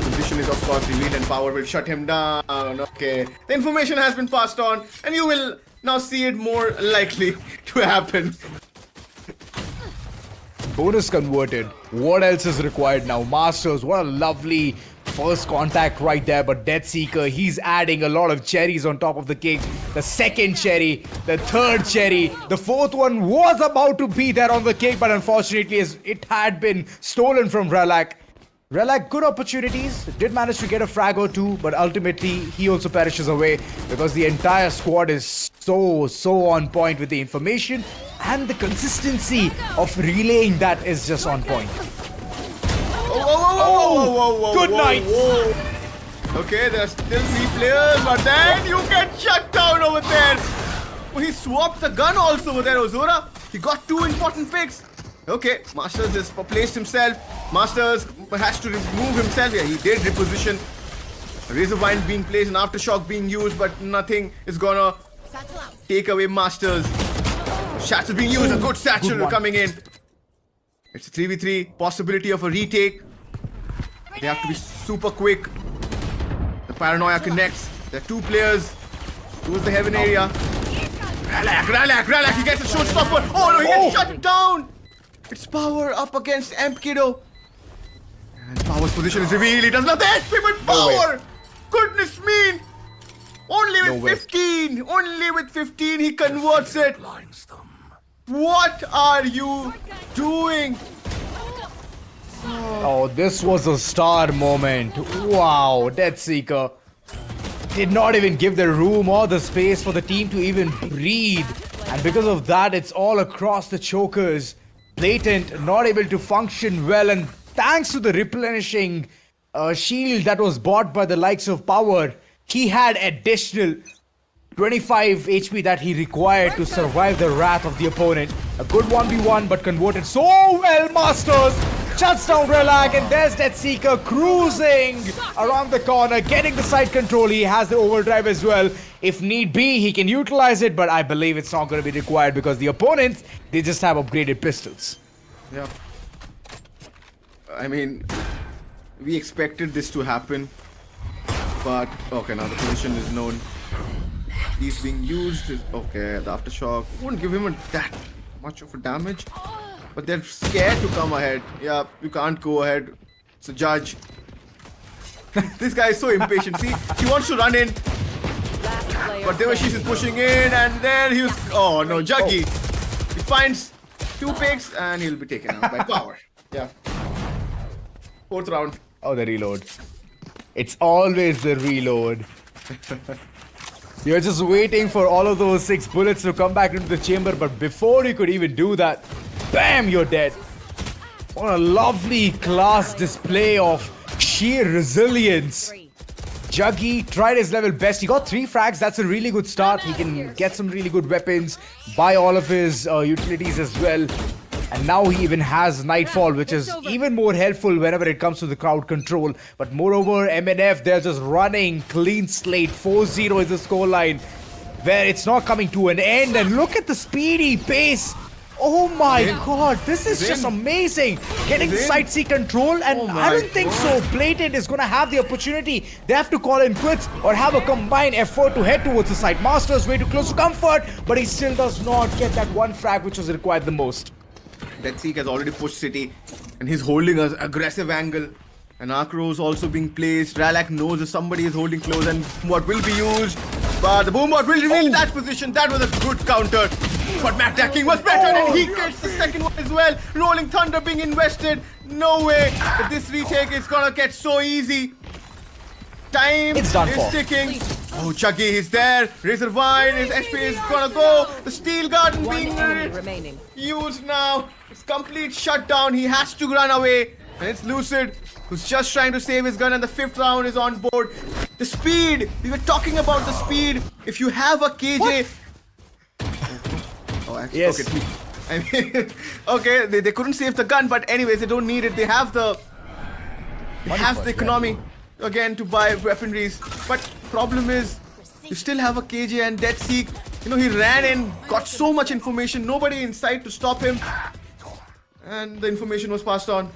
Position is of course revealed and Power will shut him down. Okay. The information has been passed on and you will now see it more likely to happen. Bonus converted. What else is required now? Meowstarz, what a lovely first contact right there, but Deathseeker, he's adding a lot of cherries on top of the cake. The second cherry, the third cherry, the fourth one was about to be there on the cake, but unfortunately it had been stolen from Relak. Relak, good opportunities, did manage to get a frag or two, but ultimately he also perishes away because the entire squad is so on point with the information, and the consistency of relaying that is just on point. Whoa, good night. Okay, there's still 3 players, but then you get shut down over there. Oh, he swapped the gun also over there, Ozora. He got 2 important picks. Okay, Meowstarz has placed himself. Meowstarz has to remove himself. Yeah, he did reposition. Razorvine being placed and Aftershock being used, but nothing is gonna take away Meowstarz. Satchel being used, a good satchel coming in. It's a 3v3, possibility of a retake. They have to be super quick. Paranoia connects. There are two players towards the heaven area. Ralak, he gets a showstopper. Oh no, he gets shut down. It's Power up against Amp Kiddo. And Power's position is revealed. He does not have HP with Power. Goodness me. Only with 15. Only with 15 he converts it. What are you doing? Oh, this was a star moment. Wow, Deathseeker did not even give the room or the space for the team to even breathe. And because of that, it's all across the chokers. Blatant not able to function well, and thanks to the replenishing shield that was bought by the likes of Power, he had additional 25 HP that he required to survive the wrath of the opponent. A good 1v1 but converted so well. Meowstarz shuts down Relax, and there's Deathseeker cruising around the corner, getting the side control. He has the overdrive as well. If need be, he can utilize it, but I believe it's not going to be required because the opponents, they just have upgraded pistols. Yeah. I mean, we expected this to happen, but okay, now the position is known. He's being used. Okay, the aftershock won't give him that much of a damage, but they're scared to come ahead. Yeah, you can't go ahead. It's a judge. This guy is so impatient. See, he wants to run in, but Devashish is pushing in, and then he was. Oh no, Juggy. He finds two picks, and he'll be taken out by Power. Yeah. Fourth round. Oh, the reload. It's always the reload. You're just waiting for all of those 6 bullets to come back into the chamber, but before you could even do that, bam, you're dead. What a lovely class display of sheer resilience. Juggy tried his level best. He got 3 frags. That's a really good start. He can get some really good weapons, buy all of his utilities as well. And now he even has Nightfall, which is even more helpful whenever it comes to the crowd control. But moreover, MNF, they're just running clean slate. 4-0 is the scoreline, where it's not coming to an end. And look at the speedy pace. Oh my god, this is just amazing. Getting side C control, and I don't think so. Blatant is going to have the opportunity. They have to call in quits or have a combined effort to head towards the side. Meowstarz way too close to comfort, but he still does not get that one frag which was required the most. Deathseek has already pushed City, and he's holding an aggressive angle. And Arcro is also being placed. Ralak knows that somebody is holding close, and what will be used. But the Boombot will reveal that position. That was a good counter. But Matt King was better, and he gets the second one as well. Rolling Thunder being invested. No way that this retake is gonna get so easy. Time is ticking. Oh, Juggy is there. Razor Vine, his HP is gonna go. The Steel Garden being used now. It's complete shutdown. He has to run away. And it's Lucid, who's just trying to save his gun, and the 5th round is on board. The speed. We were talking about the speed. If you have a KJ. Oh, actually, yes. Okay. I mean, okay, they couldn't save the gun, but anyways, they don't need it. They have the economy again to buy weaponries. But problem is, you still have a KJ, and Deathseek, you know, he ran in, got so much information, nobody in sight to stop him, and the information was passed on.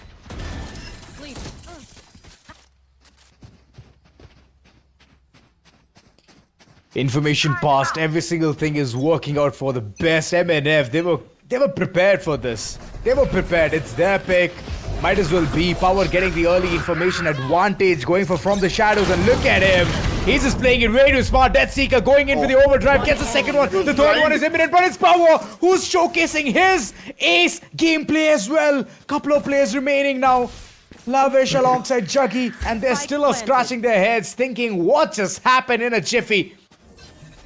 Information passed. Every single thing is working out for the best. MNF, they were prepared for this. They were prepared. It's their pick. Might as well be. Power getting the early information advantage, going for from the shadows, and look at him. He's just playing it way too smart. Deathseeker going in for the overdrive, gets the second one. The third one is imminent, but it's Power who's showcasing his ace gameplay as well. Couple of players remaining now. Lavish alongside Juggy, and they're still scratching their heads, thinking what just happened in a jiffy.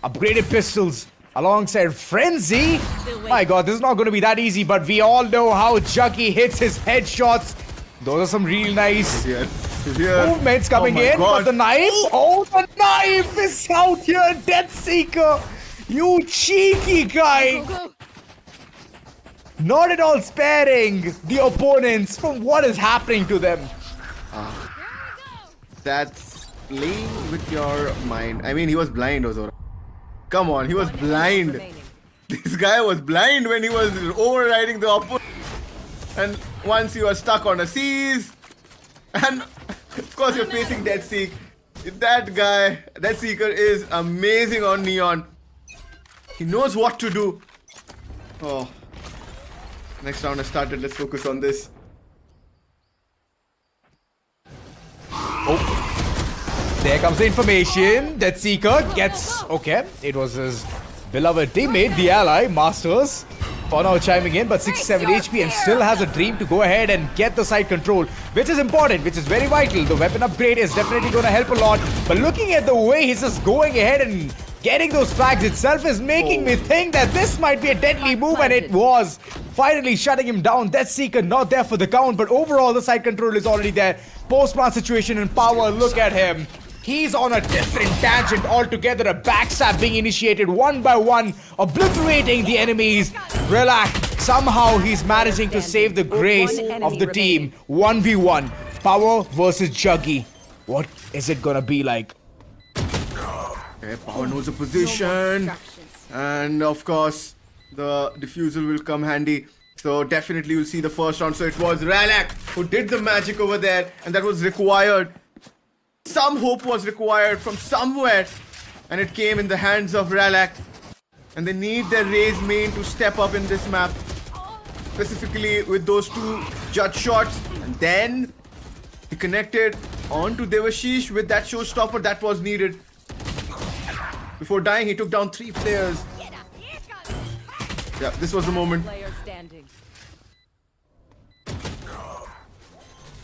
Upgraded pistols alongside Frenzy. My god, this is not going to be that easy, but we all know how Juggy hits his headshots. Those are some real nice movements coming in. But the knife, the knife is out here. Deathseeker, you cheeky guy. Not at all sparing the opponents from what is happening to them. That's playing with your mind. I mean, he was blind, Ozora. Come on, he was blind. This guy was blind when he was overriding the opponent. And once you are stuck on a seize, and of course you're facing Deathseek, That guy, that Seeker is amazing on Neon. He knows what to do. Oh. Next round has started. Let's focus on this. There comes the information that Seeker gets. Okay, it was his beloved teammate, the ally, Meowstarz, for now chiming in, but 67 HP and still has a dream to go ahead and get the side control, which is important, which is very vital. The weapon upgrade is definitely going to help a lot, but looking at the way he's just going ahead and getting those frags itself is making me think that this might be a deadly move, and it was. Finally shutting him down. That Seeker not there for the count, but overall the side control is already there. Post-plant situation and power, look at him. He's on a different tangent altogether. A backstab being initiated one by one, obliterating the enemies. Relax. Somehow he's managing to save the grace of the team. 1v1. Power versus Juggy. What is it gonna be like? Okay, Power knows the position. And of course, the diffusal will come handy. So definitely you'll see the first round. So it was Ralak who did the magic over there, and that was required. Some hope was required from somewhere, and it came in the hands of Ralak. And they need their Raze main to step up in this map, specifically with those two judge shots. And then he connected onto Devashish with that showstopper that was needed. Before dying, he took down 3 players. Yeah, this was the moment. Player standing.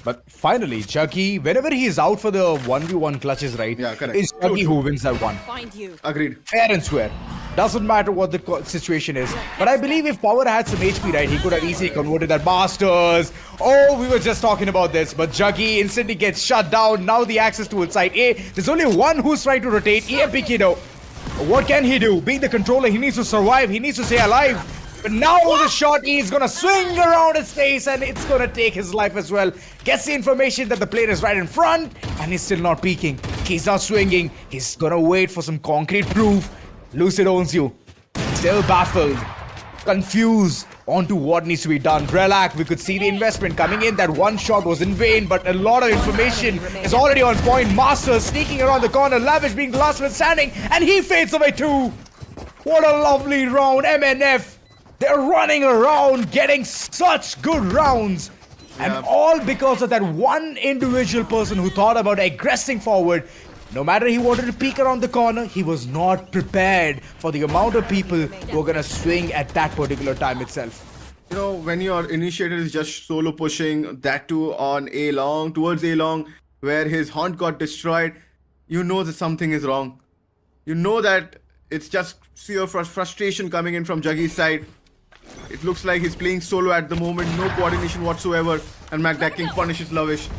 But finally, Juggy, whenever he is out for the 1v1 clutches, right? Yeah, correct. It's Juggy who wins that one. Find you. Agreed. Fair and square. Doesn't matter what the situation is. But I believe if Power had some HP, right, he could have easily converted that Meowstarz. Oh, we were just talking about this. But Juggy instantly gets shut down. Now the access to inside A. There's only one who's trying to rotate. EMP Kiddo. What can he do? Being the controller, he needs to survive. He needs to stay alive. But now the shot is gonna swing around his face, and it's gonna take his life as well. Gets the information that the player is right in front, and he's still not peeking. He's not swinging. He's gonna wait for some concrete proof. Lucid owns you. Still baffled. Confused onto what needs to be done. Relax, we could see the investment coming in. That one shot was in vain, but a lot of information is already on point. Meowstarz sneaking around the corner. Lavish being the last one standing, and he fades away too. What a lovely round, MNF. They're running around, getting such good rounds. And all because of that one individual person who thought about aggressing forward. No matter he wanted to peek around the corner, he was not prepared for the amount of people who are going to swing at that particular time itself. You know, when your initiator is just solo pushing, that too on A long, towards A long, where his haunt got destroyed, you know that something is wrong. You know that it's just sheer frustration coming in from Juggy's side. It looks like he's playing solo at the moment, no coordination whatsoever, and McDack King punishes Lavish.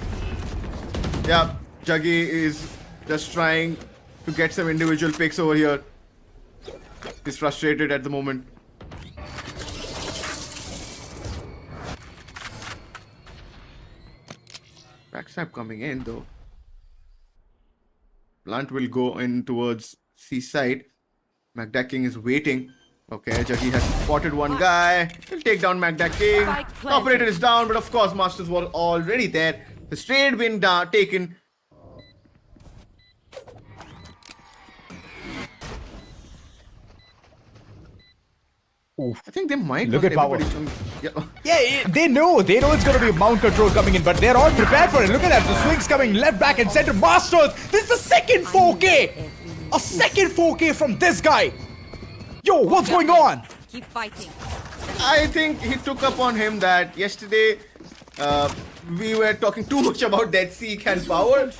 Yeah, Juggy is just trying to get some individual picks over here. He's frustrated at the moment. Backstab coming in though. Blunt will go in towards C side. McDack King is waiting. Okay, Juggy has spotted one guy. He'll take down McDack King. Operator is down, but of course Meowstarz was already there. The trade been taken. Oof. I think they might. Look at Power. Yeah. They know it's going to be mount control coming in, but they're all prepared for it. Look at that, the swings coming left, back, and center. Meowstarz, this is the second 4K. A second 4K from this guy. Yo, what's going on? Keep fighting. I think he took up on him that yesterday we were talking too much about Dead Seek and Power.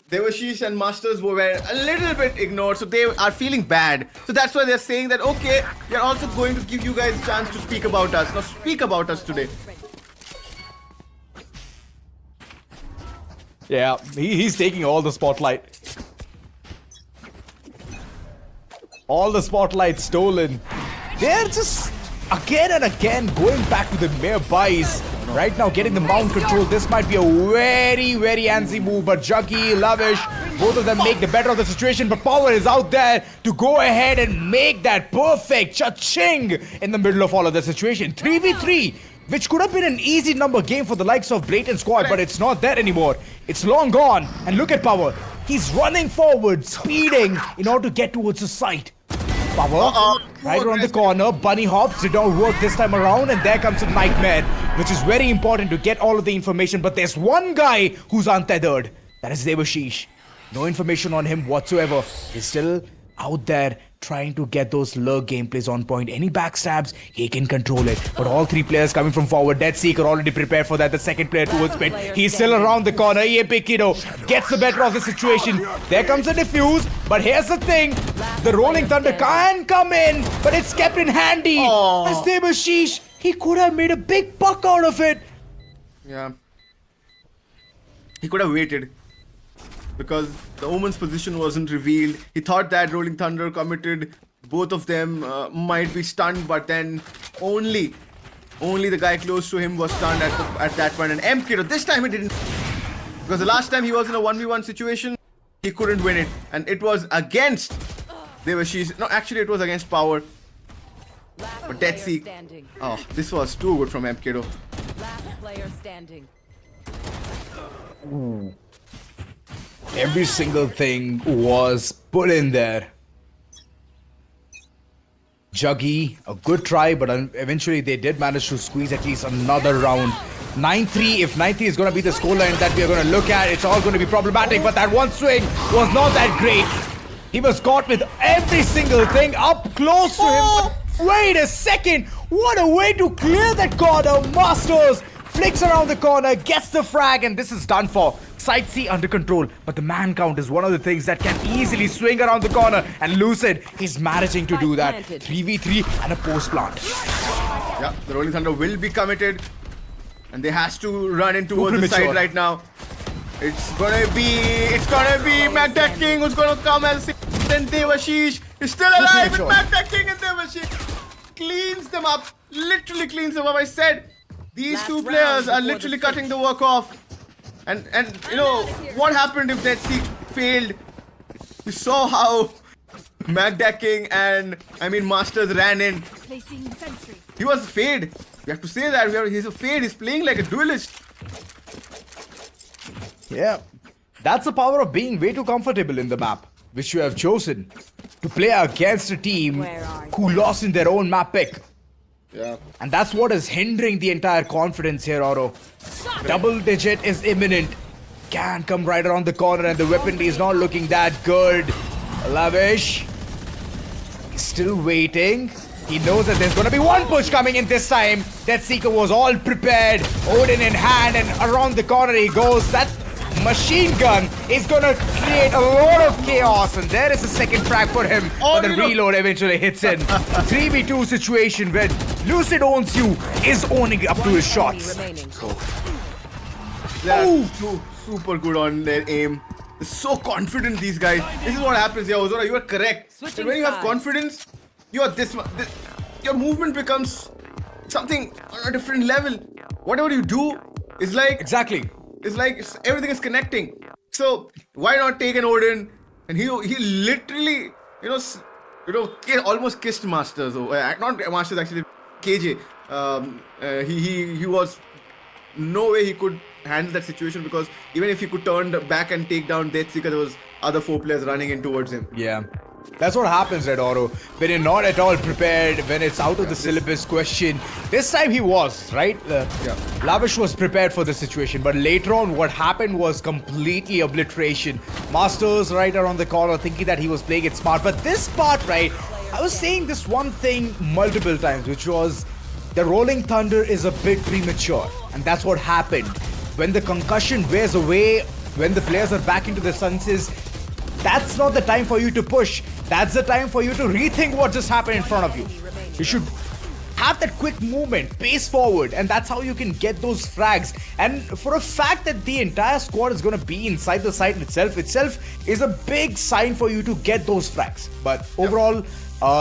Devashish and Meowstarz were a little bit ignored, so they are feeling bad. So that's why they're saying that, okay, we are also going to give you guys a chance to speak about us. Now speak about us today. Yeah, he's taking all the spotlight. All the spotlight stolen. They're just again and again going back to the mere buys. Right now getting the mount control. This might be a very, very antsy move, but Juggy, Lavish, both of them make the better of the situation, but Power is out there to go ahead and make that perfect cha-ching in the middle of all of the situation. 3v3. which could have been an easy number game for the likes of Blatant squad, but it's not there anymore. It's long gone. And look at Power. He's running forward, speeding in order to get towards the site. Power, right around the corner. Bunny hops did not work this time around, and there comes a nightmare, which is very important to get all of the information. But there's one guy who's untethered. That is Devashish. No information on him whatsoever. He's still out there trying to get those lurk gameplays on point. Any backstabs, he can control it. But all three players coming from forward. Deadseeker already prepared for that. The second player towards mid. He's still around the corner. Epic Kiddo gets the better of the situation. There comes a defuse. But here's the thing. The Rolling Thunder can come in, but it's kept in handy. As Devashish, he could have made a big buck out of it. Yeah. He could have waited. Because the Omen's position wasn't revealed. He thought that Rolling Thunder committed. Both of them might be stunned, but then only the guy close to him was stunned at that point. And MK, this time he didn't. Because the last time he was in a 1v1 situation, he couldn't win it. And it was against Devashish. No, actually it was against Power. But Deadseek. Oh, this was too good from MK. Last player standing. Every single thing was put in there. Juggy, a good try, but eventually they did manage to squeeze at least another round. 9-3, if 9-3 is going to be the scoreline that we are going to look at, it's all going to be problematic, but that one swing was not that great. He was caught with every single thing up close to him. Wait a second, what a way to clear that corner. Meowstarz flicks around the corner, gets the frag, and this is done for. Side C under control, but the man count is one of the things that can easily swing around the corner, and Lucid, he's managing to do that. 3v3 and a post plant. Yeah, the Rolling Thunder will be committed, and they has to run in towards the side right now. It's gonna be Magda King who's gonna come and then Devashish is still alive with Magda King, and Devashish cleans them up, literally cleans them up. I said these two players are literally cutting the work off. And you know what happened if Deadseek failed? You saw how Magda King and Meowstarz ran in. He was fade. We have to say that he's a fade. He's playing like a duelist. Yeah, that's the power of being way too comfortable in the map, which you have chosen to play against a team who lost in their own map pick. Yeah. And that's what is hindering the entire confidence here, Oro. Double digit is imminent. Can come right around the corner, and the weaponry is not looking that good. Lavish. He's still waiting. He knows that there's gonna be one push coming in this time. Deadseeker was all prepared. Odin in hand, and around the corner he goes. That machine gun is gonna create a lot of chaos, and there is a second frag for him. But the reload eventually hits in. 3v2 situation when Lucid owns you, is owning up to his shots. That's super good on their aim. They're so confident, these guys. This is what happens here, Ozora. You are correct. And when you have confidence, you are your movement becomes something on a different level. Whatever you do is like Exactly. It's like everything is connecting. So why not take an Odin? And he literally, almost kissed Meowstarz. Not Meowstarz, actually, KJ. He was no way he could handle that situation, because even if he could turn back and take down Deadseeker, there was other 4 players running in towards him. Yeah. That's what happens, Red Oro. When you're not at all prepared, when it's out of the syllabus question. This time he was, right? Lavish was prepared for the situation, but later on what happened was completely obliteration. Meowstarz right around the corner thinking that he was playing it smart. But this part, right, I was saying this one thing multiple times, which was the Rolling Thunder is a bit premature. And that's what happened. When the concussion wears away, when the players are back into their senses, that's not the time for you to push. That's the time for you to rethink what just happened in front of you. You should have that quick movement, pace forward, and that's how you can get those frags. And for a fact that the entire squad is going to be inside the site itself is a big sign for you to get those frags. But overall,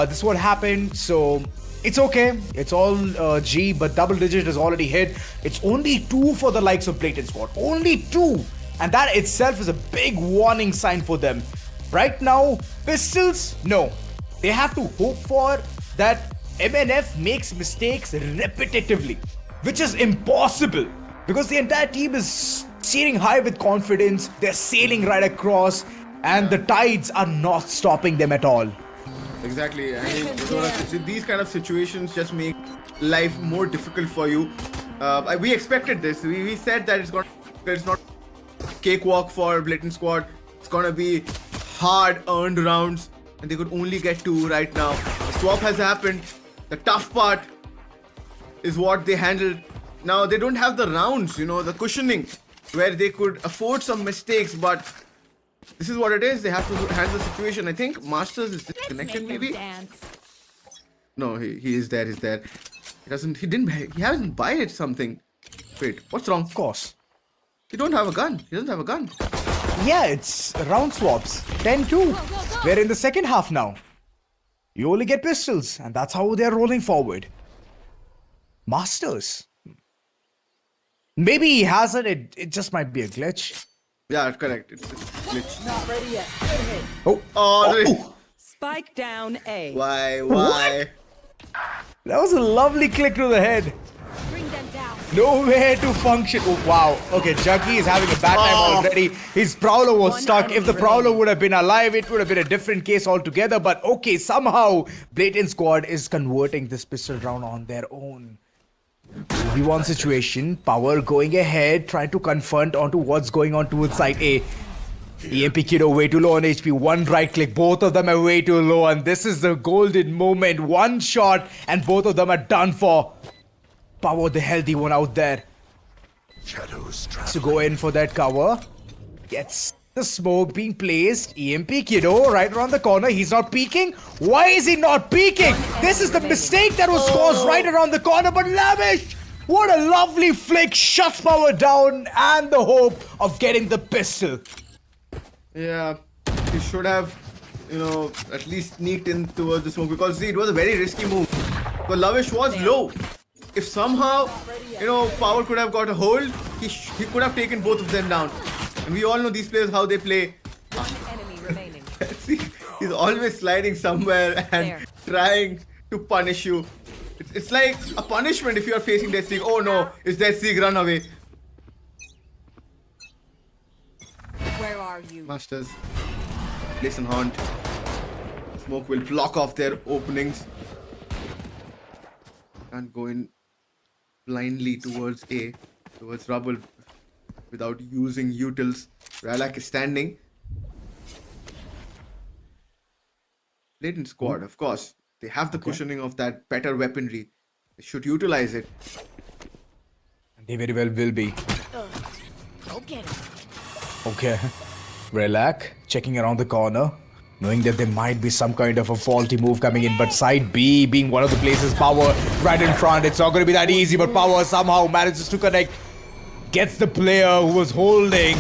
this is what happened. So it's okay. It's all G, but double digit is already hit. It's only 2 for the likes of Blatant squad. Only 2. And that itself is a big warning sign for them. Right now, Pistols, no. They have to hope for that MNF makes mistakes repetitively. which is impossible because the entire team is steering high with confidence. They're sailing right across, and the tides are not stopping them at all. Exactly. I mean, these kind of situations just make life more difficult for you. We expected this. We said that it's not cakewalk for Blatant squad. It's gonna be hard earned rounds, and they could only get 2 right now. The swap has happened. The tough part is what they handled. Now they don't have the rounds, the cushioning, where they could afford some mistakes, but this is what it is. They have to handle the situation. I think Meowstarz is disconnected, maybe. No, he is there. He's there. He hasn't buy it something. Wait, what's wrong? Of course. He don't have a gun. He doesn't have a gun. Yeah, it's round swaps. 10-2. We're in the second half now. You only get pistols, and that's how they're rolling forward. Meowstarz. Maybe he has it. It just might be a glitch. Yeah, correct. It's a glitch. Not ready yet. Good hit. Oh. Spike down A. Why? What? That was a lovely click to the head. Bring them down. Nowhere to function. Oh, wow. Okay, Juggy is having a bad time already. His Prowler was One stuck. If the enemy Prowler remaining. would have been alive, it would have been a different case altogether. But okay, somehow Blatant squad is converting this pistol round on their own. 2v1 situation. Power going ahead, trying to confront onto what's going on towards side A. EMP Kiddo way too low on HP. One right click. Both of them are way too low. And this is the golden moment. One shot and both of them are done for. Power, the healthy one out there. Shadows To go in for that cover. Gets the smoke being placed. EMP Kiddo right around the corner. He's not peeking. Why is he not peeking? This is the mistake that was caused right around the corner. But Lavish, what a lovely flick. Shuts Power down and the hope of getting the pistol. Yeah, he should have, at least sneaked in towards the smoke because see, it was a very risky move. But Lavish was low. If somehow, Power could have got a hold, he could have taken both of them down. And we all know these players how they play. One enemy remaining. See, he's always sliding somewhere and There. trying to punish you. It's like a punishment if you are facing Death Seek. Oh no, it's Death Seek, run away. Where are you? Meowstarz, listen, Hunt. Smoke will block off their openings. Can't go in blindly towards A, towards rubble, without using utils. Ralak is standing. Blatant squad, of course. They have the cushioning of that better weaponry. They should utilize it. They very well will be. Go get it. Okay. Relax, checking around the corner, knowing that there might be some kind of a faulty move coming in, but side B being one of the places, Power right in front. It's not going to be that easy, but Power somehow manages to connect. Gets the player who was holding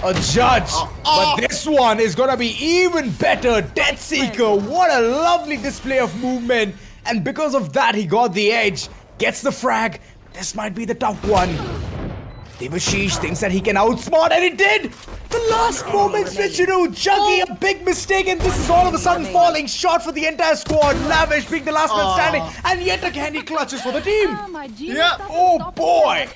a judge. But this one is going to be even better. Death Seeker, what a lovely display of movement. And because of that, he got the edge. Gets the frag. This might be the tough one. Devashish thinks that he can outsmart, and he did! The last moment switcheroo, Juggy, a big mistake, and this is all of a sudden falling short for the entire squad. Lavish being the last man standing, and yet again he clutches for the team. My genius Yeah. doesn't Oh stop boy!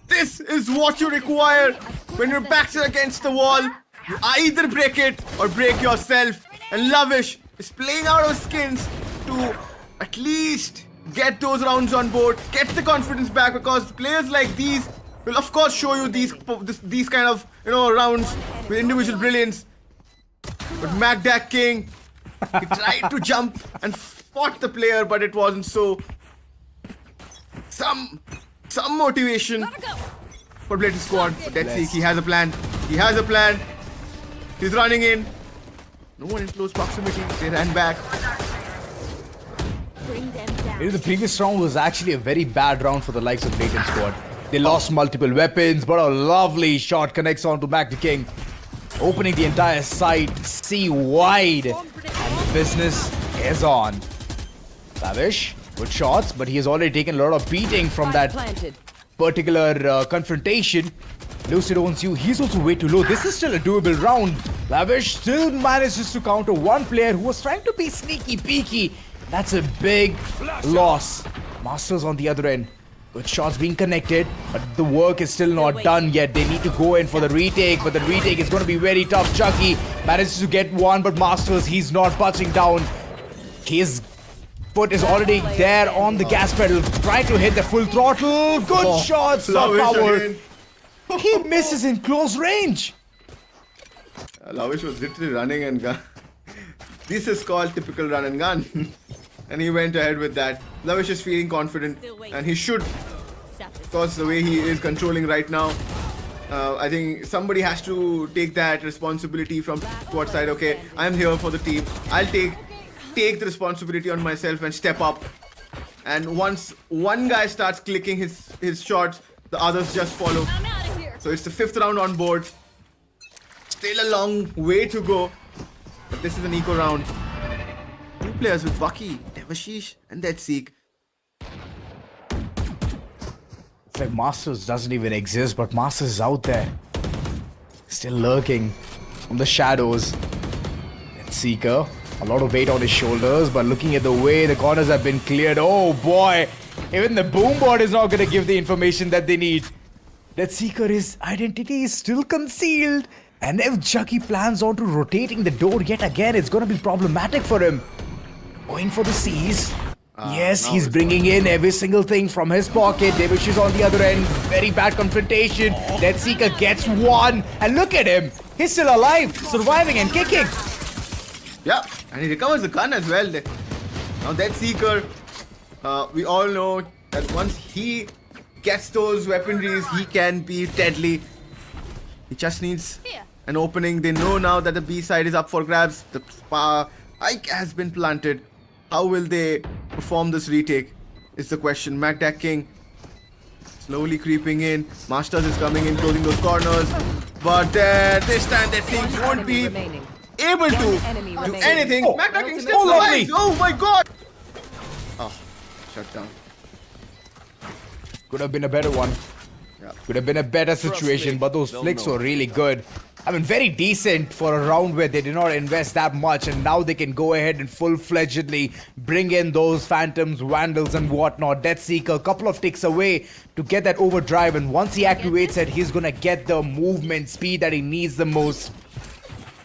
This is what you require when your backs are against the wall. You either break it or break yourself. And Lavish is playing out of skins to at least get those rounds on board, get the confidence back, because players like these will of course show you these kind of rounds with individual brilliance. But Magdak King, he tried to jump and fought the player, but it wasn't so. Some motivation for Blatant squad. But let's see, he has a plan. He has a plan. He's running in. No one in close proximity. They ran back. Bring them down. The previous round was actually a very bad round for the likes of Blatant squad. They lost multiple weapons, but a lovely shot connects on to Mac the King, opening the entire site, C wide, and business is on. Lavish, good shots, but he has already taken a lot of beating from Spike that planted. particular confrontation. Lucid owns you. He's also way too low. This is still a doable round. Lavish still manages to counter one player who was trying to be sneaky peeky. That's a big loss. Meowstarz on the other end. Good shots being connected, but the work is still not done yet. They need to go in for the retake, but the retake is going to be very tough. Chucky manages to get one, but Meowstarz, he's not budging down. His foot is already there on the gas pedal, trying to hit the full throttle. Good shots, not power. again. He misses in close range. Lavish was literally running and gun. This is called typical run and gun. And he went ahead with that. Lavish is feeling confident, and he should, because the way he is controlling right now. I think somebody has to take that responsibility from squad side. Okay, I'm here for the team. I'll take the responsibility on myself and step up. And once one guy starts clicking his shots, the others just follow. So it's the 5th round on board. Still a long way to go, but this is an eco round. 2 players with Bucky, Devashish, and Deadseek. It's like Meowstarz doesn't even exist, but Meowstarz is out there. Still lurking from the shadows. Seeker, a lot of weight on his shoulders, but looking at the way the corners have been cleared, oh boy, even the boom board is not going to give the information that they need. That Seeker, his identity is still concealed. And if Chucky plans on to rotating the door yet again, it's going to be problematic for him. Going for the C's. Yes, he's bringing in every single thing from his pocket. Devish is on the other end. Very bad confrontation. That Seeker gets one. And look at him. He's still alive, surviving and kicking. Yeah, and he recovers the gun as well. Now that Seeker, we all know that once he gets those weaponries, he can be deadly. He just needs an opening. They know now that the B side is up for grabs. The spike has been planted. How will they perform this retake is the question. Magdak King slowly creeping in. Meowstarz is coming in, closing those corners. But this time that thing won't be able to do anything. Magdak King still survives. Oh my god! Oh, shut down. Could have been a better one. Yeah. Could have been a better situation, but those flicks were really good. I mean, very decent for a round where they did not invest that much, and now they can go ahead and full-fledgedly bring in those Phantoms, Vandals, and whatnot. Deathseeker, a couple of ticks away to get that overdrive, and once he activates it, he's gonna get the movement speed that he needs the most.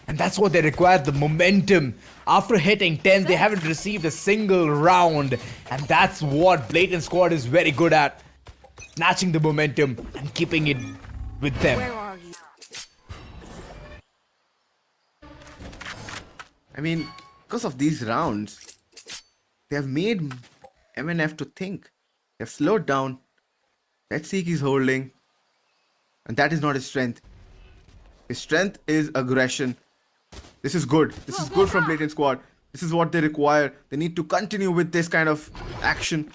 And that's what they require, the momentum. After hitting 10, they haven't received a single round, and that's what Blatant squad is very good at. Snatching the momentum and keeping it with them. Where are you? I mean, because of these rounds, they have made MNF to think. They have slowed down. Deadseek is holding. And that is not his strength. His strength is aggression. This is good. This is good from Blatant squad. This is what they require. They need to continue with this kind of action.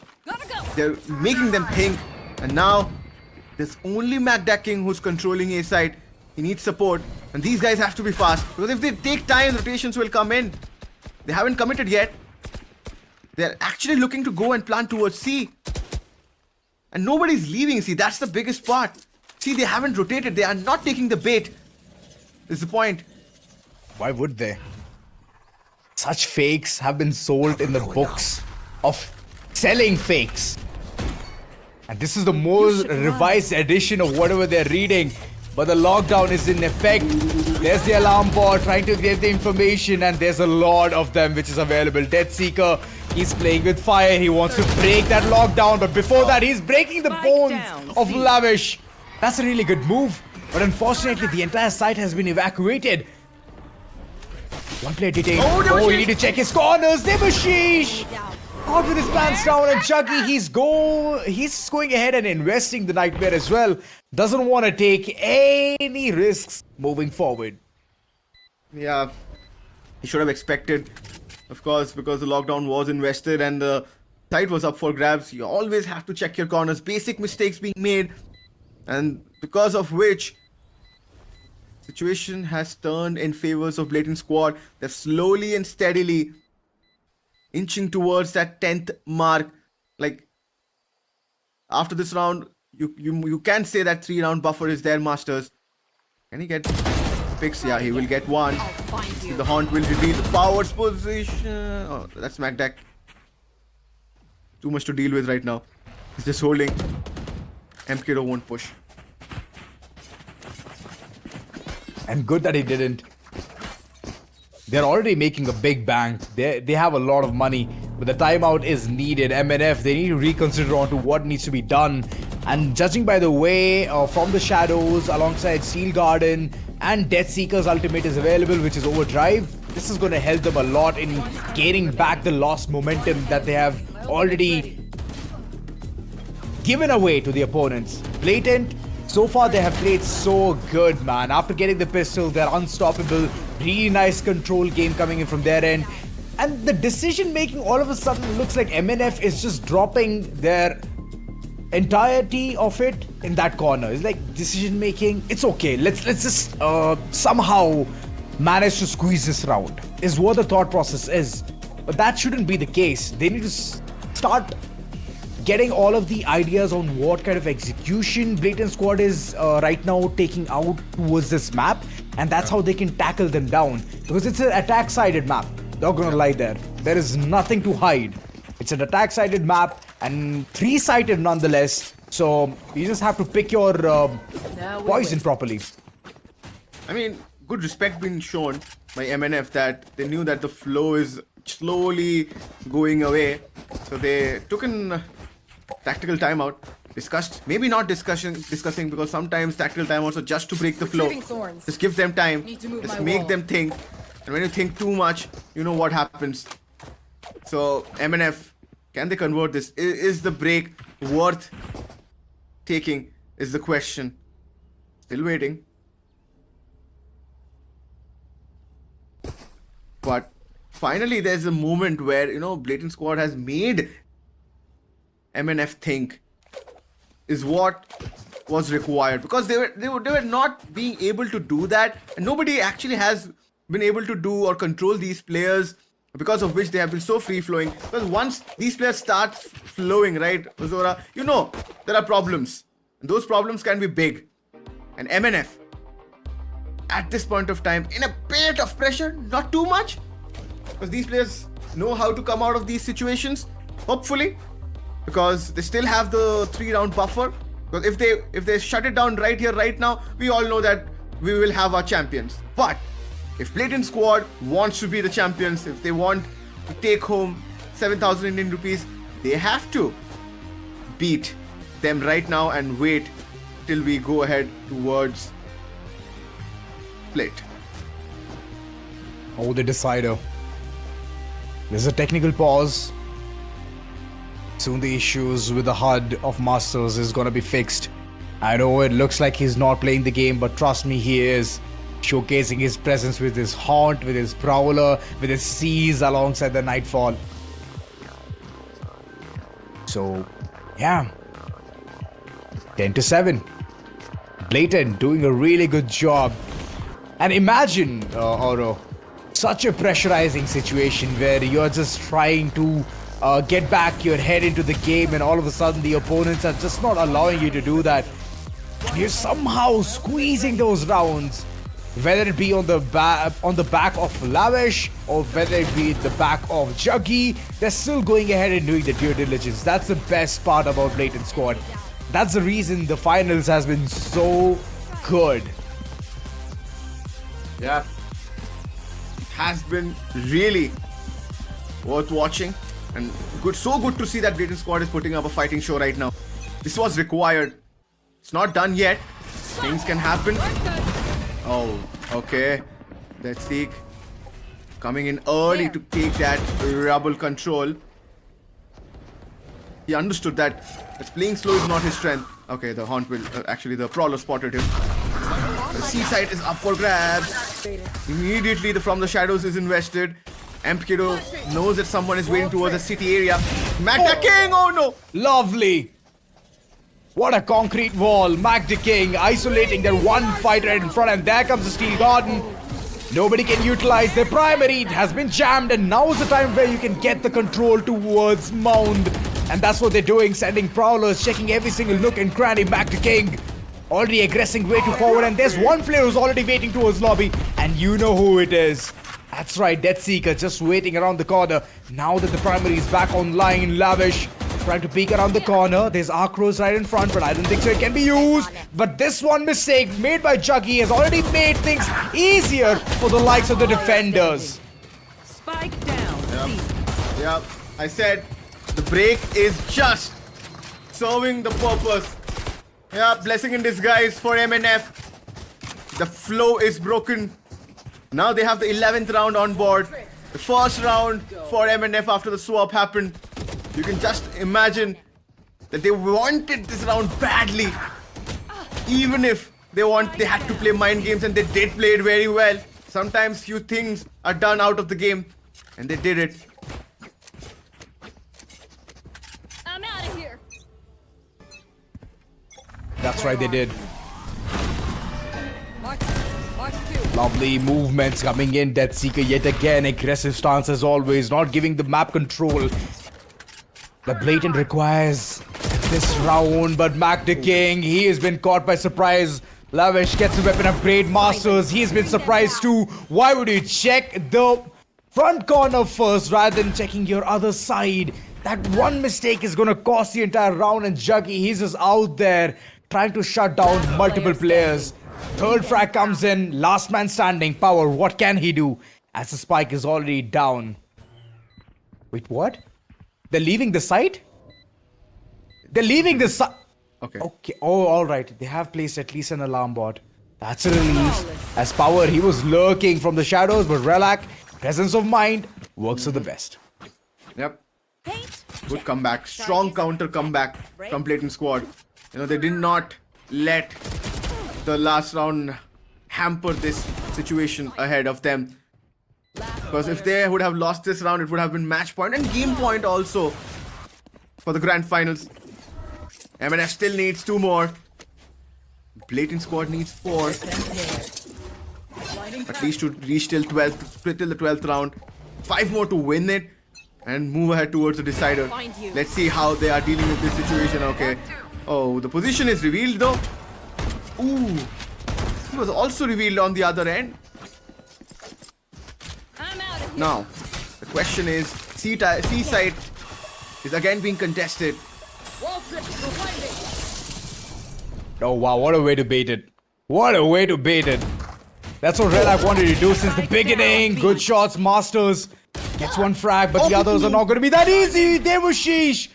They're making them think. And now, there's only Magdak King who's controlling A side. He needs support. And these guys have to be fast. Because if they take time, rotations will come in. They haven't committed yet. They're actually looking to go and plant towards C. And nobody's leaving C. That's the biggest part. See, they haven't rotated. They are not taking the bait. Is the point. Why would they? Such fakes have been sold in the books of selling fakes. And this is the most revised edition of whatever they're reading. But the lockdown is in effect. There's the alarm bot trying to get the information, and there's a lot of them which is available. Deadseeker, he's playing with fire. He wants to break that lockdown, but before that, he's breaking the bones of Lavish. That's a really good move. But unfortunately, the entire site has been evacuated. One player detained. Oh, you need to check his corners. Devashish! Caught with his pants down, and Chucky, he's going ahead and investing the Nightmare as well. Doesn't want to take any risks moving forward. Yeah, he should have expected, of course, because the lockdown was invested and the site was up for grabs. You always have to check your corners. Basic mistakes being made, and because of which, situation has turned in favors of Blatant squad. They're slowly and steadily inching towards that 10th mark. Like, after this round, you can say that 3-round buffer is there, Meowstarz. Can he get picks? Yeah, he will get one. The Haunt will reveal the power's position. Oh, that's Magdak. Too much to deal with right now. He's just holding. MKO won't push. And good that he didn't. They're already making a big bang. They have a lot of money, but the timeout is needed. MNF, they need to reconsider onto what needs to be done. And judging by the way From the Shadows alongside Steel Garden and Death Seeker's ultimate is available, which is Overdrive, this is going to help them a lot in gaining back the lost momentum that they have already given away to the opponents. Blatant, so far they have played so good, man. After getting the pistol, they're unstoppable. Really nice control game coming in from their end. And the decision making all of a sudden looks like MNF is just dropping their entirety of it in that corner. It's like decision making, it's okay. Let's just somehow manage to squeeze this round, is what the thought process is. But that shouldn't be the case. They need to start getting all of the ideas on what kind of execution Blatant Squad is right now taking out towards this map, and that's how they can tackle them down, because it's an attack sided map. Not gonna lie, there is nothing to hide. It's an attack sided map and 3-sided nonetheless, so you just have to pick your poison properly. I mean, good respect being shown by MNF that they knew that the flow is slowly going away, so they took in tactical timeout. Discussed, maybe not discussing, because sometimes tactical timeouts are just to break the flow. Just give them time, just make them think, and when you think too much, you know what happens. So MNF, can they convert this? Is the break worth taking is the question. Still waiting. But finally there's a moment where, you know, Blatant Squad has made MNF think is what was required, because they were not being able to do that, and nobody actually has been able to do or control these players, because of which they have been so free flowing. Because once these players start flowing, right, Ozora, you know there are problems, and those problems can be big. And MNF at this point of time in a bit of pressure, not too much, because these players know how to come out of these situations, hopefully, because they still have the 3-round buffer. Because if they shut it down right here, right now, we all know that we will have our champions. But if Blatant Squad wants to be the champions, if they want to take home 7,000 Indian rupees, they have to beat them right now and wait till we go ahead towards split. Oh, the decider. There's a technical pause. Soon the issues with the HUD of Meowstarz is gonna be fixed. I know it looks like he's not playing the game, but trust me, he is. Showcasing his presence with his Haunt, with his Prowler, with his Seize alongside the Nightfall. So, yeah. 10-7. Blatant doing a really good job. And imagine, Oro, such a pressurizing situation where you're just trying to get back your head into the game, and all of a sudden the opponents are just not allowing you to do that. And you're somehow squeezing those rounds, whether it be on the back of Lavish or whether it be the back of Juggy. They're still going ahead and doing the due diligence. That's the best part about Blatant Squad. That's the reason the finals has been so good. Yeah, it has been really worth watching, and so good to see that Blatant Squad is putting up a fighting show right now. This was required. It's not done yet. Things can happen. Oh, okay. Let's see. Coming in early to take that rebel control. He understood that playing slow is not his strength. Okay, the Haunt will actually the Prowler spotted him. The seaside is up for grabs. Immediately the From the Shadows is invested. MKO knows that someone is waiting towards the city area. Mac the King! Oh no! Lovely. What a concrete wall. Mac the King isolating their one fighter in front, and there comes the Steel Garden. Nobody can utilize their primary. It has been jammed, and now is the time where you can get the control towards Mound. And that's what they're doing, sending Prowlers, checking every single nook and cranny. Mac the King already aggressing way too forward, and there's one player who's already waiting towards lobby, and you know who it is. That's right, Death Seeker just waiting around the corner. Now that the primary is back online, Lavish Trying to peek around the corner. There's Arcros right in front, but I don't think so it can be used. But this one mistake made by Juggy has already made things easier for the likes of the defenders. Spike down. C. Yeah, I said the break is just serving the purpose. Yeah, blessing in disguise for MNF. The flow is broken. Now they have the 11th round on board. The first round for MNF after the swap happened. You can just imagine that they wanted this round badly. Even if they had to play mind games, and they did play it very well. Sometimes few things are done out of the game, and they did it. I'm out of here. That's right, they did. Mark 2. Lovely movements coming in. Deathseeker yet again. Aggressive stance as always. Not giving the map control. The Blatant requires this round. But Mac the King, he has been caught by surprise. Lavish gets a weapon upgrade. Meowstarz, he's been surprised too. Why would you check the front corner first rather than checking your other side? That one mistake is going to cost the entire round. And Juggy, he's just out there trying to shut down multiple players. Third frag comes in. Last man standing. Power, what can he do? As the spike is already down. Wait, what? They're leaving the site? They're leaving the site. Okay. Okay. Oh, alright. They have placed at least an alarm bot. That's a relief. As Power, he was lurking from the shadows, but Relax, presence of mind, works for the best. Yep. Paint. Good comeback. Strong counter comeback from Blatant squad. You know, they did not let the last round hamper this situation ahead of them. Because if they would have lost this round, it would have been match point and game point also for the grand finals. MNF still needs 2 more. Blatant squad needs 4. At least to reach till the 12th round. 5 more to win it and move ahead towards the decider. Let's see how they are dealing with this situation. Okay. Oh, the position is revealed though. Ooh. He was also revealed on the other end. I'm out of here. Now, the question is, C side is again being contested. Oh wow, what a way to bait it. What a way to bait it. That's what Relax wanted to do since the beginning. Good shots, Meowstarz. Gets one frag, but the others are not going to be that easy. There was Sheesh.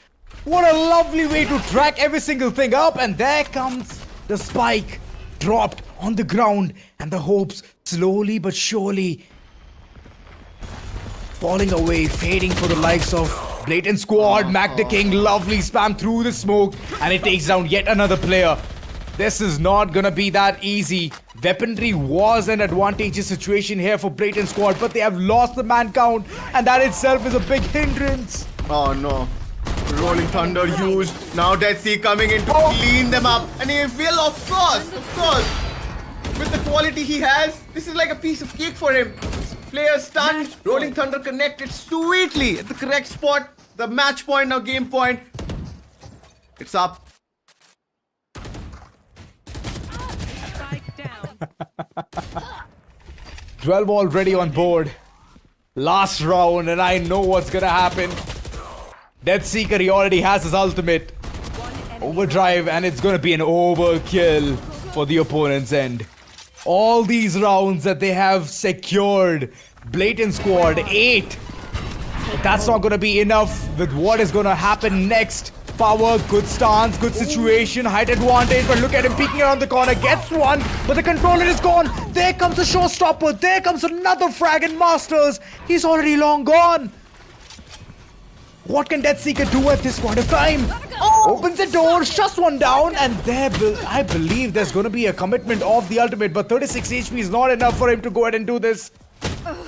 What a lovely way to track every single thing up. And there comes the spike. Dropped on the ground. And the hopes slowly but surely falling away, fading for the likes of Blatant squad. Mac the King, lovely spam through the smoke. And it takes down yet another player. This is not gonna be that easy. Weaponry was an advantageous situation here for Blatant squad, but they have lost the man count, and that itself is a big hindrance. Oh no. Rolling Thunder used. Now Dead Sea coming in to clean them up. And he will, of course. With the quality he has, this is like a piece of cake for him. Player stunned. Rolling Thunder connected sweetly at the correct spot. The match point, now game point. It's up. Spike down. 12 already on board. Last round, and I know what's gonna happen. Deathseeker, he already has his ultimate. Overdrive, and it's gonna be an overkill for the opponent's end. All these rounds that they have secured. Blatant squad, 8. But that's not gonna be enough with what is gonna happen next. Power, good stance, good situation, height advantage, but look at him peeking around the corner, gets one, but the controller is gone. There comes a showstopper, there comes another frag in Meowstarz. He's already long gone. What can Deathseeker do at this point of time? Opens the door, shuts one down, and there, I believe there's going to be a commitment of the ultimate, but 36 HP is not enough for him to go ahead and do this.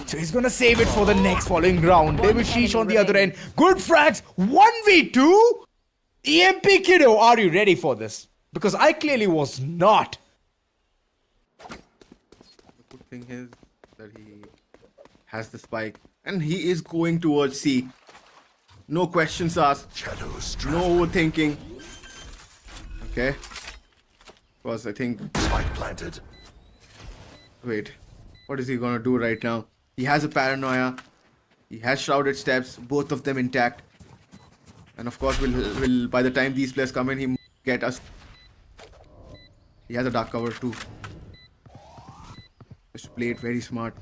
So he's going to save it for the next following round. There was Sheesh on the other end. Good frags, 1v2? EMP Kiddo, are you ready for this? Because I clearly was not. The good thing is that he has the spike and he is going towards C. No questions asked. Shadows No overthinking. Okay. Because I think. spike planted. Wait. What is he gonna do right now? He has a paranoia. He has shrouded steps. Both of them intact. And of course, will by the time these players come in, he get us. He has a dark cover too. Just play it very smart.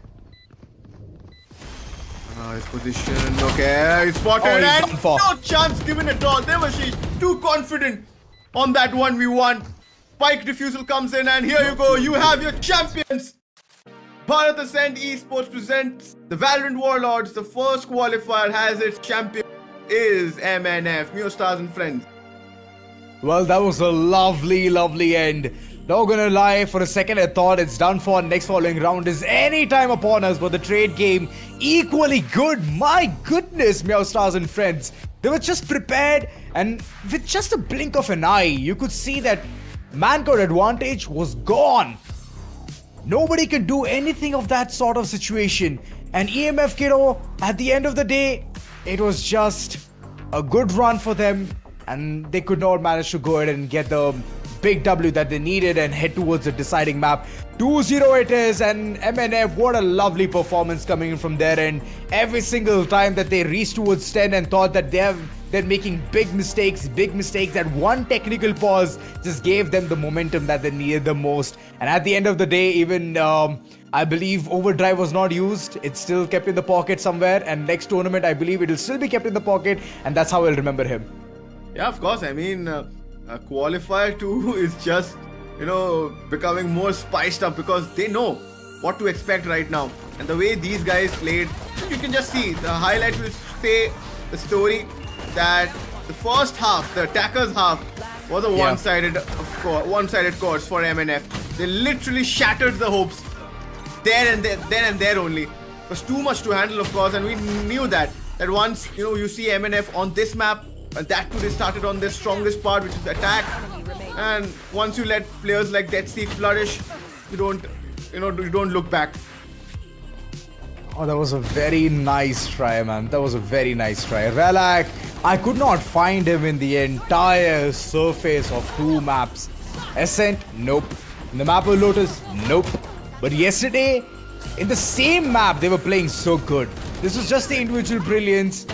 His position, okay, he's spotted Oh, he's and done for. no chance given at all. Devashish, too confident on that 1v1. Spike refusal comes in and here you go, you have your champions. Bharat Ascend Esports presents the Valorant Warlords. The first qualifier has its champion is MNF, Meowstarz and friends. Well, that was a lovely end. Not gonna lie, for a second I thought it's done for. Next following round is any time upon us, but the trade game equally good. My goodness, Meowstarz and friends. They were just prepared, and with just a blink of an eye, you could see that manpower advantage was gone. Nobody can do anything of that sort of situation. And EMF Kiddo, at the end of the day, it was just a good run for them, and they could not manage to go ahead and get the big W that they needed and head towards the deciding map. 2-0 it is, and MNF, what a lovely performance coming in from their end. Every single time that they reached towards 10 and thought that they're making big mistakes, that one technical pause just gave them the momentum that they needed the most. And at the end of the day, even I believe overdrive was not used. It's still kept in the pocket somewhere, and next tournament I believe it'll still be kept in the pocket, and that's how I'll remember him. Yeah, of course. I mean, qualifier 2 is just, becoming more spiced up because they know what to expect right now. And the way these guys played, you can just see the highlights will say the story that the first half, the attackers' half, was a one-sided course for MNF. They literally shattered the hopes then and there only. It was too much to handle, of course, and we knew that once you see MNF on this map, and that too they started on their strongest part, which is attack. And once you let players like Deathseek flourish, you don't look back. Oh, that was a very nice try, man. That was a very nice try. Relak, I could not find him in the entire surface of 2 maps. Ascent, nope. In the map of Lotus, nope. But yesterday, in the same map, they were playing so good. This was just the individual brilliance.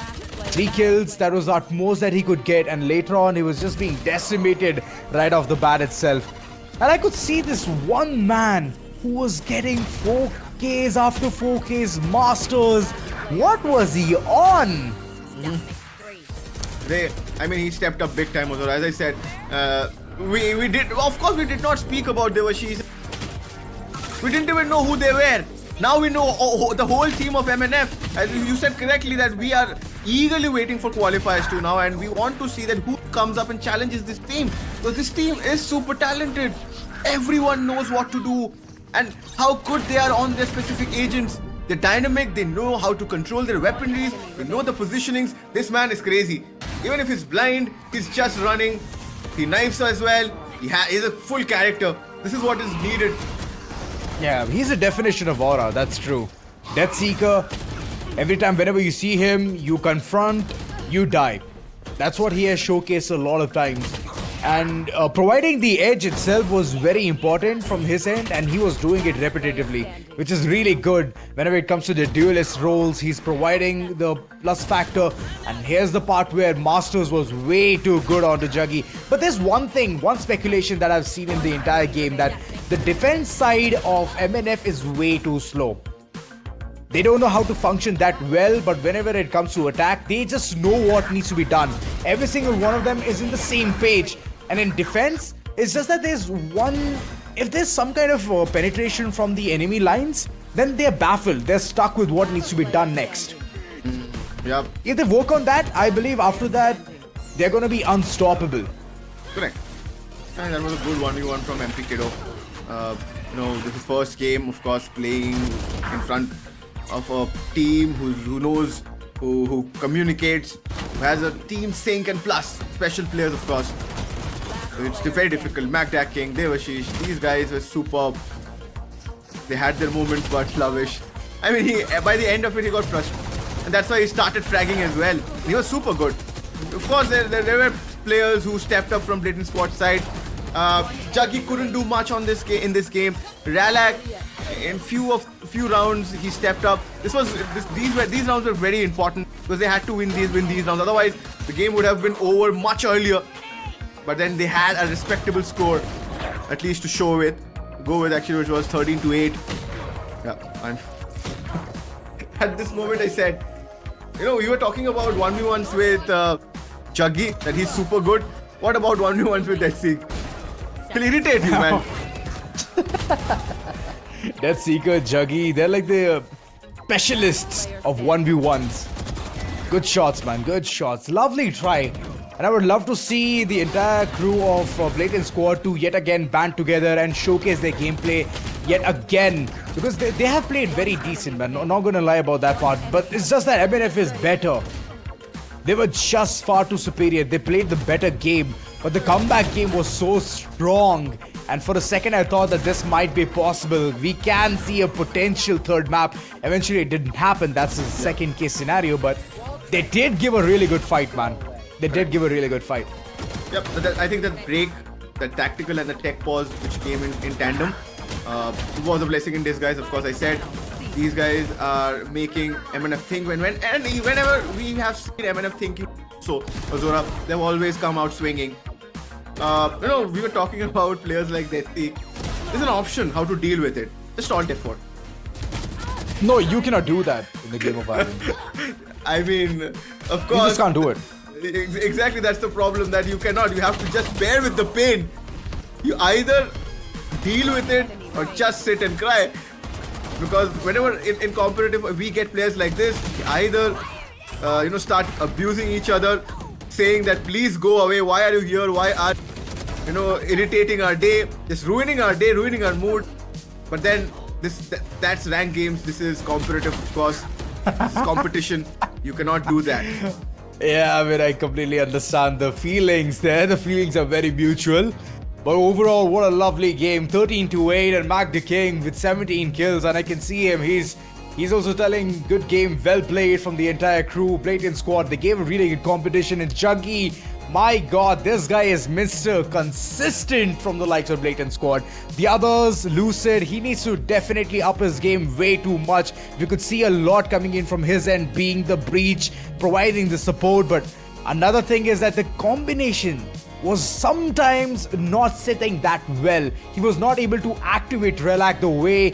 3 kills, that was the utmost that he could get, and later on he was just being decimated right off the bat itself. And I could see this one man who was getting 4Ks after 4Ks, Masters. What was he on? He stepped up big time also. As I said, we did not speak about Devashish. We didn't even know who they were. Now we know the whole team of MNF. As you said correctly, that we are eagerly waiting for qualifiers too now, and we want to see that who comes up and challenges this team, because this team is super talented. Everyone knows what to do and how good they are on their specific agents. They're dynamic, they know how to control their weaponries, they know the positionings. This man is crazy. Even if he's blind, he's just running. He knives as well. He's a full character. This is what is needed. Yeah, he's a definition of aura, that's true. Death Seeker, every time whenever you see him, you confront, you die. That's what he has showcased a lot of times. And providing the edge itself was very important from his end, and he was doing it repetitively, which is really good. Whenever it comes to the duelist roles, he's providing the plus factor. And here's the part where Masters was way too good onto Juggy. But there's one speculation that I've seen in the entire game, that the defense side of MNF is way too slow. They don't know how to function that well, but whenever it comes to attack, they just know what needs to be done. Every single one of them is in the same page. And in defense, it's just that if there's some kind of penetration from the enemy lines, then they're baffled. They're stuck with what needs to be done next. Yeah. If they work on that, I believe after that, they're going to be unstoppable. Correct. And that was a good 1v1 from MP Kiddo. This is first game, of course, playing in front of a team who knows, who communicates, who has a team sync and plus special players, of course. So it's very difficult. Magda King, Devashish, these guys were superb. They had their moments, but sluggish. I mean, by the end of it, he got frustrated, and that's why he started fragging as well. He was super good. Of course, there were players who stepped up from Blatant Sports side. Juggy couldn't do much on in this game. Ralak in few rounds he stepped up. These rounds were very important because they had to win these rounds. Otherwise, the game would have been over much earlier. But then they had a respectable score, at least to go with actually, which was 13-8. Yeah, and at this moment I said, we were talking about 1v1s with Juggy, that he's super good. What about 1v1s with Deathseek? He'll irritate you, man. Deathseeker, Juggy, they're like the specialists of 1v1s. Good shots, man. Good shots. Lovely try. And I would love to see the entire crew of Blatant Squad to yet again band together and showcase their gameplay yet again. Because they have played very decent, man. Not gonna lie about that part. But it's just that MNF is better. They were just far too superior. They played the better game. But the comeback game was so strong. And for a second, I thought that this might be possible. We can see a potential third map. Eventually, it didn't happen. That's the second case scenario. But they did give a really good fight, man. They did give a really good fight. Yep, I think that break, the tactical and the tech pause which came in tandem, was a blessing in disguise. Of course, I said these guys are making MNF think. Whenever we have seen MNF thinking, so Azura, they've always come out swinging. We were talking about players like Deathseek. There's an option how to deal with it. Just alt F4. No, you cannot do that in the game of Iron. I mean, of course. You just can't do it. Exactly, that's the problem, that you cannot. You have to just bear with the pain. You either deal with it or just sit and cry. Because whenever in competitive we get players like this, either start abusing each other, saying that please go away, why are you here, why are irritating our day, just ruining our day, ruining our mood. But then that's ranked games. This is competitive, of course. This is competition. You cannot do that. Yeah, I mean, I completely understand the feelings there. The feelings are very mutual. But overall, what a lovely game. 13-8 and Mac the King with 17 kills. And I can see him. He's also telling good game, well played from the entire crew. Blatant Squad, they gave a really good competition. And Juggy, my god, this guy is Mr. Consistent from the likes of Blatant Squad. The others, Lucid, he needs to definitely up his game way too much. We could see a lot coming in from his end, being the breach, providing the support. But another thing is that the combination was sometimes not sitting that well. He was not able to activate Relax the way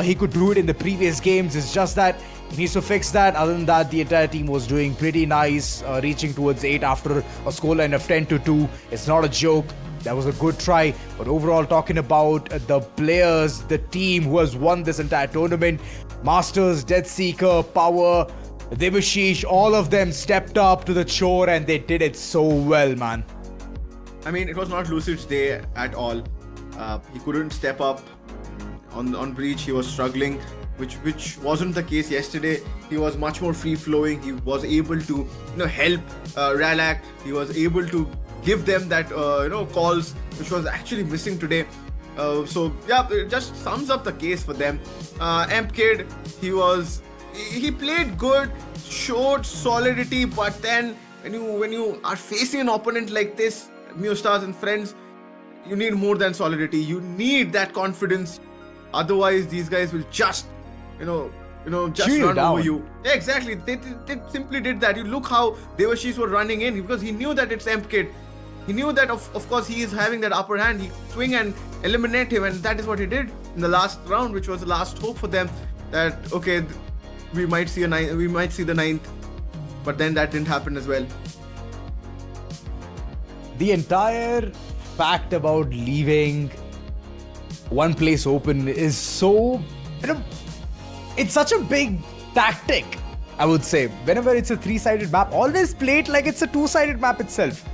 he could do it in the previous games. It's just that he needs to fix that. Other than that, the entire team was doing pretty nice, reaching towards 8 after a scoreline of 10-2. It's not a joke. That was a good try. But overall, talking about the players, the team who has won this entire tournament, Meowstarz, Deathseeker, Power, Devashish, all of them stepped up to the chore and they did it so well, man. I mean, it was not Lucid's day at all. He couldn't step up on breach. He was struggling, which wasn't the case yesterday. He was much more free flowing. He was able to help Ralak. He was able to give them that calls, which was actually missing today. So yeah, it just sums up the case for them. Amp Kid, he played good, showed solidity, but then when you are facing an opponent like this, Meowstarz and friends, you need more than solidity. You need that confidence. Otherwise, these guys will just just run over you. Yeah, exactly. They simply did that. You look how Devashish were running in because he knew that it's Amp Kid. He knew that of course he is having that upper hand. He swing and eliminate him, and that is what he did in the last round, which was the last hope for them. That okay, we might see the ninth, but then that didn't happen as well. The entire fact about leaving one place open is so, it's such a big tactic, I would say. Whenever it's a 3-sided map, always play it like it's a 2-sided map itself.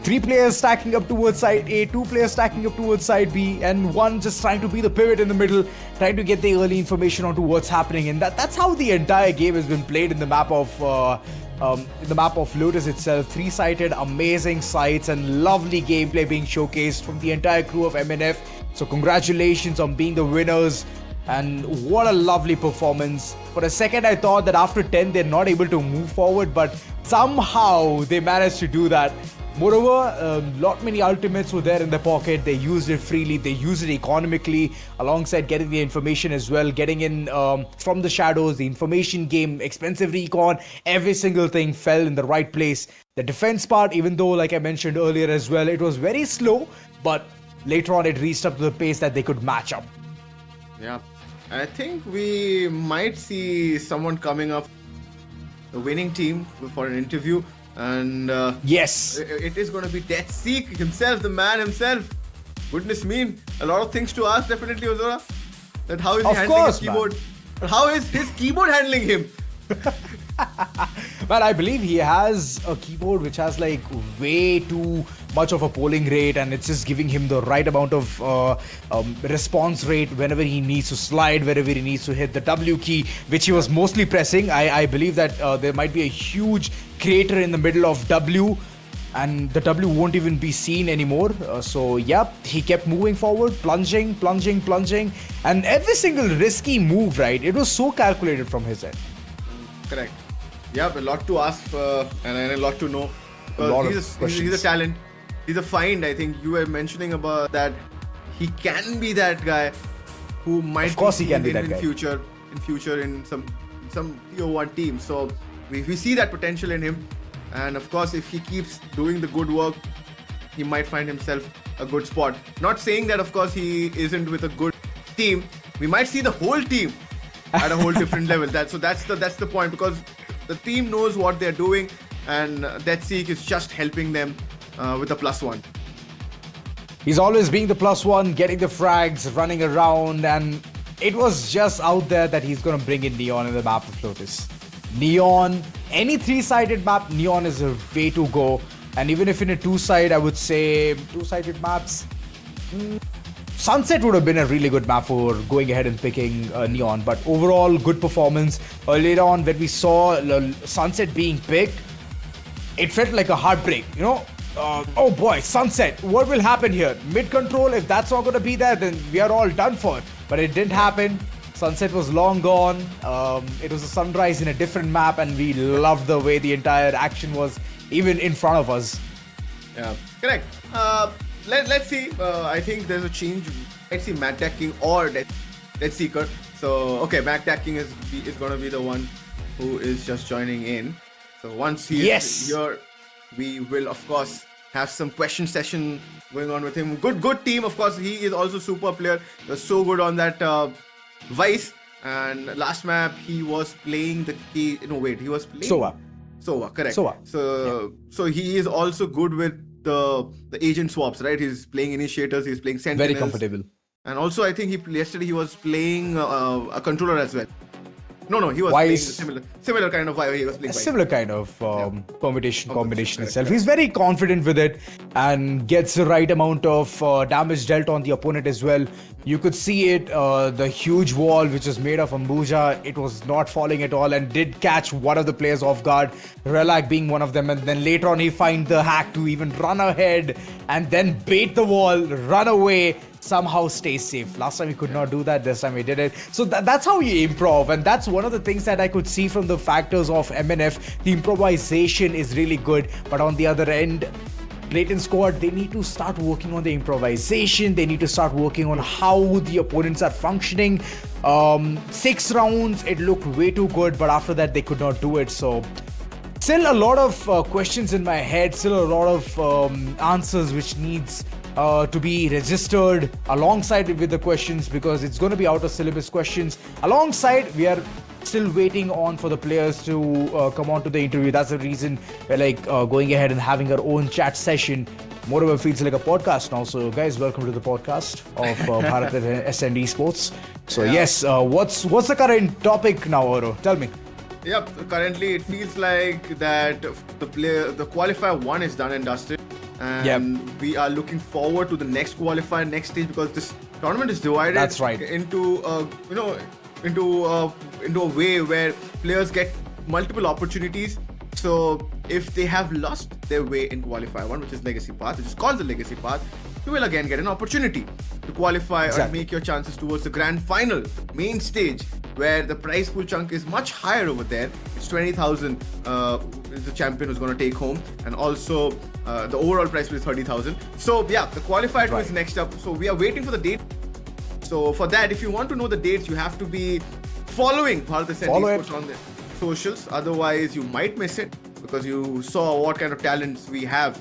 3 players stacking up towards side A, 2 players stacking up towards side B, and one just trying to be the pivot in the middle, trying to get the early information onto what's happening. And that's how the entire game has been played in the map of Lotus itself. 3-sided, amazing sites and lovely gameplay being showcased from the entire crew of MNF. So congratulations on being the winners, and what a lovely performance. For a second I thought that after 10 they're not able to move forward, but somehow they managed to do that. Moreover, lot many ultimates were there in their pocket. They used it freely. They used it economically, alongside getting the information as well, getting in from the shadows, the information game, expensive recon, every single thing fell in the right place. The defense part, even though, like I mentioned earlier as well, it was very slow, but later on it reached up to the pace that they could match up. Yeah. I think we might see someone coming up, the winning team, for an interview. And Yes. it is going to be Deathseek himself, the man himself. Goodness me, a lot of things to ask, definitely, Ozora. That how is he Of handling course, his keyboard? How is his keyboard handling him? But I believe he has a keyboard which has like way too much of a polling rate, and it's just giving him the right amount of response rate whenever he needs to slide, wherever he needs to hit the W key, which he was mostly pressing. I believe that there might be a huge crater in the middle of W, and the W won't even be seen anymore. So yep, he kept moving forward, plunging, and every single risky move, right? It was so calculated from his end. Correct. Yeah, a lot to ask and a lot to know. He's a talent. He's a find. I think you were mentioning about that. He can be that guy who might. Of course, be he can seen be that in guy. future in some tier 1 team. So we see that potential in him, and of course, if he keeps doing the good work, he might find himself a good spot. Not saying that, of course, he isn't with a good team. We might see the whole team at a whole different level. That's the point, because the team knows what they're doing, and Deathseek is just helping them with a +1. He's always being the +1, getting the frags, running around, and it was just out there that he's going to bring in Neon in the map of Lotus. Neon, any 3-sided map, Neon is a way to go. And even if in a 2-side, I would say 2-sided maps, Sunset would have been a really good map for going ahead and picking Neon. But overall, good performance. Later on, when we saw Sunset being picked, it felt like a heartbreak, you know? Oh boy, Sunset, what will happen here? Mid-control, if that's not going to be there, then we are all done for. But it didn't happen. Sunset was long gone. It was a sunrise in a different map, and we loved the way the entire action was even in front of us. Yeah, correct. Let's see. I think there's a change. Let's see, Matt King or Deathseeker. So, okay, Matt King is going to be the one who is just joining in. So once he is here, we will, of course, have some question session going on with him. Good team, of course. He is also super player. He was so good on that Vice. And last map, he was playing he was playing Sova, correct. So he is also good with the agent swaps, right? He's playing initiators, he's playing sentinels. Very comfortable. And also, I think yesterday he was playing a controller as well. No, he was Vice. playing a similar kind of vibe. He was playing A Vice. similar kind of combination Correct, itself. correct. He's very confident with it and gets the right amount of damage dealt on the opponent as well. You could see it, the huge wall which is made of Ambuja, it was not falling at all and did catch one of the players off guard, Relak being one of them, and then later on he find the hack to even run ahead and then bait the wall, run away, somehow stay safe. Last time he could not do that, this time he did it. So that's how you improv, and that's one of the things that I could see from the factors of MNF. The improvisation is really good, but on the other end, Blatant squad, they need to start working on the improvisation. They need to start working on how the opponents are functioning. 6 rounds, it looked way too good, but after that they could not do it. So still a lot of questions in my head, still a lot of answers which needs to be registered alongside with the questions, because it's going to be out of syllabus questions. Alongside, we are still waiting on for the players to come on to the interview. That's the reason we're like going ahead and having our own chat session. Moreover, feels like a podcast now. So guys, welcome to the podcast of Bharat Ascend Esports. So yes, what's the current topic now, Oro? Tell me. Yep, currently it feels like that the qualifier 1 is done and dusted. And we are looking forward to the next qualifier, next stage, because this tournament is divided into into a way where players get multiple opportunities. So if they have lost their way in qualifier 1, which is legacy path, which is called the legacy path, you will again get an opportunity to qualify or make your chances towards the grand final, the main stage, where the prize pool chunk is much higher over there. It's 20,000 is the champion who's going to take home, and also the overall prize pool is 30,000. So yeah, the qualifier two is next up. So we are waiting for the date. So for that, if you want to know the dates, you have to be following Bharat Ascend Esports on the socials. Otherwise, you might miss it because you saw what kind of talents we have.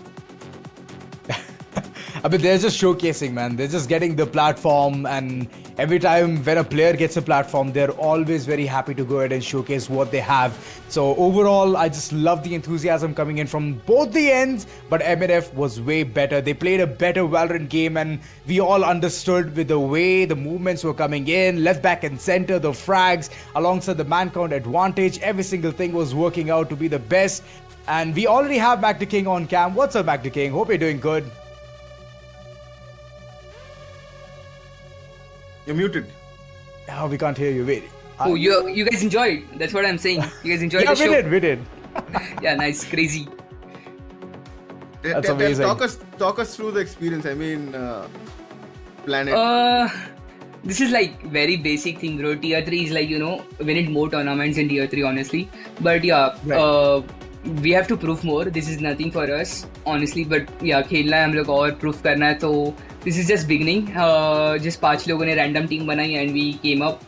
I mean, they're just showcasing, man. They're just getting the platform, and every time when a player gets a platform, they're always very happy to go ahead and showcase what they have. So overall, I just love the enthusiasm coming in from both the ends, but MNF was way better. They played a better Valorant game, and we all understood with the way the movements were coming in, left, back and center, the frags, alongside the man count advantage, every single thing was working out to be the best. And we already have Back to King on cam. What's up, Back to King? Hope you're doing good. You're muted. Oh, we can't hear you. Wait. Oh, you guys enjoyed. That's what I'm saying. You guys enjoyed the show. We did. Yeah, nice, crazy. That's amazing. Talk us through the experience. I mean, Planet. This is like very basic thing, bro. Tier 3 is like, we need more tournaments in Tier 3, honestly. But yeah, we have to prove more. This is nothing for us, honestly. But yeah, खेलना है हम लोग और proof करना है. तो this is just beginning. Just 5 लोगों ने random team बनाई and we came up.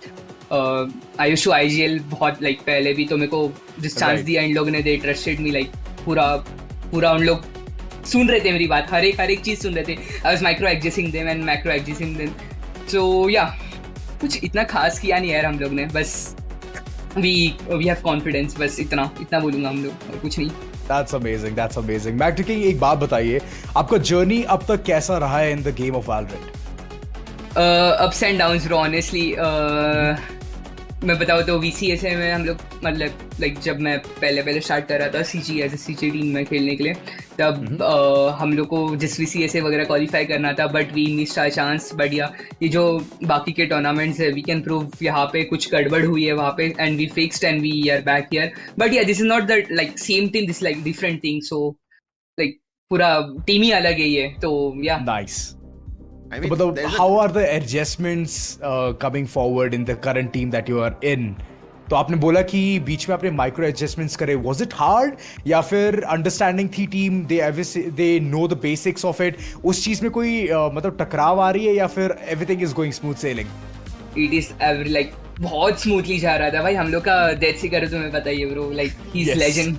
I used to IGL बहुत like पहले भी, तो मेरे को just chance दिया इन लोगों ने. They trusted me like पूरा उन लोग सुन रहे थे मेरी बात, हर एक चीज सुन रहे थे. I was micro adjusting them and macro adjusting them. So yeah, कुछ इतना खास किया नहीं यार हम लोग ने. बस we have confidence. बस इतना बोलूँगा हम लोग, और कुछ नहीं. That's amazing. Back to King, एक बात बताइए, आपका जर्नी अब तक कैसा रहा है in the game of Valorant? Ups and downs bro, honestly. मैं बताऊँ तो VCSA में हम लोग मतलब लाइक जब मैं पहले स्टार्ट कर रहा था CG as a CG team में खेलने के लिए, तब हम लोग को जिस VCSA वगैरह क्वालिफाई करना था, but we missed our chance. But या ये जो बाकी के टूर्नामेंट्स है, वी कैन प्रूव यहाँ पे कुछ गड़बड़ हुई है वहाँ पे, and we fixed and we are back here. But yeah this is not the like same thing, this like different thing. So like पूरा टीम ही अलग है ये. तो yeah nice. I mean, how are the adjustments coming forward in the current team that you are in? तो आपने बोला कि बीच में आपने माइक्रो एडजस्टमेंट्स करे. Was it hard या फिर अंडरस्टैंडिंग थी team, they know the basics of it? उस चीज में कोई मतलब टकराव आ रही है या फिर everything is going smooth sailing? It is like बहुत स्मूथली जा रहा था भाई. हम लोग का डेथ सीकर तुम्हें पता ही है bro, like he's legend.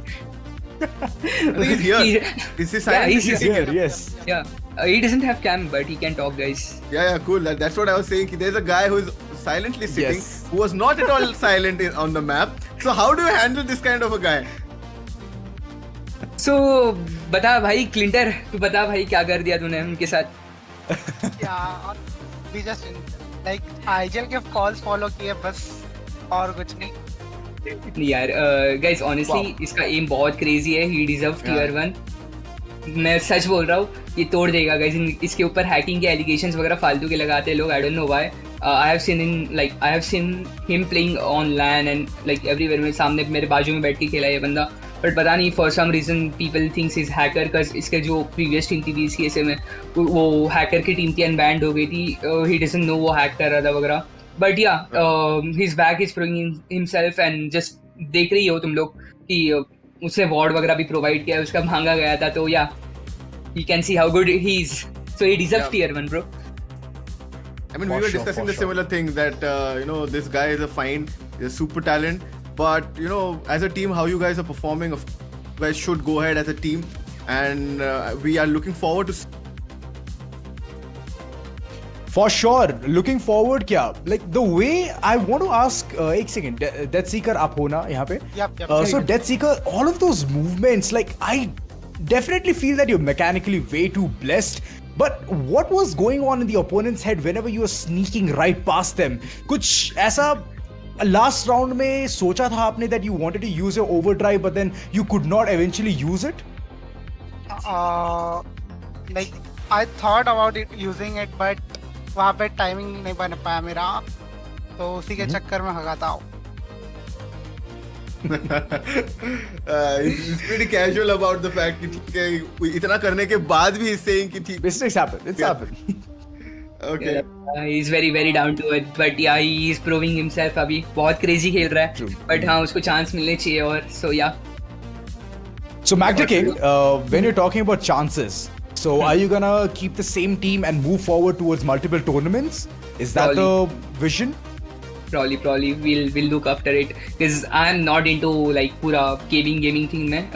He's here. He's here. Yes. Yeah. He doesn't have cam, but he can talk, guys. Yeah, cool. That's what I was saying. There's a guy who is silently sitting, who was not at all silent on the map. So how do you handle this kind of a guy? So बता भाई क्लिंटर, तू बता भाई क्या कर दिया तूने उनके साथ? Yeah, we just like IGL के calls follow किए बस, और कुछ नहीं. नहीं यार, guys honestly इसका aim बहुत crazy है. He deserves tier 1. मैं सच बोल रहा हूँ, ये तोड़ देगा गाइस. इसके ऊपर हैकिंग के एलिगेशंस वगैरह फालतू के लगाते हैं लोग. I don't know why. I have seen him playing on LAN and like everywhere. मेरे सामने मेरे बाजू में बैठ के खेला ये बंदा, बट पता नहीं for some reason people thinks is hacker. Because इसके जो प्रीवियस टीम थी VCSA में, वो हैकर की टीम थी एंड बैंड हो गई थी. ही डजंट नो वो हैक कर रहा था वगैरह. बट या his back is proving himself, and just देख रही हो तुम लोग कि उसने वार्ड वगैरह भी प्रोवाइड किया, उसका भांगा गया था. तो या you can see how good he is. So he deserves tier 1, bro. I mean, we were discussing the similar thing that this guy is a find, he's a super talent, but as a team, how you guys are performing, you guys should go ahead as a team, and we are looking forward to. For sure, looking forward क्या? Like the way I want to ask, एक second, Death Seeker आप हो ना यहाँ पे? Yep. So Death Seeker, all of those movements, like I definitely feel that you're mechanically way too blessed. But what was going on in the opponent's head whenever you were sneaking right past them? कुछ ऐसा last round में सोचा था आपने that you wanted to use your overdrive, but then you could not eventually use it? Like I thought about it using it, but वहाँ पे timing नहीं बन पाया मेरा, तो उसी के चक्कर में भगाता हूँ. He's pretty casual about the fact कि ठीक है, इतना करने के बाद भी he's saying कि ठीक. Mistakes happen. It's happened. Okay. he's very very down to it, but yeah, he is proving himself. अभी बहुत crazy खेल रहा है, True. but हाँ उसको chance मिलने चाहिए और so yeah. So Magda King, when you're talking about chances, so are you gonna keep the same team and move forward towards multiple tournaments? Is that the vision? Probably we'll look after it because I'm not into like pura gaming thing में.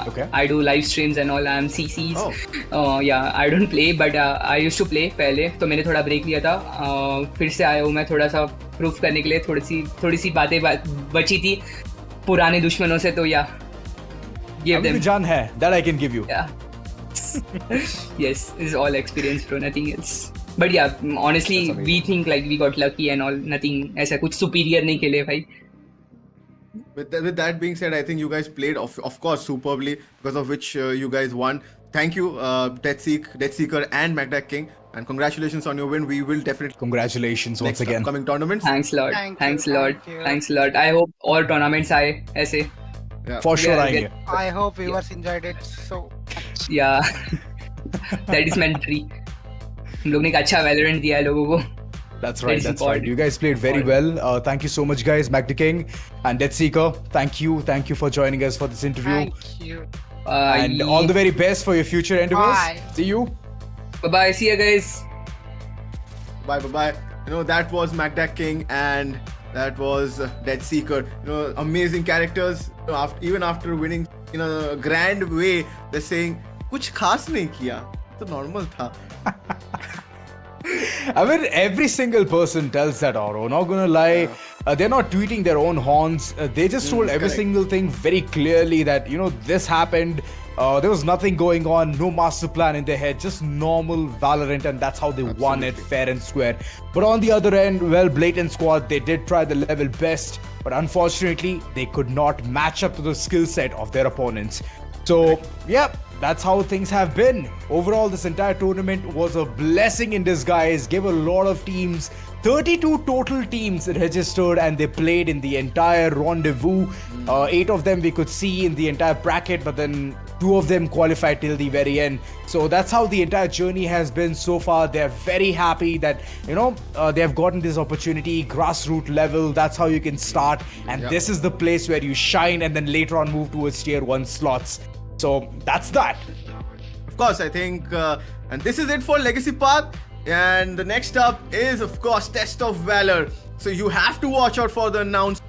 Okay. I do live streams and all. I'm CCs. Oh. Yeah, I don't play, but I used to play पहले. तो मैंने थोड़ा break लिया था. फिर से आया हूँ मैं थोड़ा सा proof करने के लिए. थोड़ी सी बातें बची थी पुराने दुश्मनों से, तो yeah, give अभी them. भी जान है that I can give you. Yeah. Yes, it's all experience, bro. Nothing else. But yeah, honestly, we think like we got lucky and all. Nothing ऐसा कुछ superior नहीं खेले भाई. With that being said, I think you guys played of course superbly, because of which you guys won. Thank you, Deathseeker and Magda King, and congratulations on your win. We will definitely Congratulations once next again. upcoming tournaments. Thanks a lot. Thank you. Thanks a lot. I hope all tournaments आए ऐसे. For sure Yeah, आएंगे. I hope viewers enjoyed it so much. Yeah, that is mandatory. हम लोग ने एक अच्छा Valorant दिया है लोगों को. That's That right. is That's right. important. You guys played very well. Thank you so much, guys. Magda King and Deathseeker. Thank you for joining us for this interview. Thank you. And all the very best for your future endeavors. Bye. See you. Bye. See you guys. Bye. You know, that was Magda King and that was Deathseeker. You know, amazing characters. You know, even after winning in a grand way, they're saying कुछ खास नहीं किया, तो normal था. I mean, every single person tells that, Oro. Not gonna lie, they're not tweeting their own horns. They just told every correct. single thing very clearly that, you know, this happened. There was nothing going on, no master plan in their head, just normal Valorant, and that's how they won it fair and square. But on the other end, well, Blatant squad, they did try the level best, but unfortunately, they could not match up to the skill set of their opponents. So, yeah, that's how things have been. Overall, this entire tournament was a blessing in disguise. Gave a lot of teams, 32 total teams registered, and they played in the entire rendezvous. 8 of them we could see in the entire bracket, but then 2 of them qualified till the very end. So that's how the entire journey has been so far. They're very happy that, you know, they have gotten this opportunity, grassroots level. That's how you can start. And this is the place where you shine and then later on move towards tier 1 slots. So that's that. Of course, I think, and this is it for Legacy Path. And the next up is, of course, Test of Valor. So you have to watch out for the announced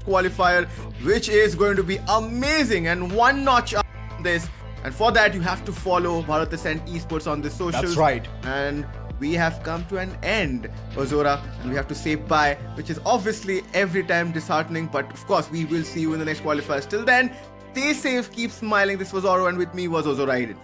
qualifier, which is going to be amazing and one notch up on this. And for that, you have to follow Bharat Ascend Esports on the socials. That's right. And we have come to an end, Ozora, and we have to say bye, which is obviously every time disheartening. But of course, we will see you in the next qualifiers. Till then, stay safe, keep smiling. This was Oro, and with me was Ozora Aiden.